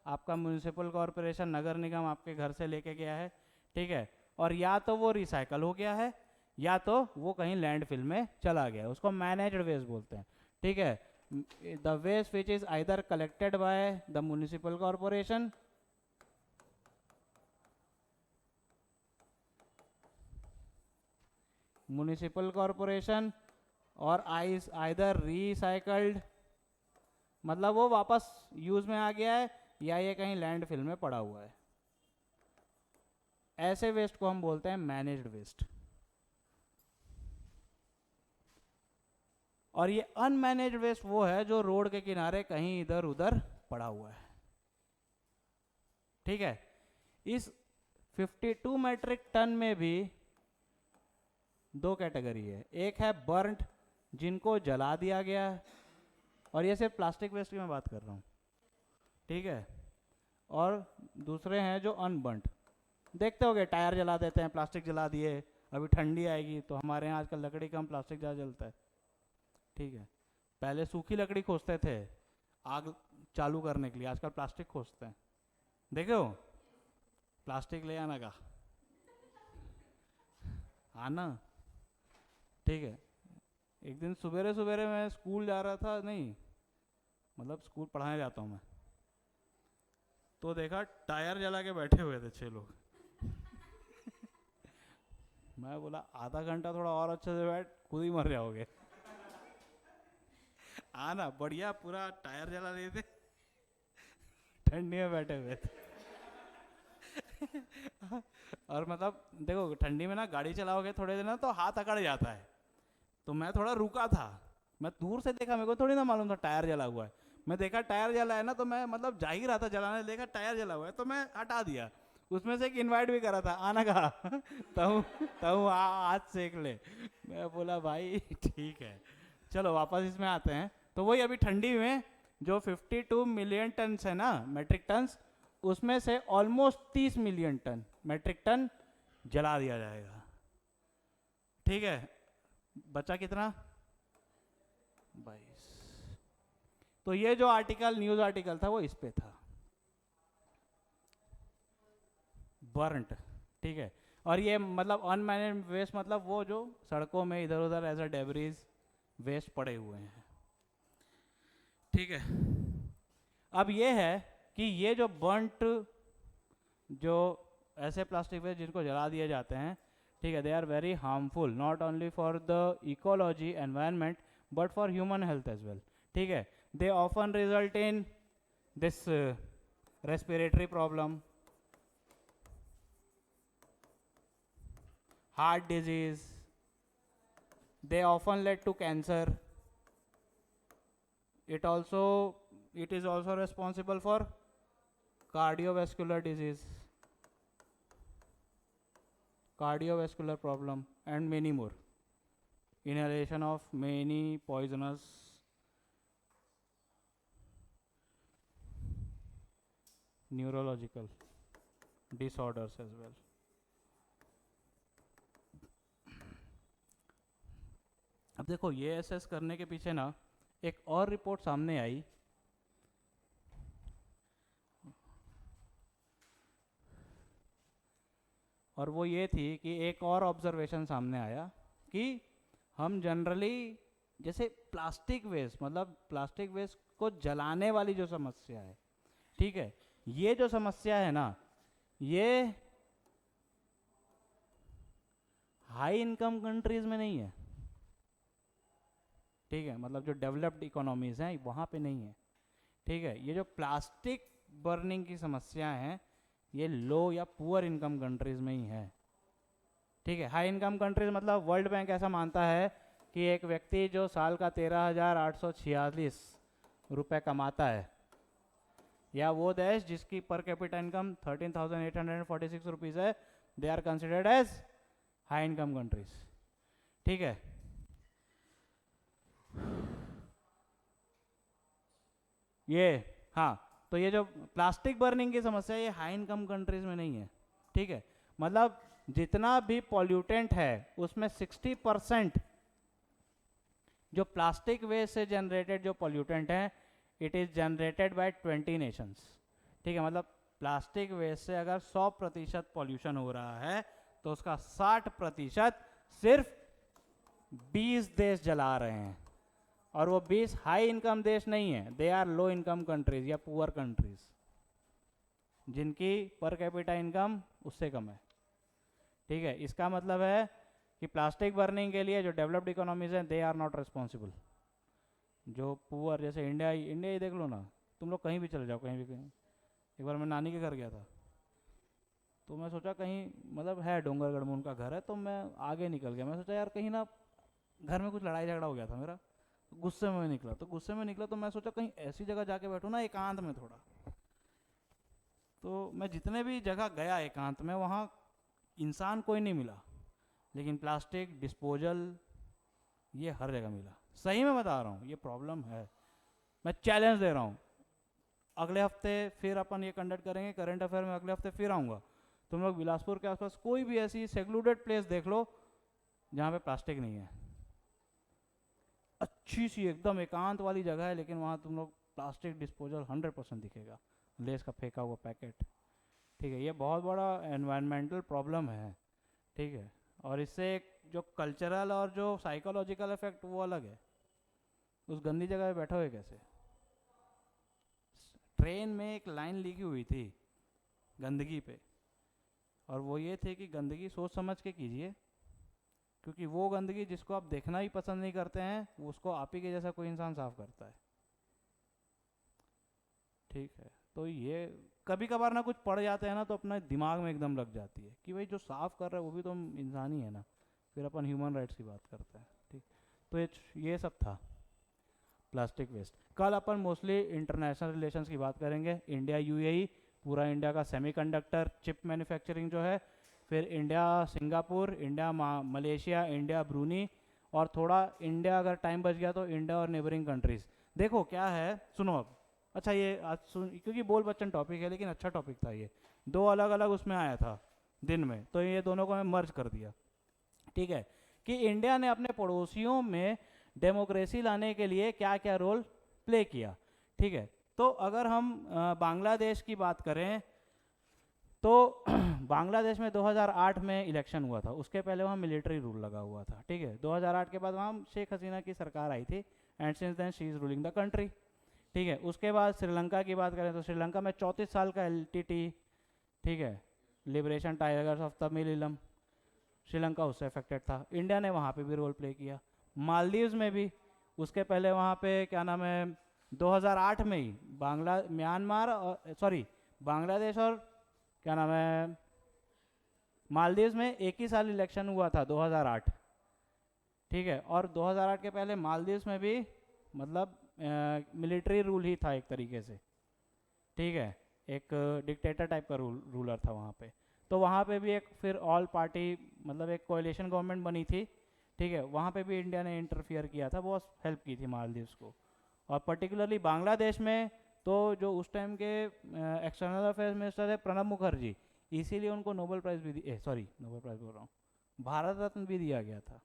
आपका म्यूनिसिपल कॉरपोरेशन, नगर निगम आपके घर से लेके गया है, ठीक है, और या तो वो रिसाइकल हो गया है या तो वो कहीं लैंडफिल में चला गया, उसको मैनेज्ड वेस्ट बोलते हैं। ठीक है, the waste which is either collected by the municipal corporation, और आइदर रिसाइकल्ड, मतलब वो वापस यूज में आ गया है या ये कहीं लैंडफिल में पड़ा हुआ है, ऐसे वेस्ट को हम बोलते हैं मैनेज्ड वेस्ट। और ये अनमैनेज्ड वेस्ट वो है जो रोड के किनारे कहीं इधर उधर पड़ा हुआ है। ठीक है, इस 52 मैट्रिक टन में भी दो कैटेगरी है, एक है बर्न्ड जिनको जला दिया गया है, और ये सिर्फ प्लास्टिक वेस्ट की मैं बात कर रहा हूँ, ठीक है, और दूसरे हैं जो अनबर्न्ड। देखते होगे टायर जला देते हैं, प्लास्टिक जला दिए, अभी ठंडी आएगी तो हमारे यहाँ आजकल लकड़ी कम प्लास्टिक ज़्यादा जलता है। ठीक है, पहले सूखी लकड़ी खोजते थे आग चालू करने के लिए, आजकल प्लास्टिक खोजते हैं। देखे हो, प्लास्टिक ले आना का, आना। ठीक है, एक दिन सवेरे सवेरे मैं स्कूल जा रहा था, नहीं मतलब स्कूल पढ़ाने जाता हूँ मैं, तो देखा टायर जला के बैठे हुए थे 6 लोग। मैं बोला आधा घंटा थोड़ा और अच्छे से बैठ, खुद ही मर जाओगे। आना बढ़िया पूरा टायर जला रहे थे, ठंडी में बैठे हुए थे। और मतलब देखो ठंडी में ना गाड़ी चलाओगे थोड़े दिन ना तो हाथ अकड़ जाता है, तो मैं थोड़ा रुका था। मैं दूर से देखा, मेरे को थोड़ी ना मालूम था टायर जला हुआ है। मैं देखा टायर जला है ना, तो मैं मतलब जा ही रहा था जलाने, देखा टायर जला हुआ है तो मैं हटा दिया। उसमें से एक इनवाइट भी करा था, आना कहा। तब तब आज सेक ले। मैं बोला भाई ठीक है, चलो वापस इसमें आते हैं। तो वही अभी ठंडी में जो 52 मिलियन टन है ना, मेट्रिक टन, उसमें से almost 30 million ton metric ton जला दिया जाएगा। ठीक है, बचा कितना? 22। तो ये जो आर्टिकल, न्यूज आर्टिकल था वो इस पे था, बर्न्ट। ठीक है, और ये मतलब अनमैनेज वेस्ट, मतलब वो जो सड़कों में इधर उधर एज अ डेबरीज वेस्ट पड़े हुए हैं। ठीक है, अब ये है कि ये जो बर्न्ट, जो ऐसे प्लास्टिक वेस्ट जिनको जला दिए जाते हैं, ठीक है, they are very harmful not only for the ecology environment but for human health as well. ठीक है, they often result in this respiratory problem, heart disease, they often lead to cancer. It is also responsible for cardiovascular disease, cardiovascular problem and many more. Inhalation of many poisonous neurological disorders as well. अब देखो ये assess करने के पीछे ना एक और report सामने आई, और वो ये थी कि एक और ऑब्जर्वेशन सामने आया कि हम जनरली जैसे प्लास्टिक वेस्ट, मतलब प्लास्टिक वेस्ट को जलाने वाली जो समस्या है, ठीक है, ये जो समस्या है ना, ये हाई इनकम कंट्रीज में नहीं है। ठीक है, मतलब जो डेवलप्ड इकोनॉमीज हैं वहाँ पे नहीं है। ठीक है, ये जो प्लास्टिक बर्निंग की समस्या है ये लो या पुअर इनकम कंट्रीज में ही है। ठीक है, हाई इनकम कंट्रीज मतलब वर्ल्ड बैंक ऐसा मानता है कि एक व्यक्ति जो साल का 13,846 रुपये कमाता है, या वो देश जिसकी पर कैपिटा इनकम 13,846 रुपीज़ है, they are considered as high income countries. ठीक है, ये हाँ, तो ये जो प्लास्टिक बर्निंग की समस्या है ये हाई इनकम कंट्रीज में नहीं है। ठीक है, मतलब जितना भी पॉल्यूटेंट है उसमें 60% जो प्लास्टिक वेस्ट से जनरेटेड जो पॉल्यूटेंट है, it is generated by 20 Nations. ठीक है, मतलब प्लास्टिक वेस्ट से अगर 100% पॉल्यूशन हो रहा है तो उसका 60% सिर्फ 20 देश जला रहे हैं, और वो 20 हाई इनकम देश नहीं है, they are low income countries या पुअर कंट्रीज जिनकी पर कैपिटा इनकम उससे कम है। ठीक है, इसका मतलब है कि प्लास्टिक बर्निंग के लिए जो डेवलप्ड इकोनॉमीज हैं दे आर नॉट रिस्पॉन्सिबल। जो पुअर, जैसे इंडिया ही देख लो ना, तुम लोग कहीं भी चले जाओ, कहीं भी कहीं। एक बार मैं नानी के घर गया था, तो मैं सोचा कहीं, मतलब है डोंगरगढ़ में उनका घर है, तो मैं आगे निकल गया। मैं सोचा यार कहीं ना घर में कुछ लड़ाई झगड़ा हो गया था मेरा, गुस्से में निकला, तो मैं सोचा कहीं ऐसी जगह जाके बैठूँ ना एकांत में थोड़ा। तो मैं जितने भी जगह गया एकांत में, वहाँ इंसान कोई नहीं मिला, लेकिन प्लास्टिक डिस्पोजल ये हर जगह मिला। सही में बता रहा हूँ, ये प्रॉब्लम है। मैं चैलेंज दे रहा हूँ, अगले हफ्ते फिर अपन ये कंडक्ट करेंगे करंट अफेयर में, अगले हफ्ते फिर आऊँगा। तुम लोग बिलासपुर के आसपास कोई भी ऐसी सेक्लूडेड प्लेस देख लो जहाँ पे प्लास्टिक नहीं है, अच्छी सी एकदम एकांत वाली जगह है, लेकिन वहाँ तुम लोग प्लास्टिक डिस्पोजल 100% दिखेगा, लेस का फेंका हुआ पैकेट। ठीक है, ये बहुत बड़ा एनवायरमेंटल प्रॉब्लम है। ठीक है, और इससे एक जो कल्चरल और जो साइकोलॉजिकल इफेक्ट वो अलग है। उस गंदी जगह पे बैठे हुए कैसे? ट्रेन में एक लाइन लिखी हुई थी गंदगी पे, और वो ये थे कि गंदगी सोच समझ के कीजिए, क्योंकि वो गंदगी जिसको आप देखना ही पसंद नहीं करते हैं वो उसको आप ही के जैसा कोई इंसान साफ करता है। ठीक है, तो ये कभी कभार ना कुछ पड़ जाते हैं ना तो अपना दिमाग में एकदम लग जाती है कि भाई जो साफ कर रहा है वो भी तो इंसान ही है ना, फिर अपन ह्यूमन राइट्स की बात करते हैं। ठीक, तो ये सब था प्लास्टिक वेस्ट। कल अपन मोस्टली इंटरनेशनल रिलेशंस की बात करेंगे, इंडिया यूएई, पूरा इंडिया का सेमीकंडक्टर चिप मैन्युफैक्चरिंग जो है, फिर India Singapore, India Malaysia, India Bruny, और थोड़ा इंडिया अगर टाइम बच गया तो इंडिया और नेबरिंग कंट्रीज़। देखो क्या है, सुनो अब। अच्छा ये आज सुन, क्योंकि बोल बच्चन टॉपिक है लेकिन अच्छा टॉपिक था ये, दो अलग अलग उसमें आया था दिन में, तो ये दोनों को मैं मर्ज कर दिया। ठीक है, कि इंडिया ने अपने पड़ोसियों में डेमोक्रेसी लाने के लिए क्या क्या रोल प्ले किया। ठीक है, तो अगर हम बांग्लादेश की बात करें तो बांग्लादेश में 2008 में इलेक्शन हुआ था, उसके पहले वहाँ मिलिट्री रूल लगा हुआ था। ठीक है, 2008 के बाद वहाँ शेख हसीना की सरकार आई थी, and since then she is ruling the country. ठीक है, उसके बाद श्रीलंका की बात करें तो श्रीलंका में 34 साल का एलटीटी, ठीक है, लिबरेशन टाइगर्स ऑफ तमिलिलम, श्रीलंका उससे अफेक्टेड था, इंडिया ने वहाँ पे भी रोल प्ले किया। मालदीव्स में भी उसके पहले वहाँ पे क्या नाम है 2008 में ही म्यांमार और बांग्लादेश और क्या नाम है मालदीव्स में एक ही साल इलेक्शन हुआ था 2008। ठीक है, और 2008 के पहले मालदीव्स में भी मतलब मिलिट्री रूल ही था एक तरीके से। ठीक है, एक डिक्टेटर टाइप का रूलर था वहाँ पे, तो वहाँ पे भी एक फिर ऑल पार्टी मतलब एक कोएलिशन गवर्नमेंट बनी थी। ठीक है, वहाँ पे भी इंडिया ने इंटरफियर किया था, बहुत हेल्प की थी मालदीव्स को। और पर्टिकुलरली बांग्लादेश में तो जो उस टाइम के एक्सटर्नल अफेयर्स मिनिस्टर थे प्रणब मुखर्जी, इसीलिए उनको नोबेल प्राइज़ भी नोबेल प्राइज़ बोल रहा हूँ, भारत रत्न भी दिया गया था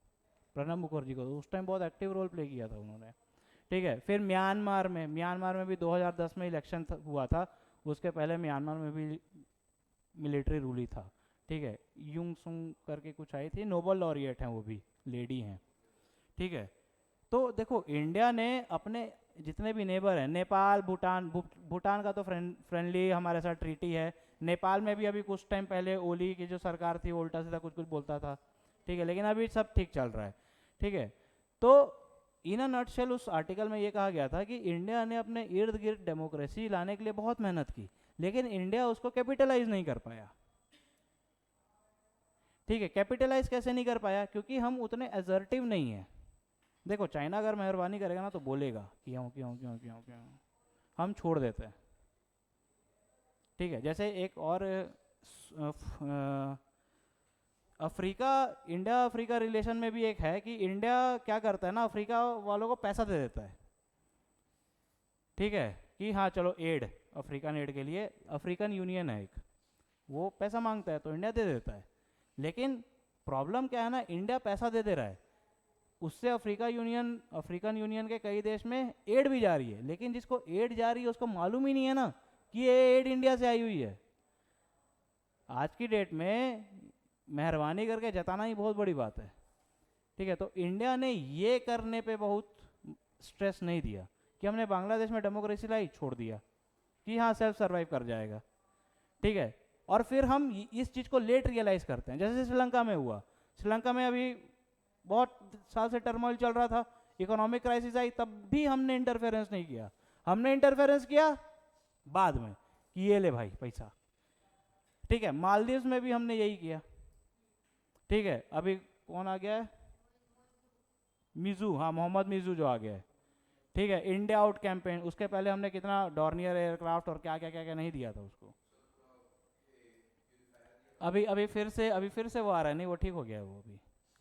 प्रणब मुखर्जी को, उस टाइम बहुत एक्टिव रोल प्ले किया था उन्होंने। ठीक है, फिर म्यांमार में भी 2010 में इलेक्शन हुआ था, उसके पहले म्यांमार में भी मिलिट्री रूल ही था। ठीक है, यूंग सुंग करके कुछ आई थी, नोबेल लॉरिएट हैं वो भी, लेडी हैं। ठीक है, तो देखो इंडिया ने अपने जितने भी नेबर हैं, नेपाल, भूटान का तो फ्रेंडली हमारे साथ ट्रीटी है। नेपाल में भी अभी कुछ टाइम पहले ओली की जो सरकार थी वो उल्टा सीधा कुछ कुछ बोलता था। ठीक है, लेकिन अभी सब ठीक चल रहा है। ठीक है, तो इन अ नटशेल उस आर्टिकल में ये कहा गया था कि इंडिया ने अपने इर्द गिर्द डेमोक्रेसी लाने के लिए बहुत मेहनत की, लेकिन इंडिया उसको कैपिटलाइज नहीं कर पाया। ठीक है, कैपिटलाइज कैसे नहीं कर पाया, क्योंकि हम उतने एजर्टिव नहीं हैं। देखो चाइना अगर मेहरबानी करेगा ना तो बोलेगा क्यों क्यों क्यों क्यों क्यों, हम छोड़ देते हैं। ठीक है, जैसे एक और अफ्रीका, इंडिया अफ्रीका रिलेशन में भी एक है कि इंडिया क्या करता है ना, अफ्रीका वालों को पैसा दे देता है। ठीक है, कि हाँ चलो एड, अफ्रीकन एड के लिए अफ्रीकन यूनियन है एक, वो पैसा मांगता है तो इंडिया दे देता है। लेकिन प्रॉब्लम क्या है ना, इंडिया पैसा दे रहा है, उससे अफ्रीकन यूनियन के कई देश में एड भी जा रही है, लेकिन जिसको एड जा रही है उसको मालूम ही नहीं है ना कि ये एड इंडिया से आई हुई है। आज की डेट में मेहरबानी करके जताना ही बहुत बड़ी बात है। ठीक है, तो इंडिया ने ये करने पे बहुत स्ट्रेस नहीं दिया कि हमने बांग्लादेश में डेमोक्रेसी लाई, छोड़ दिया कि हाँ सेल्फ सर्वाइव कर जाएगा। ठीक है, और फिर हम इस चीज़ को लेट रियलाइज करते हैं, जैसे श्रीलंका में हुआ। श्रीलंका में अभी बहुत साल से टर्मोइल चल रहा था, इकोनॉमिक क्राइसिस आई, तब भी हमने इंटरफेरेंस नहीं किया। हमने इंटरफेरेंस किया बाद में कि ये ले भाई पैसा। ठीक है, मालदीव्स में भी हमने यही किया। ठीक है, अभी कौन आ गया है, मिजू, हाँ मोहम्मद मिजू जो आ गया है। ठीक है, इंडिया आउट कैंपेन, उसके पहले हमने कितना डॉर्नियर एयरक्राफ्ट और क्या क्या क्या क्या नहीं दिया था उसको। अभी फिर से वो आ रहा है, नहीं वो ठीक हो गया है वो,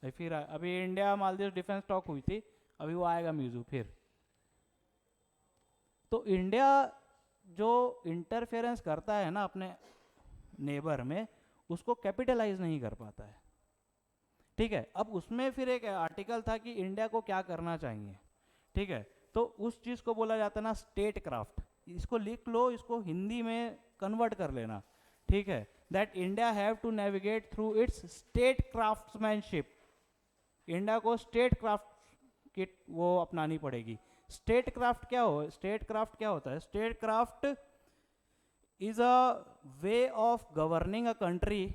अभी इंडिया मालदीव डिफेंस टॉक हुई थी, अभी वो आएगा म्यूजू फिर। तो इंडिया जो इंटरफेरेंस करता है ना अपने नेबर में, उसको कैपिटलाइज नहीं कर पाता है। ठीक है, अब उसमें फिर एक आर्टिकल था कि इंडिया को क्या करना चाहिए। ठीक है, तो उस चीज़ को बोला जाता है ना स्टेट क्राफ्ट, इसको लिख लो, इसको हिंदी में कन्वर्ट कर लेना। ठीक है, that India have to navigate through its state craftsmanship, India को स्टेट क्राफ्ट की वो अपनानी पड़ेगी। स्टेट क्राफ्ट क्या होता है, state craft is a way of governing a country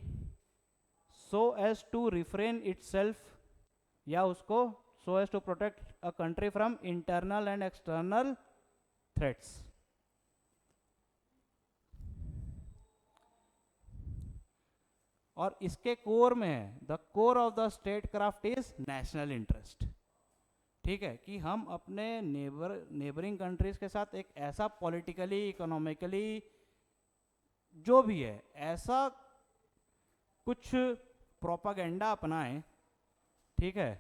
so as to refrain itself, या उसको so as to protect a country from internal and external threats. और इसके कोर में है, the core of the state craft is national interest. ठीक है, कि हम अपने नेबरिंग कंट्रीज के साथ एक ऐसा पॉलिटिकली, इकोनॉमिकली, जो भी है, ऐसा कुछ प्रोपागेंडा अपनाएं, ठीक है,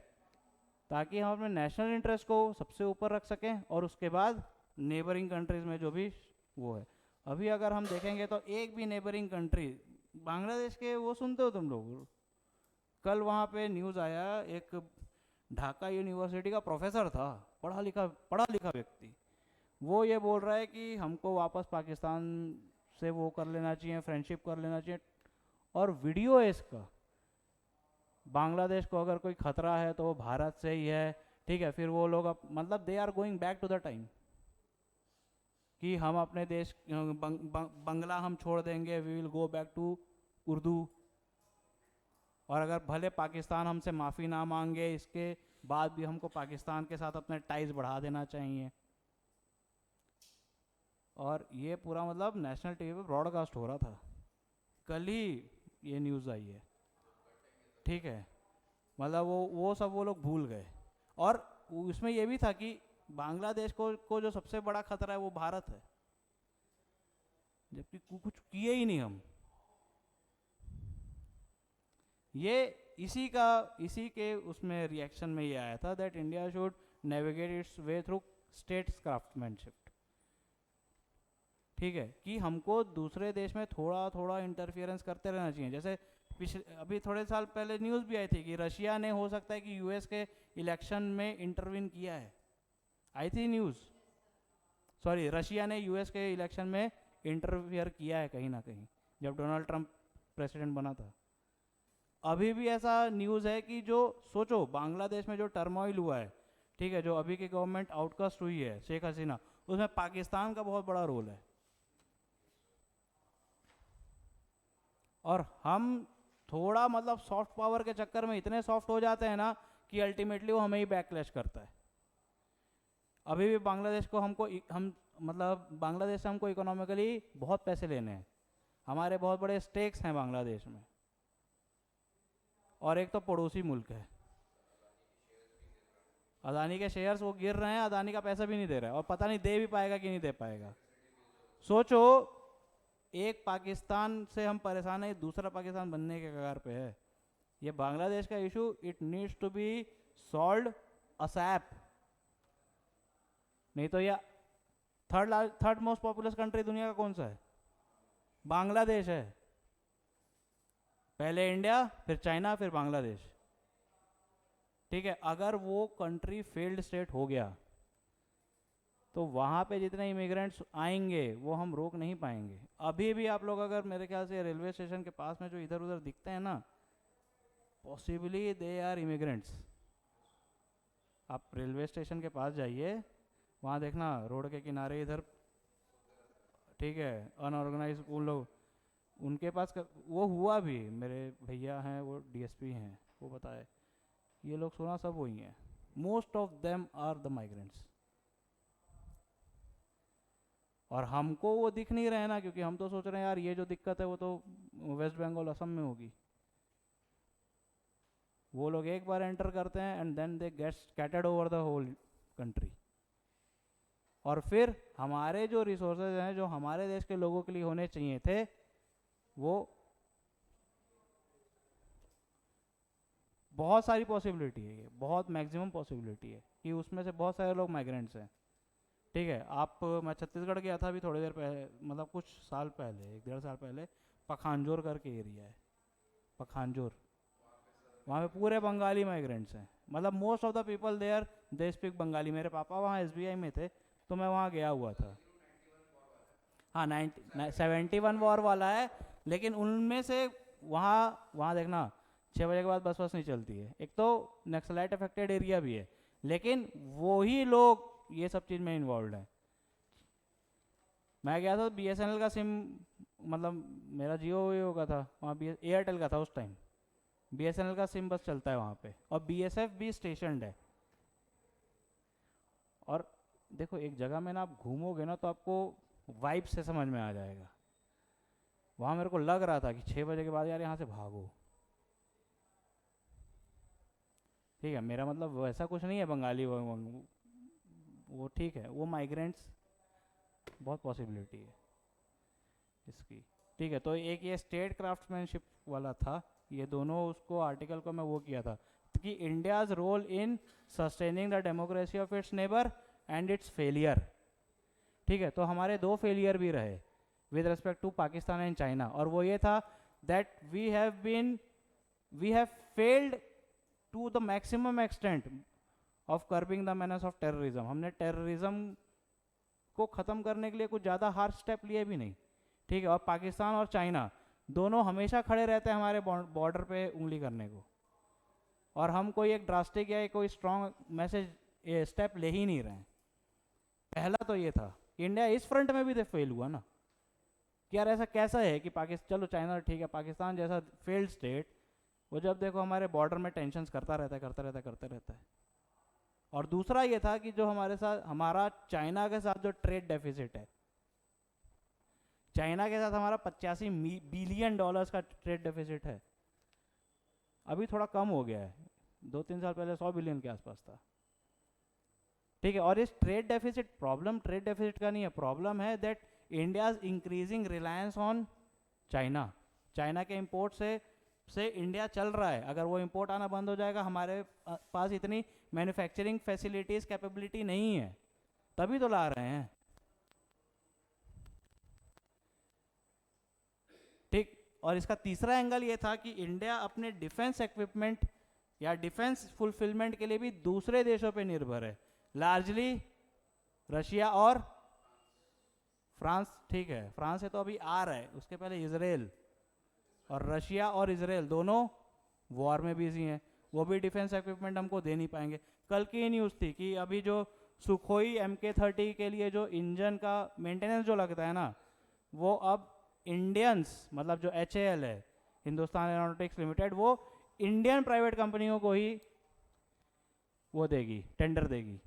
ताकि हम अपने नेशनल इंटरेस्ट को सबसे ऊपर रख सकें और उसके बाद नेबरिंग कंट्रीज में जो भी वो है. अभी अगर हम देखेंगे तो एक भी नेबरिंग कंट्री, बांग्लादेश के वो सुनते हो तुम लोग, कल वहाँ पे न्यूज़ आया, एक ढाका यूनिवर्सिटी का प्रोफेसर था, पढ़ा लिखा व्यक्ति, वो ये बोल रहा है कि हमको वापस पाकिस्तान से वो कर लेना चाहिए, फ्रेंडशिप कर लेना चाहिए. और वीडियो है इसका, बांग्लादेश को अगर कोई खतरा है तो वो भारत से ही है. ठीक है, फिर वो लोग मतलब they are going back to the time कि हम अपने देश बंगला हम छोड़ देंगे, we will go back to Urdu. और अगर भले पाकिस्तान हमसे माफ़ी ना मांगे, इसके बाद भी हमको पाकिस्तान के साथ अपने टाइज बढ़ा देना चाहिए. और ये पूरा मतलब नेशनल टीवी पे ब्रॉडकास्ट हो रहा था, कल ही ये न्यूज़ आई है. ठीक है, मतलब वो सब वो लोग भूल गए. और उसमें ये भी था कि बांग्लादेश को जो सबसे बड़ा खतरा है वो भारत है, जबकि कुछ किए ही नहीं हम. ये इसी के उसमें रिएक्शन में ये आया था that India should navigate it's way through states craftsmanship. ठीक है, कि हमको दूसरे देश में थोड़ा थोड़ा इंटरफियरेंस करते रहना चाहिए. जैसे अभी थोड़े साल पहले न्यूज़ भी आई थी कि रशिया ने हो सकता है कि यूएस के इलेक्शन में इंटरवीन किया है. आई थी न्यूज़, सॉरी, रशिया ने यूएस के इलेक्शन में इंटरफियर किया है कहीं ना कहीं, जब डोनाल्ड ट्रंप प्रेसिडेंट बना था. अभी भी ऐसा न्यूज़ है कि जो सोचो बांग्लादेश में जो टर्मोइल हुआ है, ठीक है, जो अभी की गवर्नमेंट आउटकास्ट हुई है शेख हसीना, उसमें पाकिस्तान का बहुत बड़ा रोल है. और हम थोड़ा मतलब सॉफ्ट पावर के चक्कर में इतने सॉफ्ट हो जाते हैं ना कि अल्टीमेटली वो हमें ही बैकलैश करता है. अभी भी बांग्लादेश को हम मतलब बांग्लादेश से हमको इकोनॉमिकली बहुत पैसे लेने हैं, हमारे बहुत बड़े स्टेक्स हैं बांग्लादेश में. और एक तो पड़ोसी मुल्क है, अदानी के शेयर्स वो गिर रहे हैं, अदानी का पैसा भी नहीं दे रहा है, और पता नहीं दे भी पाएगा कि नहीं दे पाएगा. सोचो, एक पाकिस्तान से हम परेशान है, दूसरा पाकिस्तान बनने के कगार पे है. ये बांग्लादेश का issue, it needs to be solved ASAP. नहीं तो ये थर्ड मोस्ट पॉपुलस कंट्री दुनिया का कौन सा है? बांग्लादेश है. पहले इंडिया, फिर चाइना, फिर बांग्लादेश. ठीक है, अगर वो कंट्री फेल्ड स्टेट हो गया तो वहाँ पे जितने इमिग्रेंट्स आएंगे वो हम रोक नहीं पाएंगे. अभी भी आप लोग अगर मेरे ख्याल से रेलवे स्टेशन के पास में जो इधर उधर दिखते हैं ना, पॉसिबली दे आर इमिग्रेंट्स. आप रेलवे स्टेशन के पास जाइए, वहाँ देखना रोड के किनारे इधर, ठीक है, अनऑर्गेनाइज उन लोग, उनके पास वो हुआ भी. मेरे भैया हैं, वो डीएसपी हैं, वो बताए ये लोग सुना सब वही हैं. Most of them are the migrants. और हमको वो दिख नहीं रहे ना, क्योंकि हम तो सोच रहे हैं यार ये जो दिक्कत है वो तो वेस्ट बंगाल, असम में होगी. वो लोग एक बार एंटर करते हैं and then they get scattered over the whole country. और फिर हमारे जो रिसोर्सेज हैं, जो हमारे देश के लोगों के लिए होने चाहिए थे, वो बहुत सारी पॉसिबिलिटी है, ये बहुत मैक्सिमम पॉसिबिलिटी है कि उसमें से बहुत सारे लोग माइग्रेंट्स हैं. ठीक है, मैं छत्तीसगढ़ गया था अभी थोड़ी देर पहले, मतलब कुछ साल पहले, 1-1.5 साल पहले. पखानजोर करके एरिया है, पखानजोर, वहाँ पे पूरे बंगाली माइग्रेंट्स हैं. मतलब most of the people there they speak Bengali. मेरे पापा वहाँ एसबीआई में थे तो मैं वहाँ गया हुआ था. हाँ, 71 वॉर वाला है, लेकिन उनमें से वहाँ देखना 6 बजे के बाद बस नहीं चलती है. एक तो नक्सलाइट अफेक्टेड एरिया भी है, लेकिन वही लोग ये सब चीज़ में इन्वॉल्व हैं. मैं गया था, बीएसएनएल का सिम मतलब मेरा जियो का था वहाँ, बी एयरटेल का था उस टाइम, BSNL का सिम बस चलता है वहाँ पे, और BSF भी स्टेशनड है। और देखो एक जगह में ना आप घूमोगे ना तो आपको वाइब से समझ में आ जाएगा। वहाँ मेरे को लग रहा था कि 6 बजे के बाद यार यहाँ से भागो। ठीक है, मेरा मतलब वैसा कुछ नहीं है बंगाली वो ठीक है, वो माइग्रेंट्स बहुत पॉसिबिलिटी है इसकी। ठीक है, तो एक ये स्टेट क्राफ्ट्समैनशिप वाला था, ये दोनों उसको आर्टिकल को मैं वो किया था कि India's role in sustaining the democracy of its neighbour and its failure. ठीक है, तो हमारे दो फेलियर भी रहे with respect to Pakistan and China, और वो ये था that we have failed to the maximum extent of curbing the menace of terrorism. हमने टेररिज्म को ख़त्म करने के लिए कुछ ज़्यादा हार्ड स्टेप लिए भी नहीं। ठीक है, और पाकिस्तान और चाइना दोनों हमेशा खड़े रहते हैं हमारे बॉर्डर पे उंगली करने को, और हम कोई एक ड्रास्टिक या कोई स्ट्रॉन्ग मैसेज स्टेप ले ही नहीं रहे हैं। पहला तो ये था। इंडिया इस फ्रंट में भी तो फेल हुआ ना कि यार ऐसा कैसा है कि पाकिस्तान, चलो चाइना ठीक है, पाकिस्तान जैसा फेल्ड स्टेट वो जब देखो हमारे बॉर्डर में टेंशन करता रहता है। और दूसरा ये था कि जो हमारे साथ, हमारा चाइना के साथ जो ट्रेड डेफिसिट है, चाइना के साथ हमारा 85 बिलियन डॉलर्स का ट्रेड डेफिसिट है। अभी थोड़ा कम हो गया है, 2-3 साल पहले 100 बिलियन के आसपास था। ठीक है, और इस trade deficit, problem trade deficit का नहीं है, प्रॉब्लम है that India's increasing reliance on China. China के इंपोर्ट से इंडिया चल रहा है, अगर वो इंपोर्ट आना बंद हो जाएगा, हमारे पास इतनी मैन्युफैक्चरिंग फैसिलिटीज कैपेबिलिटी नहीं है, तभी तो ला रहे हैं। ठीक, और इसका तीसरा एंगल ये था कि इंडिया अपने डिफेंस इक्विपमेंट या डिफेंस फुलफिलमेंट के लिए भी दूसरे देशों पे निर्भर है, लार्जली रशिया और फ्रांस। ठीक है, फ्रांस से तो अभी आ रहा है, उसके पहले इजराइल, और रशिया और इजराइल दोनों वॉर में बिजी हैं, वो भी डिफेंस इक्विपमेंट हमको दे नहीं पाएंगे। कल की न्यूज़ थी कि अभी जो सुखोई MK-30 के लिए जो इंजन का मेंटेनेंस जो लगता है ना, वो अब इंडियंस, मतलब जो HAL है, हिंदुस्तान एरोनॉटिक्स लिमिटेड, वो इंडियन प्राइवेट कंपनियों को ही वो देगी, टेंडर देगी।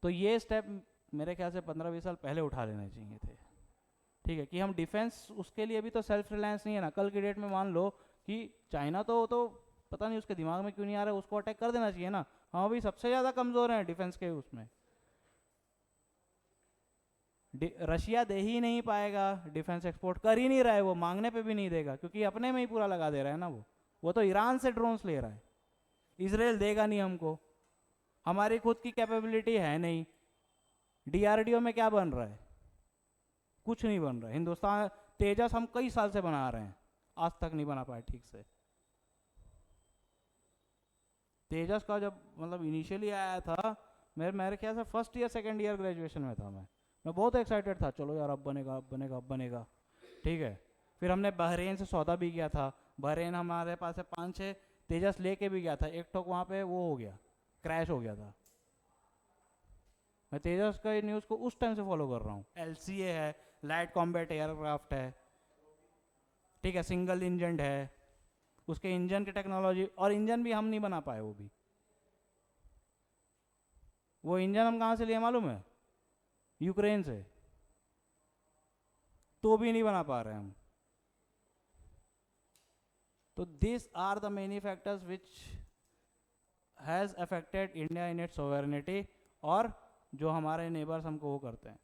तो ये स्टेप मेरे ख्याल से 15-20 साल पहले उठा लेने चाहिए थे। ठीक है, कि हम डिफेंस, उसके लिए भी तो सेल्फ रिलायंस नहीं है ना। कल की डेट में मान लो कि चाइना तो पता नहीं उसके दिमाग में क्यों नहीं आ रहा है, उसको अटैक कर देना चाहिए ना। हम अभी सबसे ज़्यादा कमज़ोर हैं डिफेंस के उसमें। रशिया दे ही नहीं पाएगा, डिफेंस एक्सपोर्ट कर ही नहीं रहा है, वो मांगने पे भी नहीं देगा, क्योंकि अपने में ही पूरा लगा दे रहा है ना। वो तो ईरान से ड्रोन्स ले रहा है, इसराइल देगा नहीं हमको, हमारी खुद की कैपेबिलिटी है नहीं। DRDO में क्या बन रहा है? कुछ नहीं बन रहा है। हिंदुस्तान तेजस हम कई साल से बना रहे हैं, आज तक नहीं बना पाए ठीक से। तेजस का जब मतलब इनिशियली आया था, मेरे ख्याल से first year second year graduation में था मैं बहुत एक्साइटेड था, चलो यार अब बनेगा अब बनेगा अब बनेगा। ठीक है, फिर हमने बहरेन से सौदा भी किया था, बहरेन हमारे पास है 5-6 तेजस लेके भी गया था, एक ठोक वहाँ पे वो हो गया, क्रैश हो गया था। मैं तेजस का न्यूज़ को उस टाइम से फॉलो कर रहा हूँ। LCA है, लाइट कॉम्बैट एयरक्राफ्ट है, ठीक है, सिंगल इंजन है, उसके इंजन की टेक्नोलॉजी, और इंजन भी हम नहीं बना पाए। वो इंजन हम कहाँ से लिए मालूम है? यूक्रेन से, तो भी नहीं बना पा रहे हम। तो this are the many factors which has affected India in its sovereignty, और जो हमारे नेबर्स हमको वो करते हैं।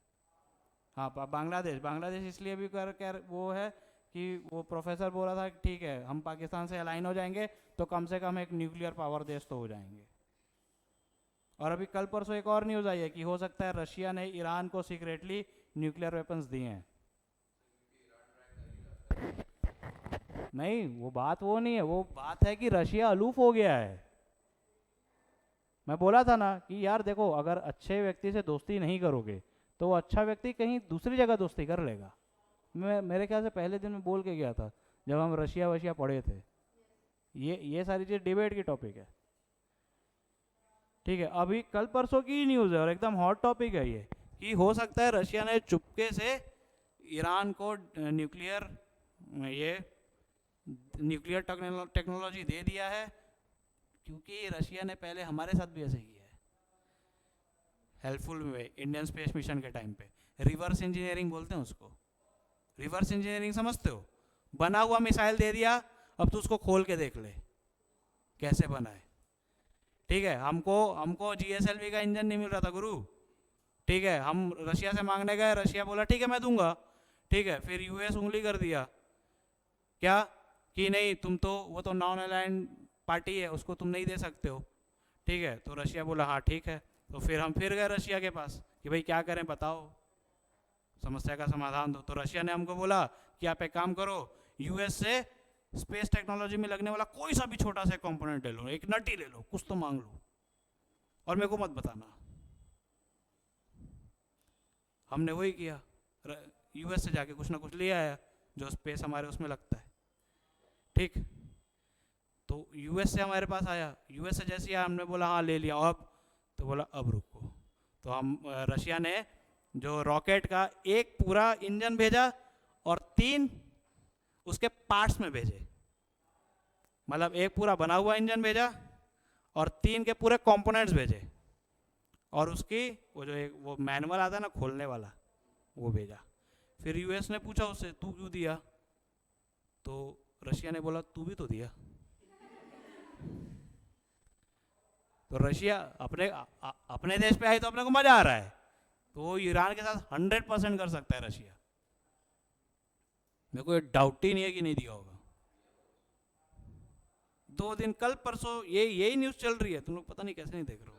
हाँ, बांग्लादेश इसलिए भी कर वो है कि वो प्रोफेसर बोल रहा था कि ठीक है हम पाकिस्तान से अलाइन हो जाएंगे तो कम से कम एक न्यूक्लियर पावर देश तो हो जाएंगे। और अभी कल परसों एक और न्यूज़ आई है कि हो सकता है रशिया ने ईरान को सीक्रेटली न्यूक्लियर वेपन्स दिए हैं। नहीं, वो बात वो नहीं है, वो बात है कि रशिया अलूफ हो गया है। मैं बोला था ना कि यार देखो, अगर अच्छे व्यक्ति से दोस्ती नहीं करोगे तो वो अच्छा व्यक्ति कहीं दूसरी जगह दोस्ती कर लेगा। मेरे ख्याल से पहले दिन में बोल के गया था जब हम रशिया पढ़े थे। ये सारी चीज़ डिबेट की टॉपिक है। ठीक है, अभी कल परसों की न्यूज़ है और एकदम हॉट टॉपिक है ये कि हो सकता है रशिया ने चुपके से ईरान को न्यूक्लियर टेक्नोलॉजी दे दिया है, क्योंकि रशिया ने पहले हमारे साथ भी ऐसे किया है हेल्पफुल में, इंडियन स्पेस मिशन के टाइम पे। रिवर्स इंजीनियरिंग बोलते हैं उसको। रिवर्स इंजीनियरिंग समझते हो? बना हुआ मिसाइल दे दिया, अब तो उसको खोल के देख ले कैसे बना है। ठीक है, हमको GSLV का इंजन नहीं मिल रहा था गुरु, ठीक है, हम रशिया से मांगने गए, रशिया बोला ठीक है मैं दूंगा, ठीक है, फिर US उंगली कर दिया क्या कि नहीं तुम तो, वो तो नॉन अलाइंड पार्टी है, उसको तुम नहीं दे सकते हो, ठीक है। तो रशिया बोला हाँ ठीक है, तो फिर हम फिर गए रशिया के पास कि भाई क्या करें बताओ, समस्या का समाधान दो। तो रशिया ने हमको बोला कि आप एक काम करो, US से स्पेस टेक्नोलॉजी में लगने वाला कोई सा भी छोटा सा कंपोनेंट ले लो, एक नट ही ले लो, कुछ तो मांग लो और मेरे को मत बताना। हमने वही किया, US से जाके कुछ ना कुछ ले आया जो स्पेस हमारे उसमें लगता है, ठीक। तो US से हमारे पास आया, US से जैसे आया हमने बोला हाँ ले लिया, अब तो बोला अब रुको। तो हम रशिया ने जो रॉकेट का एक पूरा इंजन भेजा और 3 उसके पार्ट्स में भेजे, मतलब एक पूरा बना हुआ इंजन भेजा और 3 के पूरे कंपोनेंट्स भेजे, और उसकी वो जो एक वो मैनुअल आता है ना खोलने वाला, वो भेजा। फिर US ने पूछा उससे तू क्यों दिया, तो रशिया ने बोला तू भी तो दिया। तो रशिया अपने देश पे आई तो अपने को मजा आ रहा है, तो वो ईरान के साथ 100% कर सकता है रशिया, मेरे को ये डाउट ही नहीं है कि नहीं दिया होगा। 2 दिन कल परसों यही न्यूज़ चल रही है, तुम लोग पता नहीं कैसे नहीं देख रहे हो।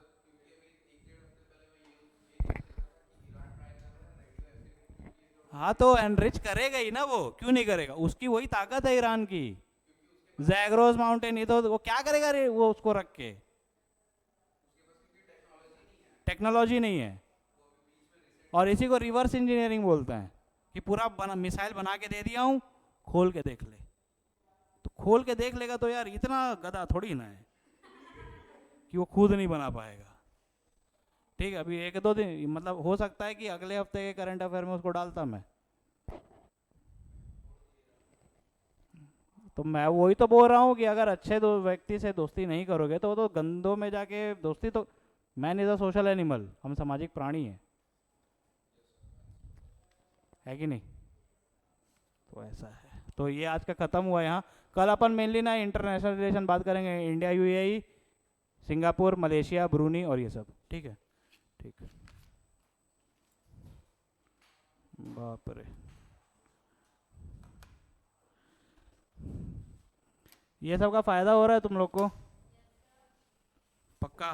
हाँ तो एनरिच करेगा ही ना वो, क्यों नहीं करेगा, उसकी वही ताकत है ईरान की, जैग्रोस माउंटेन, ही तो वो क्या करेगा रे वो उसको रख के, टेक्नोलॉजी नहीं है। और इसी को रिवर्स इंजीनियरिंग बोलते हैं कि पूरा मिसाइल बना के दे दिया हूँ, खोल के देख ले। तो खोल के देख लेगा तो यार इतना गधा थोड़ी ना है कि वो खुद नहीं बना पाएगा, ठीक है। अभी 1-2 दिन मतलब हो सकता है कि अगले हफ्ते के करंट अफेयर में उसको डालता मैं, तो मैं वही तो बोल रहा हूँ कि अगर अच्छे दो व्यक्ति से दोस्ती नहीं करोगे तो वो तो गंदों में जाके दोस्ती, तो man is a social animal, हम सामाजिक प्राणी हैं, है कि नहीं। तो ऐसा है, तो ये आज का ख़त्म हुआ यहाँ। कल अपन मेनली ना इंटरनेशनल रिलेशन बात करेंगे, India UAE, Singapore, Malaysia, Bruny और ये सब, ठीक है। ठीक, बाप रे, ये सब का फ़ायदा हो रहा है तुम लोग को पक्का?